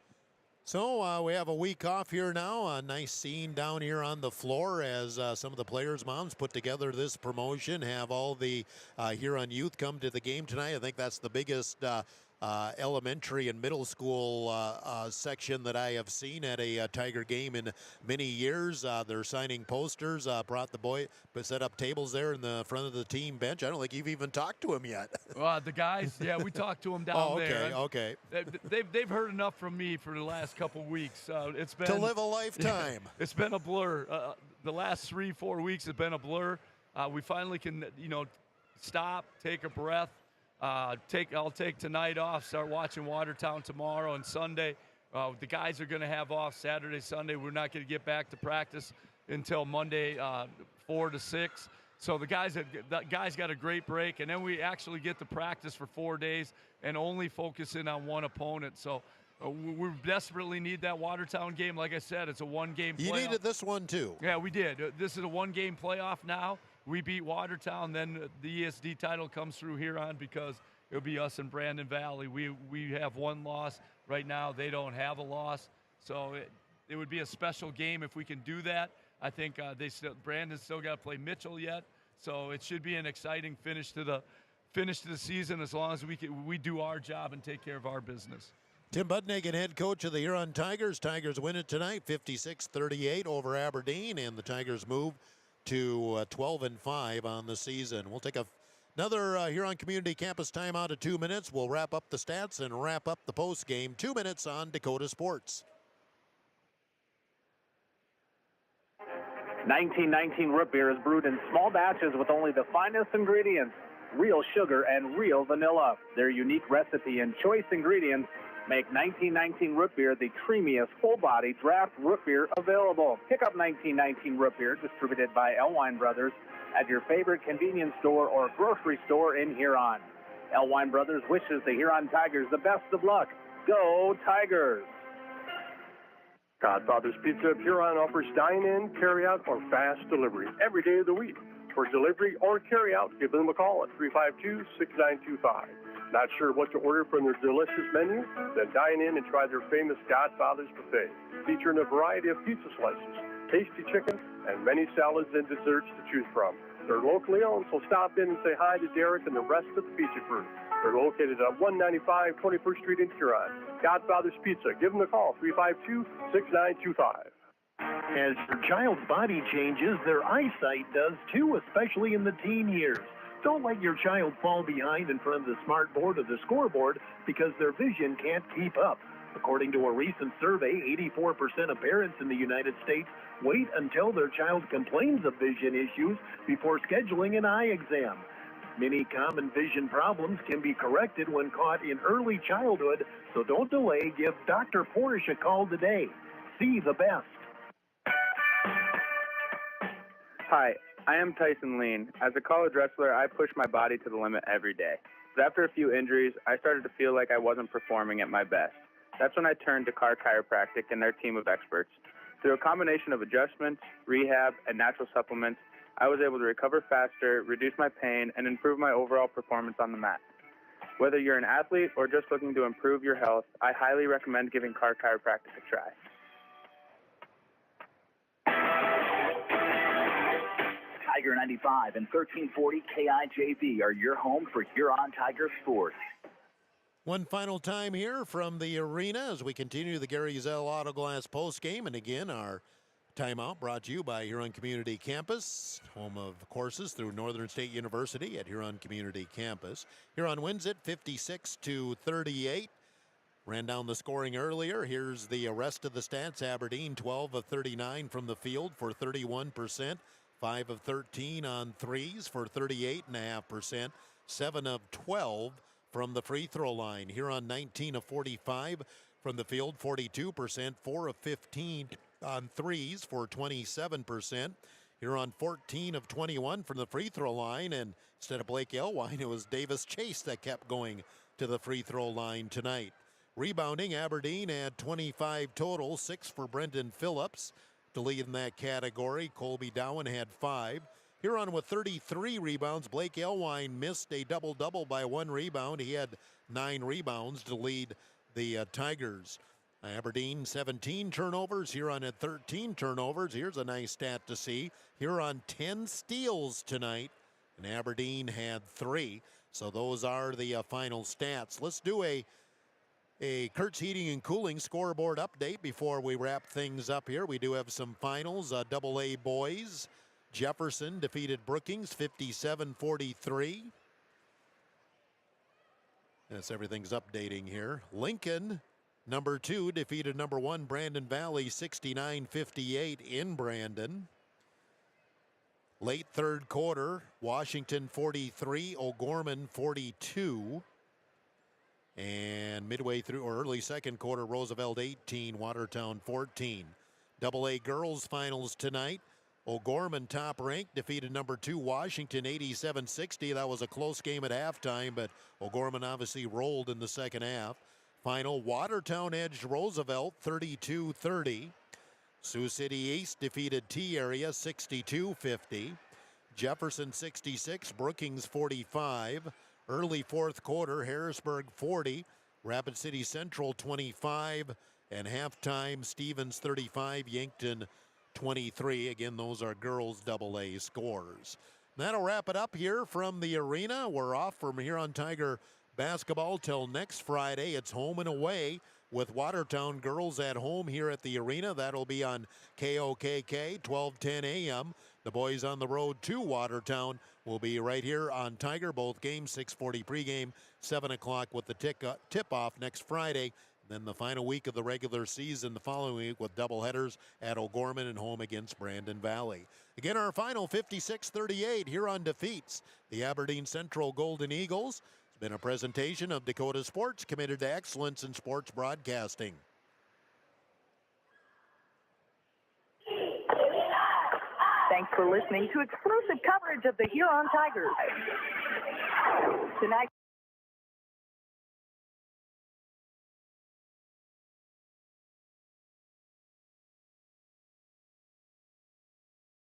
So we have a week off here now. A nice scene down here on the floor as some of the players' moms put together this promotion, have all the Huron youth come to the game tonight. I think that's the biggest elementary and middle school section that I have seen at a Tiger game in many years. They're signing posters, brought set up tables there in the front of the team bench. I don't think you've even talked to him yet. Well, the guys, yeah, we talked to them down there. Okay. They've heard enough from me for the last couple weeks. It's been to live a lifetime. It's been a blur. The last 3-4 weeks have been a blur. We finally can, stop, take a breath. I'll take tonight off, start watching Watertown tomorrow and Sunday. The guys are going to have off Saturday, Sunday. We're not going to get back to practice until Monday, 4 to 6. So the guys got a great break, and then we actually get to practice for 4 days and only focus in on one opponent. So we desperately need that Watertown game. Like I said, it's a one-game playoff. You needed this one too. Yeah, we did. This is a one-game playoff now. We beat Watertown, then the ESD title comes through Huron because it'll be us and Brandon Valley. We have one loss right now. They don't have a loss, so it would be a special game if we can do that. I think Brandon's still got to play Mitchell yet, so it should be an exciting finish to the season as long as we do our job and take care of our business. Tim Budnigan, head coach of the Huron Tigers. Tigers win it tonight, 56-38 over Aberdeen, and the Tigers move to 12-5 on the season. We'll take another Huron Community Campus timeout of 2 minutes. We'll wrap up the stats and wrap up the post game. 2 minutes on Dakota Sports. 1919 root beer is brewed in small batches with only the finest ingredients, real sugar and real vanilla. Their unique recipe and choice ingredients make 1919 root beer the creamiest full-body draft root beer available. Pick up 1919 root beer, distributed by Elwine Brothers, at your favorite convenience store or grocery store in Huron. Elwine Brothers wishes the Huron Tigers the best of luck. Go Tigers! Godfather's Pizza of Huron offers dine-in, carry-out, or fast delivery every day of the week. For delivery or carry-out, give them a call at 352-6925. Not sure what to order from their delicious menu? Then dine in and try their famous Godfather's Buffet, featuring a variety of pizza slices, tasty chicken, and many salads and desserts to choose from. They're locally owned, so stop in and say hi to Derek and the rest of the pizza crew. They're located at 195 21st Street in Huron. Godfather's Pizza. Give them a call, 352-6925. As your child's body changes, their eyesight does too, especially in the teen years. Don't let your child fall behind in front of the smart board or the scoreboard because their vision can't keep up. According to a recent survey, 84% of parents in the United States wait until their child complains of vision issues before scheduling an eye exam. Many common vision problems can be corrected when caught in early childhood, so don't delay. Give Dr. Porish a call today. See the best. Hi, I am Tyson Lean. As a college wrestler, I push my body to the limit every day. But after a few injuries, I started to feel like I wasn't performing at my best. That's when I turned to Carr Chiropractic and their team of experts. Through a combination of adjustments, rehab, and natural supplements, I was able to recover faster, reduce my pain, and improve my overall performance on the mat. Whether you're an athlete or just looking to improve your health, I highly recommend giving Carr Chiropractic a try. Tiger 95 and 1340 KIJV are your home for Huron Tiger sports. One final time here from the arena as we continue the Gary Zell Auto Glass post game. And again, our timeout brought to you by Huron Community Campus, home of courses through Northern State University at Huron Community Campus. Huron wins it 56-38. Ran down the scoring earlier. Here's the rest of the stats. Aberdeen 12 of 39 from the field for 31%. 5 of 13 on threes for 38.5%. 7 of 12 from the free throw line. Huron 19 of 45 from the field, 42%. 4 of 15 on threes for 27%. Huron 14 of 21 from the free throw line. And instead of Blake Elwine, it was Davis Chase that kept going to the free throw line tonight. Rebounding, Aberdeen had 25 total, 6 for Brendan Phillips to lead in that category. Colby Dowen had 5. Huron with 33 rebounds. Blake Elwine missed a double-double by 1 rebound. He had 9 rebounds to lead the Tigers. Aberdeen 17 turnovers. Huron had 13 turnovers. Here's a nice stat to see. Huron 10 steals tonight, and Aberdeen had 3. So those are the final stats. Let's do a Kurtz Heating and Cooling scoreboard update before we wrap things up here. We do have some finals. AA boys, Jefferson defeated Brookings 57-43. Yes, everything's updating here. Lincoln, number 2, defeated number 1 Brandon Valley 69-58 in Brandon. Late third quarter, Washington 43, O'Gorman 42. And midway through, or early second quarter, Roosevelt 18, Watertown 14. AA girls finals tonight. O'Gorman, top ranked, defeated number 2 Washington 87-60. That was a close game at halftime, but O'Gorman obviously rolled in the second half. Final, Watertown edged Roosevelt 32-30. Sioux City East defeated T-Area 62-50. Jefferson 66, Brookings 45. Early fourth quarter, Harrisburg 40, Rapid City Central 25, and halftime, Stevens 35, Yankton 23. Again, those are girls AA scores. That'll wrap it up here from the arena. We're off from Huron Tiger basketball till next Friday. It's home and away with Watertown girls at home here at the arena. That'll be on KOKK, 12:10 a.m. The boys on the road to Watertown will be right here on Tiger. Both games, 6:40 pregame, 7 o'clock with the tip-off next Friday. Then the final week of the regular season the following week with doubleheaders at O'Gorman and home against Brandon Valley. Again, our final 56-38. Huron defeats the Aberdeen Central Golden Eagles. It's been a presentation of Dakota Sports, committed to excellence in sports broadcasting. Thanks for listening to exclusive coverage of the Huron Tigers. Tonight.